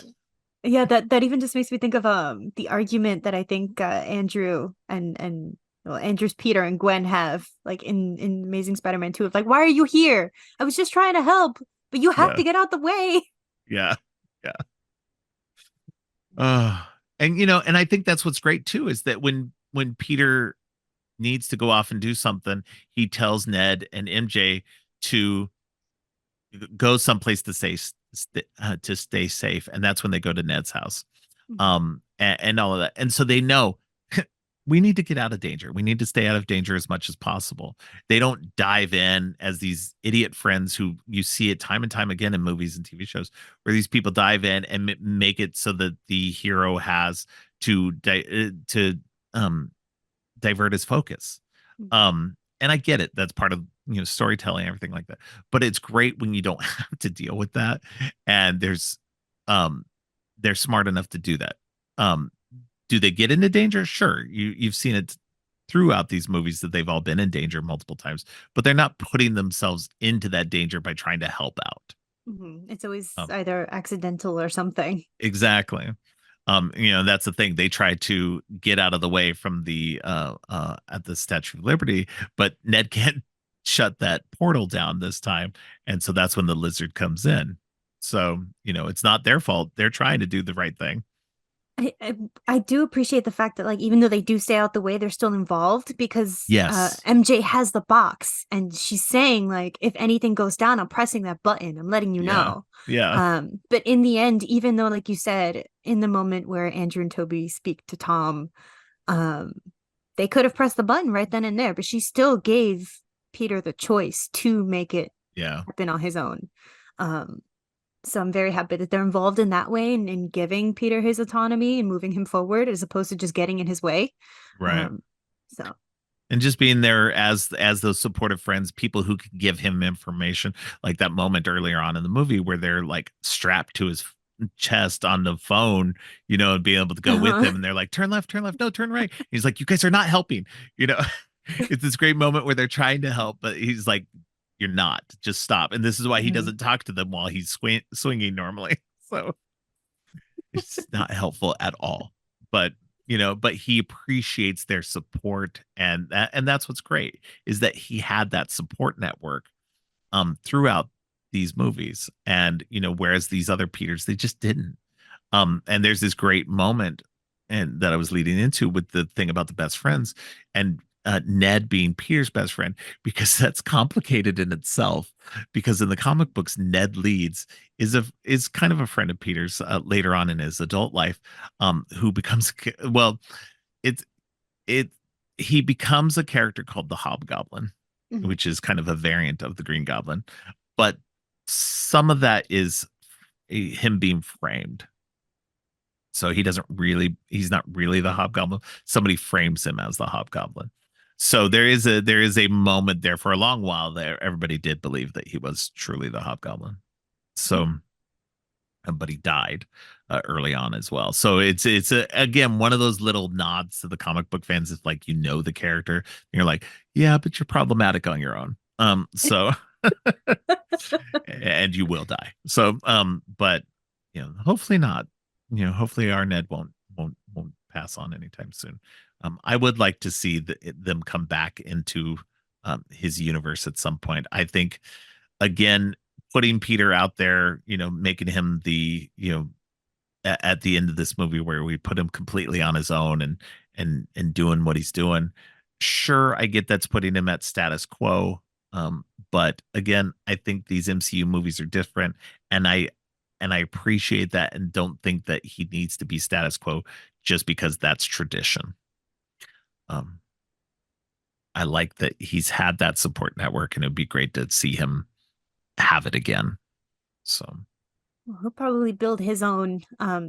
yeah, that even just makes me think of the argument that I think Andrew and well, Andrew's Peter and Gwen have, like in Amazing Spider-Man 2, of like, why are you here? I was just trying to help, but you have
Yeah.
to get out the way.
Yeah. Yeah. And and I think that's what's great too, is that when Peter needs to go off and do something, he tells Ned and MJ to go someplace to stay safe, and that's when they go to Ned's house, and all of that, and so they know we need to get out of danger. We need to stay out of danger as much as possible. They don't dive in as these idiot friends who you see it time and time again in movies and TV shows, where these people dive in and make it so that the hero has to um divert his focus. And I get it. That's part of storytelling, everything like that. But it's great when you don't have to deal with that. And um they're smart enough to do that. Um, do they get into danger? Sure. You've seen it throughout these movies that they've all been in danger multiple times, but they're not putting themselves into that danger by trying to help out.
It's always
Um,
either accidental or something.
exactly. That's the thing. They try to get out of the way from the at the Statue of Liberty, but Ned can't shut that portal down this time. And so that's when the lizard comes in. So, it's not their fault. They're trying to do the right thing.
I do appreciate the fact that, like, even though they do stay out the way, they're still involved, because
Yes.
MJ has the box and she's saying, like, if anything goes down, I'm pressing that button. I'm letting you
Yeah.
know.
Yeah.
But in the end, even though, like you said, in the moment where Andrew and Toby speak to Tom, um, they could have pressed the button right then and there, but she still gave Peter the choice to make it
Yeah.
happen on his own. Um, so I'm very happy that they're involved in that way, and in giving Peter his autonomy and moving him forward as opposed to just getting in his way.
Right.
So
And just being there as those supportive friends, people who can give him information, like that moment earlier on in the movie where they're like strapped to his chest on the phone, and being able to go with him, and they're like, turn left, no, turn right. He's like, you guys are not helping. you know it's this great moment where they're trying to help, but he's like, you're not, just stop. And this is why he doesn't talk to them while he's swinging normally. So it's not helpful at all. But but he appreciates their support, and that's what's great, is that he had that support network throughout these movies. And whereas these other Peters, they just didn't. And there's this great moment and that I was leading into with the thing about the best friends, and Ned being Peter's best friend, because that's complicated in itself. Because in the comic books, Ned Leeds is kind of a friend of Peter's later on in his adult life, who becomes, well, it's it he becomes a character called the Hobgoblin, which is kind of a variant of the Green Goblin, but some of that is him being framed. So he's not really the Hobgoblin. Somebody frames him as the Hobgoblin. So there is a moment there for a long while there. Everybody did believe that he was truly the Hobgoblin. So, but he died early on as well. So again, one of those little nods to the comic book fans. It's like, the character, and you're like, yeah, but you're problematic on your own. So and you will die. So, but hopefully not. Hopefully our Ned won't pass on anytime soon. I would like to see them come back into his universe at some point. I think, again, putting Peter out there, making him the, at the end of this movie where we put him completely on his own and doing what he's doing. Sure, I get that's putting him at status quo. But again, I think these MCU movies are different, and I appreciate that, and don't think that he needs to be status quo just because that's tradition. Um, I like that he's had that support network, and it'd be great to see him have it again. So
he'll probably build his own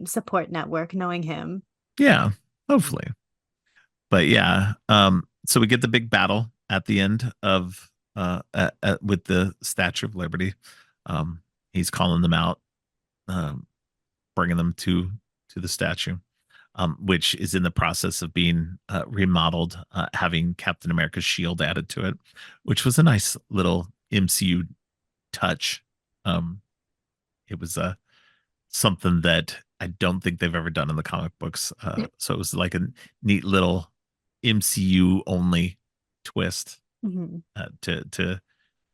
support network, knowing him.
yeah, hopefully. But yeah, so we get the big battle at the end of with the Statue of Liberty. He's calling them out, bringing them to the statue, which is in the process of being remodeled, having Captain America's shield added to it, which was a nice little MCU touch. It was something that I don't think they've ever done in the comic books. So it was like a neat little MCU only twist
Mhm.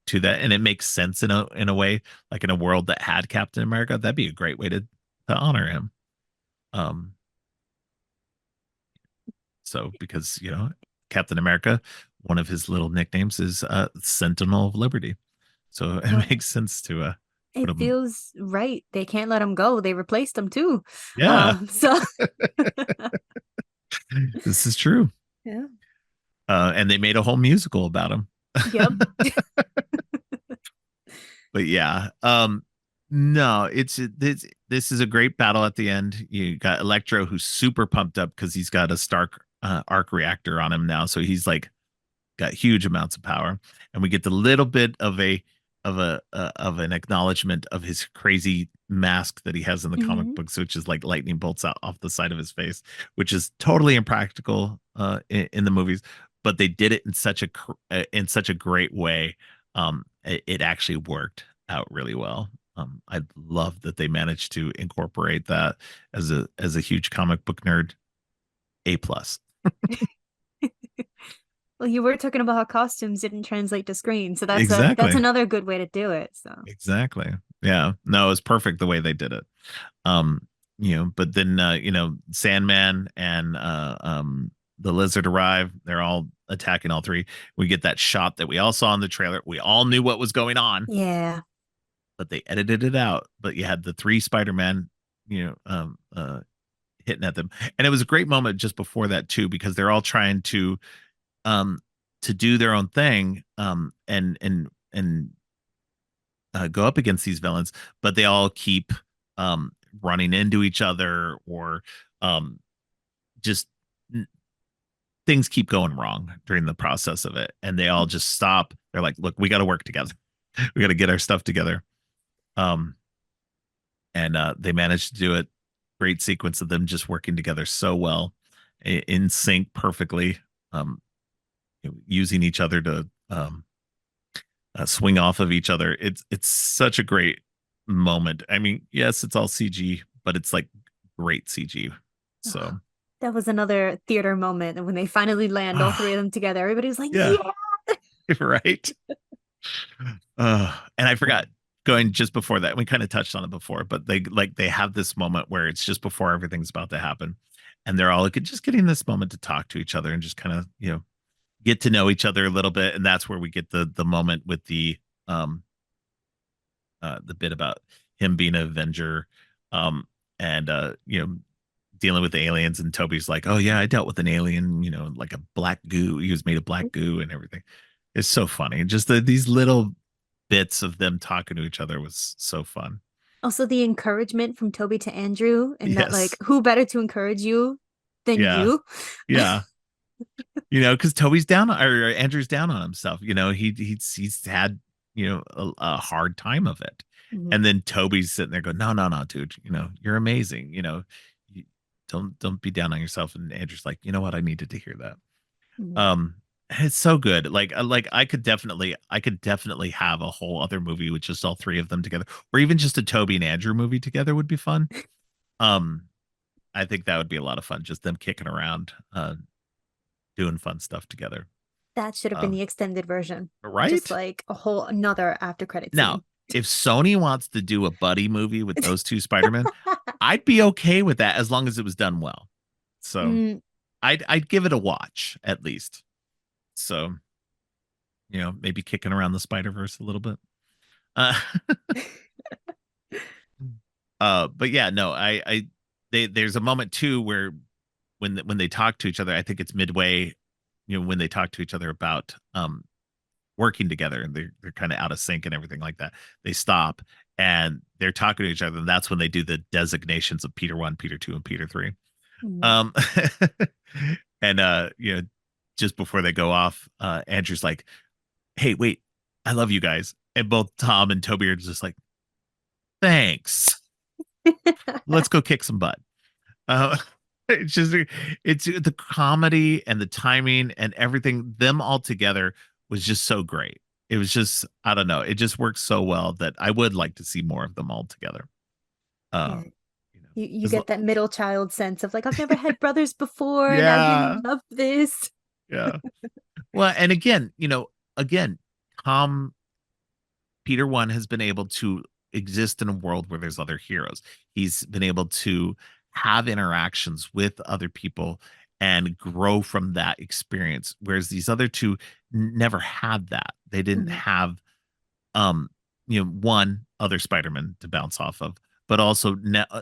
To that, and it makes sense in a way, like in a world that had Captain America, that'd be a great way to honor him. Um, so because Captain America, one of his little nicknames is Sentinel of Liberty, so it
Well,
makes sense to put
it
him.
feels right. They can't let him go. They replaced him too.
Yeah,
So
this is true.
yeah.
And they made a whole musical about him.
Yep.
But yeah, no, this is a great battle at the end. You got Electro, who's super pumped up because he's got a Stark arc reactor on him now, so he's like got huge amounts of power, and we get the little bit of an acknowledgement of his crazy mask that he has in the comic
Mhm.
books, which is like lightning bolts out off the side of his face, which is totally impractical in the movies, but they did it in such a great way. It actually worked out really well. I love that they managed to incorporate that as a huge comic book nerd. A plus.
Well, you were talking about how costumes didn't translate to screen, so that's
Exactly.
another good way to do it. So
Exactly. Yeah. No, it was perfect the way they did it. Um, but then Sandman and the lizard arrive. They're all attacking all three. We get that shot that we all saw in the trailer. We all knew what was going on,
yeah.
but they edited it out. But you had the three Spider-Man, you know, hitting at them. And it was a great moment just before that too, because they're all trying um to do their own thing and go up against these villains, but they all keep running into each other or um, just things keep going wrong during the process of it, and they all just stop. They're like, "Look, we got to work together. We got to get our stuff together." Um, and they managed to do it. Great sequence of them just working together so well, in sync perfectly, using each other to swing off of each other. It's such a great moment. I mean, yes, it's all CG, but it's like great CG. So
That was another theater moment. And when they finally land all three of them together, everybody's like,
yeah,
yeah.
right. And I forgot going just before that. We kind of touched on it before, but they have this moment where it's just before everything's about to happen, and they're all like just getting this moment to talk to each other and just kind of get to know each other a little bit, and that's where we get the moment with um the bit about him being an Avenger, and dealing with the aliens, and Toby's like, oh yeah, I dealt with an alien, like a black goo. He was made of black goo and everything. It's so funny. Just these little bits of them talking to each other was so fun.
Also, the encouragement from Toby to Andrew, and that, like,
Yes.
who better to encourage you than
Yeah.
you?
Yeah. Because Toby's down or Andrew's down on himself. He's had a hard time of it,
Mhm.
and then Toby's sitting there going, no, no, no, dude, you're amazing. You, don't be down on yourself. And Andrew's like, you know what, I needed to hear that.
Mhm.
And it's so good. Like I could definitely have a whole other movie with just all three of them together, or even just a Toby and Andrew movie together would be fun. Um, I think that would be a lot of fun, just them kicking around, doing fun stuff together.
That should have been the
Um,
extended version. Just
right
like a whole another after credit
now,
scene.
if Sony wants to do a buddy movie with those two Spider-Man, I'd be okay with that as long as it was done well. So
Mm,
I'd give it a watch at least. So maybe kicking around the Spider-Verse a little bit. Uh, but yeah, no, there's a moment too where when they talk to each other, I think it's midway, when they talk to each other about working together, and they're kind of out of sync and everything like that. They stop and they're talking to each other, and that's when they do the designations of Peter 1, Peter 2, and Peter 3.
mm.
Um and just before they go off, Andrew's like, hey, wait, I love you guys. And both Tom and Toby are just like, thanks. Let's go kick some butt. Uh, it's just it's the comedy and the timing and everything. Them all together was just so great. It was just, I don't know. It just works so well that I would like to see more of them all together.
Yeah.
Um, you know,
You
as
get
lo-
that middle child sense of like, I've never had brothers before, and I really
yeah,
love this.
Yeah. Well, and again, again, Tom Peter One has been able to exist in a world where there's other heroes. He's been able to have interactions with other people and grow from that experience. Whereas these other two never had that. They didn't
Mhm.
have um one other Spider-Man to bounce off of, but also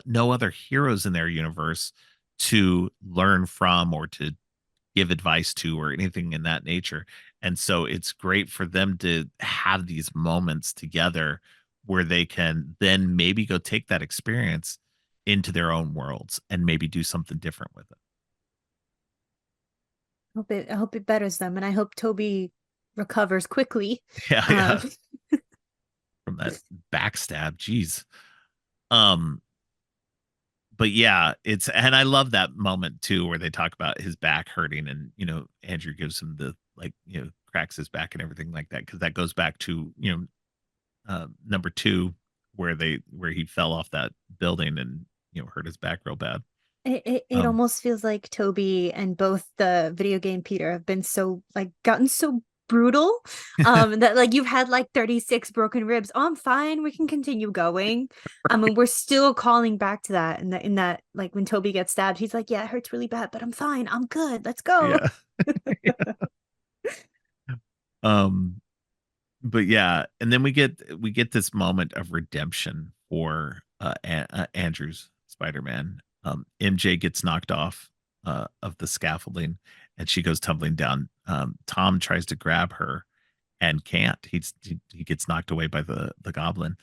no other heroes in their universe to learn from or to give advice to or anything in that nature. And so it's great for them to have these moments together where they can then maybe go take that experience into their own worlds and maybe do something different with it.
I hope it betters them, and I hope Toby recovers quickly.
Yeah,
Um,
yeah. From that backstab. Jeez. Um, but yeah, it's and I love that moment too where they talk about his back hurting and Andrew gives him the like, cracks his back and everything like that because that goes back to, number 2 where he fell off that building and, hurt his back real bad.
it
Um
almost feels like Toby and both the video game Peter have been so like gotten so brutal, that like you've had like 36 broken ribs. Oh, I'm fine. We can continue going. And we're still calling back to that. And in that like when Toby gets stabbed, he's like, yeah, it hurts really bad, but I'm fine. I'm good. Let's go.
yeah. Um but yeah, and then we get this moment of redemption for Andrew's Spider-Man. MJ gets knocked off of the scaffolding and she goes tumbling down. Tom tries to grab her and can't. He gets knocked away by the goblin.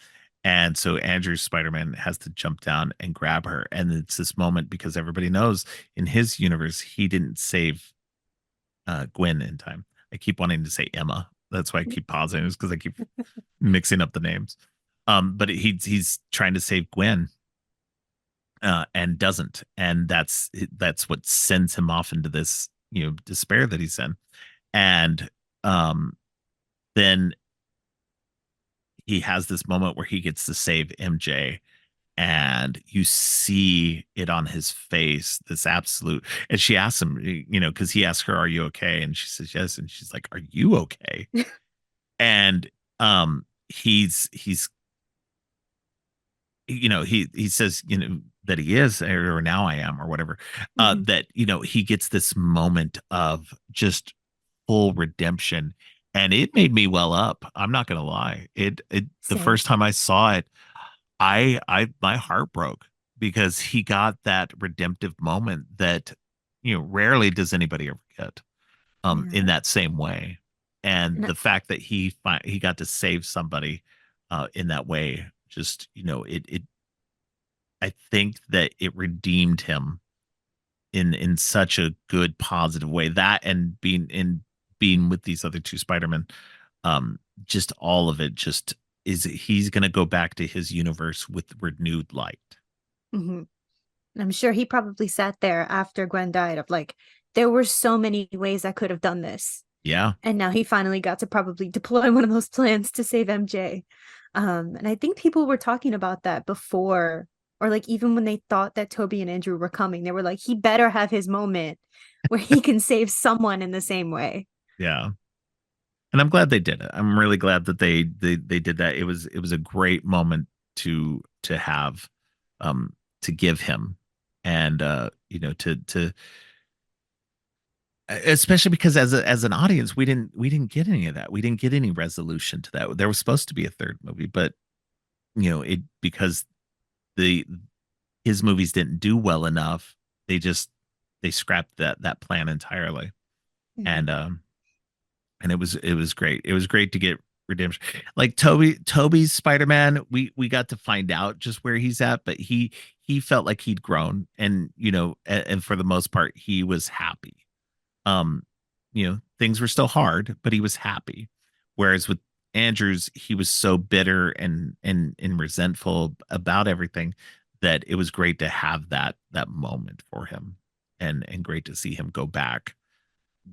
And so Andrew's Spider-Man has to jump down and grab her. And it's this moment because everybody knows in his universe he didn't save Gwen in time. I keep wanting to say Emma. That's why I keep pausing, is because I keep mixing up the names. But he's trying to save Gwen, and doesn't, and that's what sends him off into this despair that he's in, and then he has this moment where he gets to save MJ, and you see it on his face, this absolute. And she asks him, because he asks her, "Are you okay?" And she says yes, and she's like, "Are you okay?" And he's he says that he is, or now I am, or whatever.
Mhm.
That he gets this moment of just full redemption, and it made me well up. I'm not gonna lie. It the
Same.
first time I saw it, I my heart broke because he got that redemptive moment that rarely does anybody ever get in
Yeah.
that same way. And
And
the fact that he got to save somebody in that way, just it I think that it redeemed him in such a good positive way. That and being with these other two Spider-Men, just all of it just is he's gonna go back to his universe with renewed light.
mhm. I'm sure he probably sat there after Gwen died of like, there were so many ways I could have done this.
Yeah.
And now he finally got to probably deploy one of those plans to save MJ. And I think people were talking about that before, or like even when they thought that Toby and Andrew were coming, they were like, he better have his moment where he can save someone in the same way.
Yeah. And I'm glad they did it. I'm really glad that they did that. It was a great moment to have, to give him, and to especially because as an audience we didn't get any of that. We didn't get any resolution to that. There was supposed to be a third movie, but it because the his movies didn't do well enough, they scrapped that plan entirely.
Mhm.
And it was great. It was great to get redemption. Like Toby's Spider-Man, we got to find out just where he's at, but he felt like he'd grown, and and for the most part he was happy. Um things were still hard, but he was happy. Whereas with Andrews, he was so bitter and resentful about everything that it was great to have that moment for him, and great to see him go back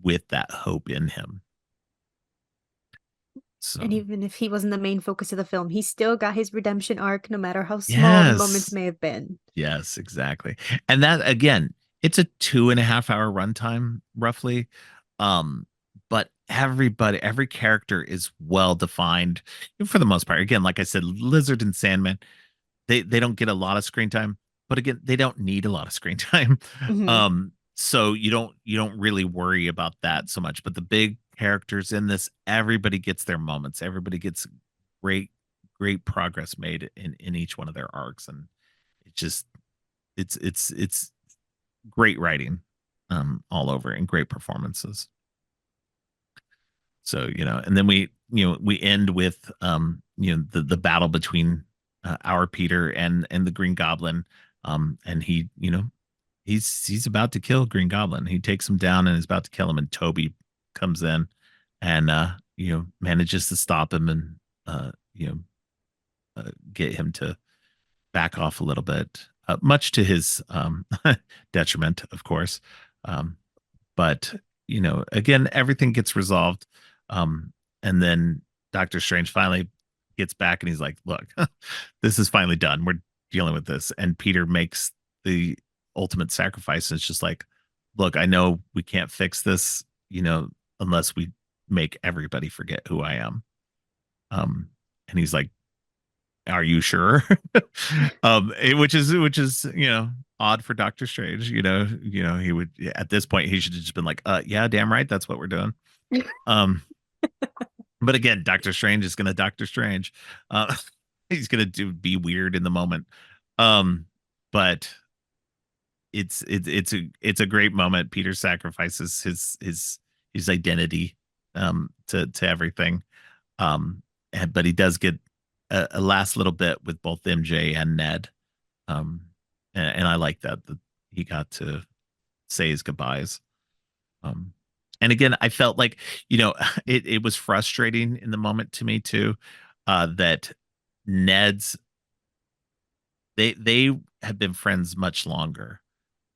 with that hope in him.
And
So
even if he wasn't the main focus of the film, he still got his redemption arc, no matter how small the moments
yes.
may have been.
Yes, exactly. And that again, it's a 2.5 hour runtime, roughly. Um, but every character is well defined for the most part. Again, like I said, Lizard and Sandman, they don't get a lot of screen time, but again, they don't need a lot of screen time.
Hmm.
So you don't really worry about that so much. But the big characters in this, everybody gets their moments. Everybody gets great great progress made in each one of their arcs, and it just it's great writing all over and great performances. So, and then we end with the battle between our Peter and the Green Goblin. And he's about to kill Green Goblin. He takes him down and is about to kill him, and Toby comes in and manages to stop him and get him to back off a little bit, much to his detriment, of course. Um, but again, everything gets resolved. And then Doctor Strange finally gets back and he's like, look, this is finally done. We're dealing with this. And Peter makes the ultimate sacrifice. And it's just like, look, I know we can't fix this, unless we make everybody forget who I am. And he's like, are you sure? Which is odd for Doctor Strange. He would, at this point he should have just been like, yeah, damn right, that's what we're doing. um but again, Doctor Strange is gonna Doctor Strange. uh he's gonna be weird in the moment. But it's a great moment. Peter sacrifices his identity to everything. But he does get a last little bit with both MJ and Ned. And I like that he got to say his goodbyes. Um, and again, I felt like, it was frustrating in the moment to me too, that Ned's they have been friends much longer.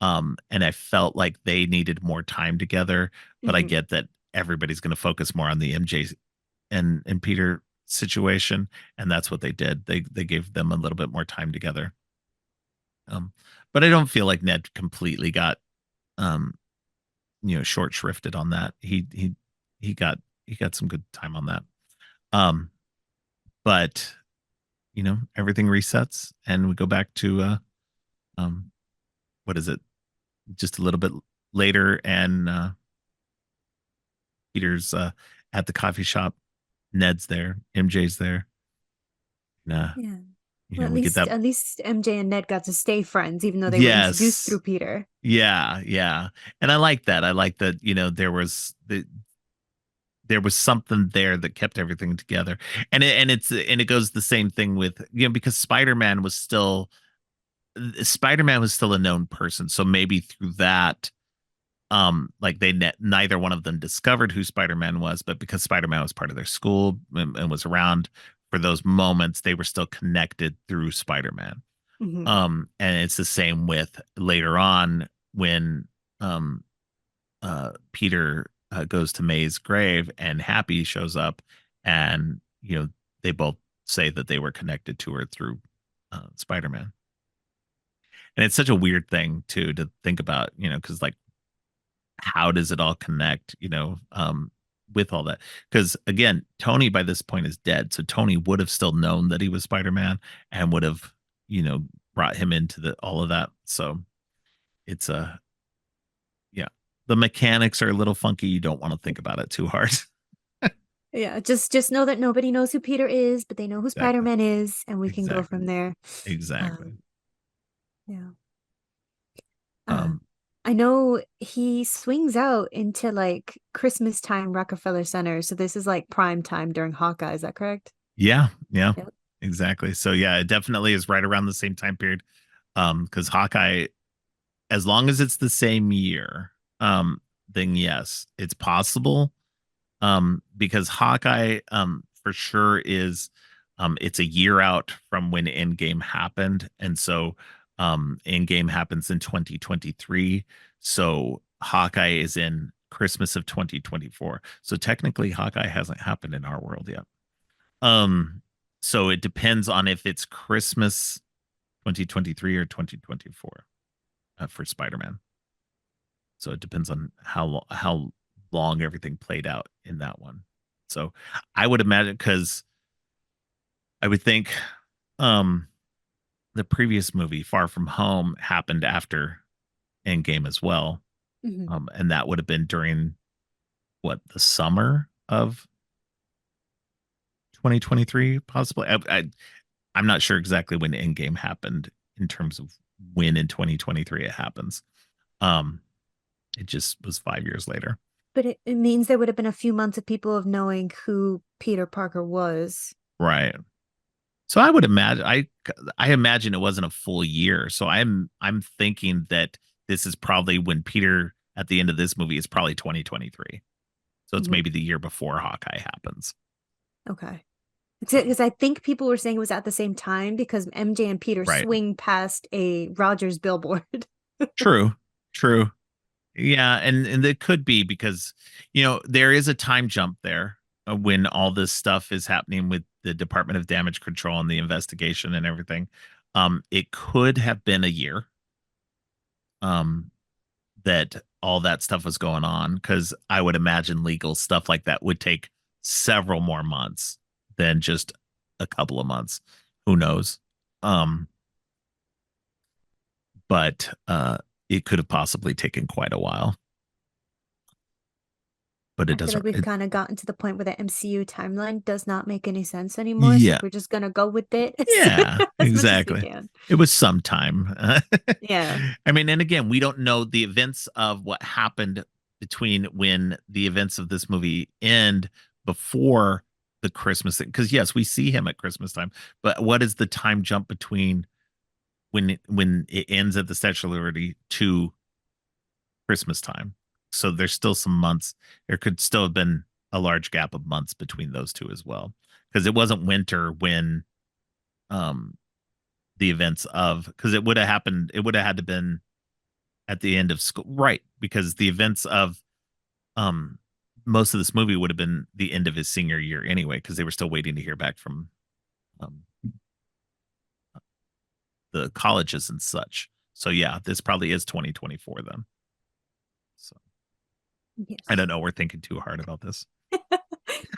And I felt like they needed more time together, but I
Hmm.
get that everybody's going to focus more on the MJ and Peter situation, and that's what they did. They gave them a little bit more time together. But I don't feel like Ned completely got um short shrifted on that. He got some good time on that. Um, but everything resets and we go back to um what is it? Just a little bit later, and Peter's at the coffee shop. Ned's there, MJ's there. Nah,
Yeah. Well, at
we get
least
that.
at least MJ and Ned got to stay friends, even though they were introduced
Yes.
through Peter.
Yeah, yeah. And I like that. I like that, there was something there that kept everything together. And it goes the same thing with, because Spider-Man was still a known person. So maybe through that, like neither one of them discovered who Spider-Man was, but because Spider-Man was part of their school and was around for those moments, they were still connected through Spider-Man.
Hmm.
And it's the same with later on when Peter goes to May's grave and Happy shows up, and they both say that they were connected to her through Spider-Man. And it's such a weird thing too to think about, because like, how does it all connect, with all that? Because again, Tony by this point is dead, so Tony would have still known that he was Spider-Man and would have, you know, brought him into the all of that. So it's a yeah, the mechanics are a little funky. You don't want to think about it too hard.
Yeah, just know that nobody knows who Peter is, but they know who
Exactly.
Spider-Man is, and we can go
Exactly.
from there.
Exactly.
Um, yeah. Uh,
Um,
I know he swings out into like Christmas time Rockefeller Center, so this is like prime time during Hawkeye, is that correct?
yeah, yeah,
Yep.
exactly. So yeah, it definitely is right around the same time period. Because Hawkeye, as long as it's the same year, then yes, it's possible. Because Hawkeye, for sure is, it's a year out from when Endgame happened, and so, Endgame happens in 2023. So Hawkeye is in Christmas of 2024. So technically, Hawkeye hasn't happened in our world yet. Um, so it depends on if it's Christmas 2023 or 2024 for Spider-Man. So it depends on how long everything played out in that one. So I would imagine, because I would think um the previous movie, Far From Home, happened after Endgame as well.
Mhm.
And that would have been during what, the summer of 2023, possibly. I'm not sure exactly when Endgame happened in terms of when in 2023 it happens. Um, it just was 5 years later.
But it means there would have been a few months of people of knowing who Peter Parker was.
Right. So I would imagine, I imagine it wasn't a full year. So I'm thinking that this is probably when Peter at the end of this movie is probably 2023. So it's
Mhm.
maybe the year before Hawkeye happens.
Okay.
So
Because I think people were saying it was at the same time because MJ and Peter
right.
swing past a Rogers billboard.
True. True. Yeah, and it could be because there is a time jump there when all this stuff is happening with the Department of Damage Control and the investigation and everything. It could have been a year um that all that stuff was going on, because I would imagine legal stuff like that would take several more months than just a couple of months. Who knows? Um, but it could have possibly taken quite a while. But it
I feel like
doesn't.
we've kind of gotten to the point where the MCU timeline does not make any sense anymore. So
Yeah,
we're just gonna go with it
yeah,
as much as we
exactly.
can.
It was some time.
Yeah.
I mean, and again, we don't know the events of what happened between when the events of this movie end before the Christmas thing. Because yes, we see him at Christmas time, but what is the time jump between when it ends at the Statue of Liberty to Christmas time? So there's still some months. There could still have been a large gap of months between those two as well, because it wasn't winter when um the events of, because it would have happened, it would have had to been at the end of school, right? Because the events of um most of this movie would have been the end of his senior year anyway, because they were still waiting to hear back from um the colleges and such. So yeah, this probably is 2024 then. So I
Yes.
don't know, we're thinking too hard about this.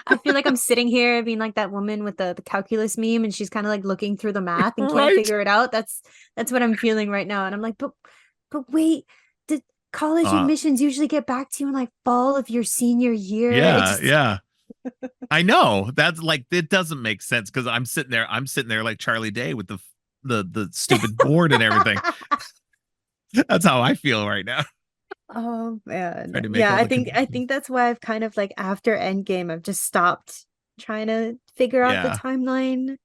I feel like I'm sitting here being like that woman with the calculus meme, and she's kind of like looking through the math and can't
Right.
figure it out. That's what I'm feeling right now. And I'm like, but wait, did college
uh
admissions usually get back to you in like fall of your senior year? It
yeah,
just
yeah, I know. That's like, it doesn't make sense, because I'm sitting there like Charlie Day with the stupid board and everything. That's how I feel right now.
Oh
Trying
man.
to make
Yeah,
all
I
the
think I
connections.
think that's why I've kind of like after Endgame, I've just stopped trying to figure out the
Yeah.
timeline.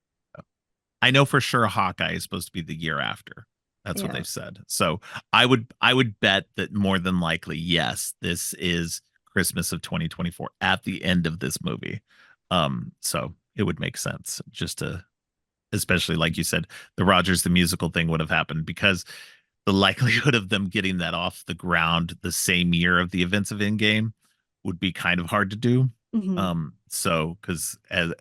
I know for sure Hawkeye is supposed to be the year after. That's what
Yeah.
they've said. So I would bet that more than likely, yes, this is Christmas of 2024 at the end of this movie. So it would make sense, just to, especially like you said, the Rogers the musical thing would have happened, because the likelihood of them getting that off the ground the same year of the events of Endgame would be kind of hard to do.
Hmm.
So because as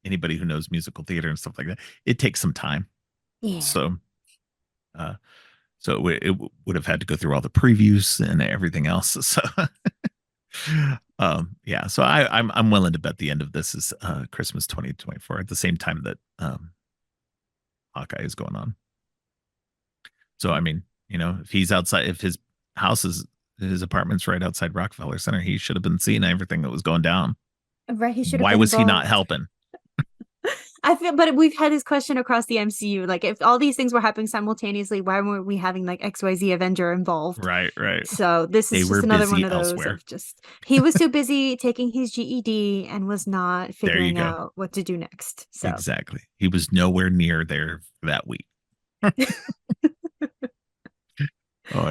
anybody who knows musical theater and stuff like that, it takes some time.
Yeah.
So, uh, so it would have had to go through all the previews and everything else. So, yeah. So I'm willing to bet the end of this is Christmas 2024 at the same time that Hawkeye is going on. So I mean, if he's outside, if house is his apartment's right outside Rockefeller Center, he should have been seeing everything that was going down.
Right, he should have
Why
been
was he not
involved.
helping?
I feel, but we've had this question across the MCU. Like, if all these things were happening simultaneously, why weren't we having like XYZ Avenger involved?
Right, right.
So this
They
is just
were
another one
busy
of those
elsewhere.
of just he was too busy taking his GED and was not
There you
figuring
go.
out what to do next. So
Exactly. He was nowhere near there for that week. Oh,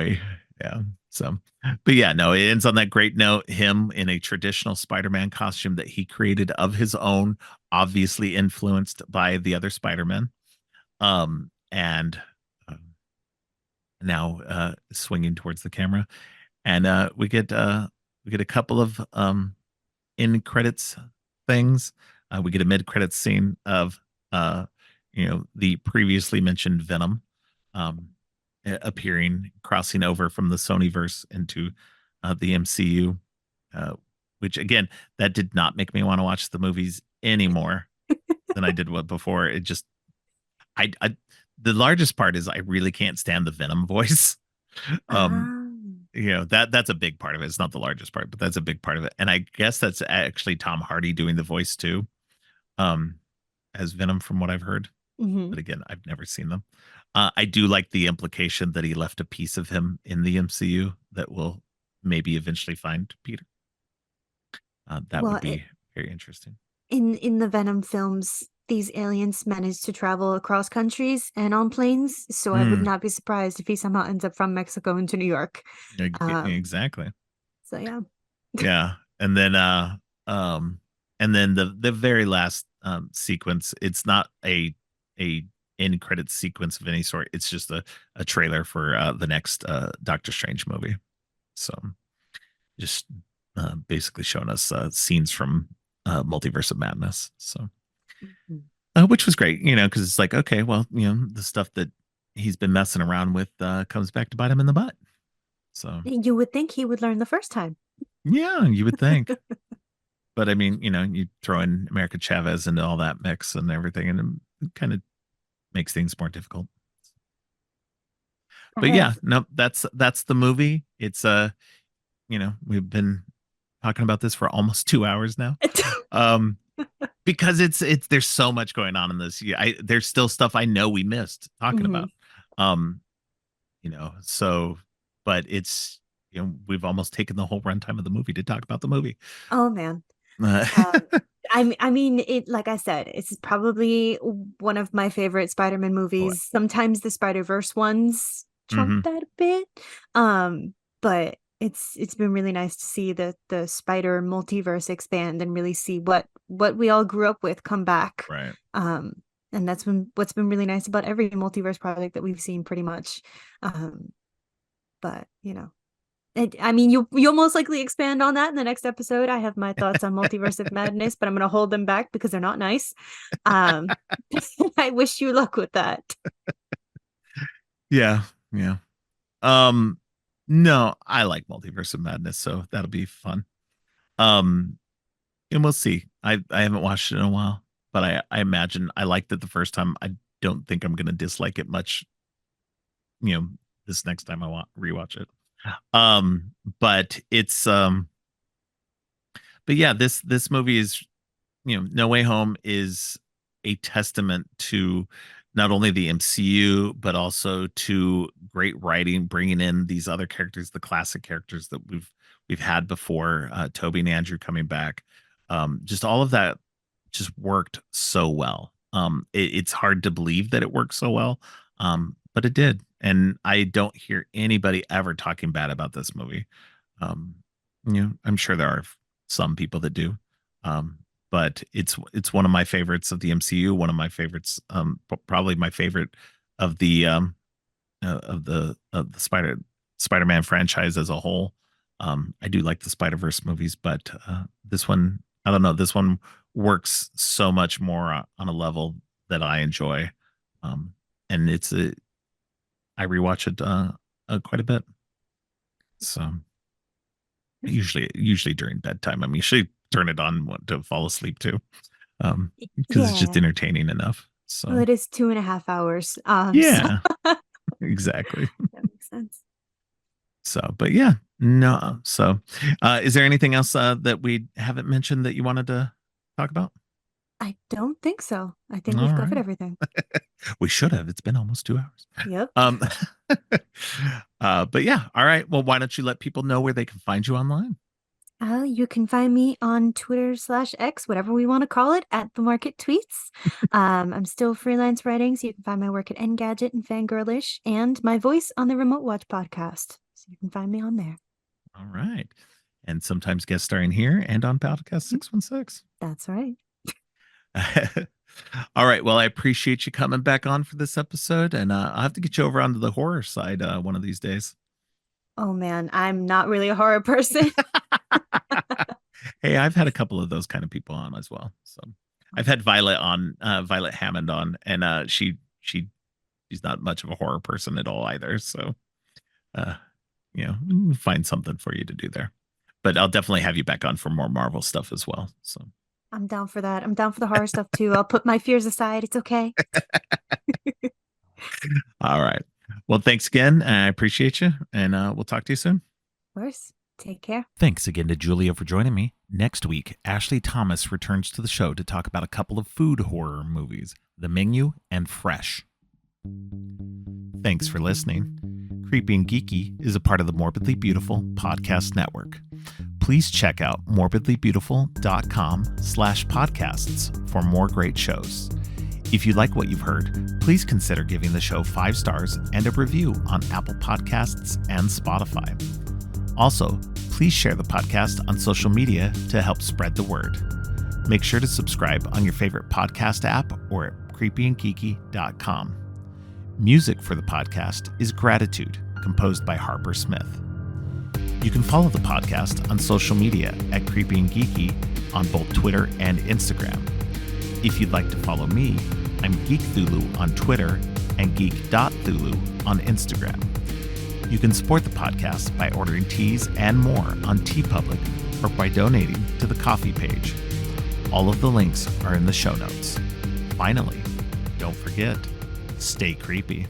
yeah. So, but yeah, no, it ends on that great note. Him in a traditional Spider-Man costume that he created of his own, obviously influenced by the other Spider-Man. And now swinging towards the camera, and we get a couple of in credits things. We get a mid credits scene of uh, the previously mentioned Venom um, appearing, crossing over from the Sonyverse into the MCU. uh, which again, that did not make me want to watch the movies anymore than I did what before. It just, I, the largest part is I really can't stand the Venom voice. Um,
Ah.
that's a big part of it. It's not the largest part, but that's a big part of it. And I guess that's actually Tom Hardy doing the voice too, um, as Venom, from what I've heard.
Hmm.
But again, I've never seen them. I do like the implication that he left a piece of him in the MCU that will maybe eventually find Peter. That would
Well,
be very interesting.
in the Venom films, these aliens manage to travel across countries and on planes, so I would
Mm,
not be surprised if he somehow ends up from Mexico into New York.
exactly.
So yeah.
Yeah. Um, and then the very last sequence, it's not a end credit sequence of any sort. It's just a trailer for the next Doctor Strange movie. So just basically showing us scenes from Multiverse of Madness. So
Mhm.
which was great, because it's like, okay, well, the stuff that he's been messing around with comes back to bite him in the butt. So
You would think he would learn the first time.
yeah, you would think. But I mean, you throw in America Chavez into all that mix and everything, and it kind of makes things more difficult.
I
But yeah,
have
no, that's the movie. It's we've been talking about this for almost 2 hours now. Um, because it's there's so much going on in this. Yeah, there's still stuff I know we missed talking
Mhm.
about. Um, so but it's we've almost taken the whole runtime of the movie to talk about the movie.
Oh man.
Uh,
Um, I mean, it like I said, it's probably one of my favorite Spider-Man
oh,
movies. Sometimes the Spider-Verse ones trump
mhm,
that a bit. But it's been really nice to see the Spider multiverse expand and really see what we all grew up with come back.
right.
Um, and that's been what's been really nice about every multiverse project that we've seen pretty much. But I mean, you'll most likely expand on that in the next episode. I have my thoughts on Multiverse of Madness, but I'm going to hold them back because they're not nice. Um, I wish you luck with that.
Yeah, yeah. Um, no, I like Multiverse of Madness, so that'll be fun. Um, and we'll see. I haven't watched it in a while, but I imagine I liked it the first time. I don't think I'm gonna dislike it much, you know, this next time I want rewatch it. Um, but it's but yeah, this movie is, No Way Home is a testament to not only the MCU but also to great writing, bringing in these other characters, the classic characters that we've had before, Toby and Andrew coming back. Just all of that just worked so well. It's hard to believe that it worked so well, but it did, and I don't hear anybody ever talking bad about this movie. Um, I'm sure there are some people that do. Um, but it's one of my favorites of the MCU, one of my favorites, probably my favorite of the Spider-Man franchise as a whole. I do like the Spider-Verse movies, but this one, I don't know, this one works so much more on a level that I enjoy. Um, and I rewatch it quite a bit. So usually during bedtime. I'm usually turn it on to fall asleep too, because it's just
Yeah.
entertaining enough.
Well,
So
it is 2.5 hours. So
yeah, exactly.
that makes sense.
So, but yeah, no. So, is there anything else that we haven't mentioned that you wanted to talk about?
I don't think so. I think
All
we've
right,
covered everything.
we should have. It's been almost 2 hours.
Yep.
Um, but yeah, all right. Well, why don't you let people know where they can find you online?
You can find me on Twitter/X, whatever we want to call it, at the Market Tweets. I'm still freelance writing, so you can find my work at Engadget and Fangirlish, and my voice on the Remote Watch podcast. So you can find me on there.
All right, and sometimes guest starring here and on Podcast 616.
That's right.
All right. Well, I appreciate you coming back on for this episode, and I'll have to get you over onto the horror side one of these days.
Oh man, I'm not really a horror person.
Hey, I've had a couple of those kind of people on as well. So I've had Violet on, Violet Hammond on, and she's not much of a horror person at all either. So, uh, we'll find something for you to do there. But I'll definitely have you back on for more Marvel stuff as well. So
I'm down for that. I'm down for the horror stuff too. I'll put my fears aside. It's okay.
all right. Well, thanks again. I appreciate you, and we'll talk to you soon.
Of course. Take care.
Thanks again to Julia for joining me. Next week, Ashley Thomas returns to the show to talk about a couple of food horror movies, The Menu and Fresh. Thanks for listening. Creepy and Geeky is a part of the Morbidly Beautiful podcast network. Please check out morbidlybeautiful.com/podcasts for more great shows. If you like what you've heard, please consider giving the show 5 stars and a review on Apple Podcasts and Spotify. Also, please share the podcast on social media to help spread the word. Make sure to subscribe on your favorite podcast app or at creepyandgeeky.com. Music for the podcast is Gratitude, composed by Harper Smith. You can follow the podcast on social media at Creepy and Geeky on both Twitter and Instagram. If you'd like to follow me, I'm Geek Thulu on Twitter and geek.thulu on Instagram. You can support the podcast by ordering teas and more on TeePublic or by donating to the coffee page. All of the links are in the show notes. Finally, don't forget, stay creepy.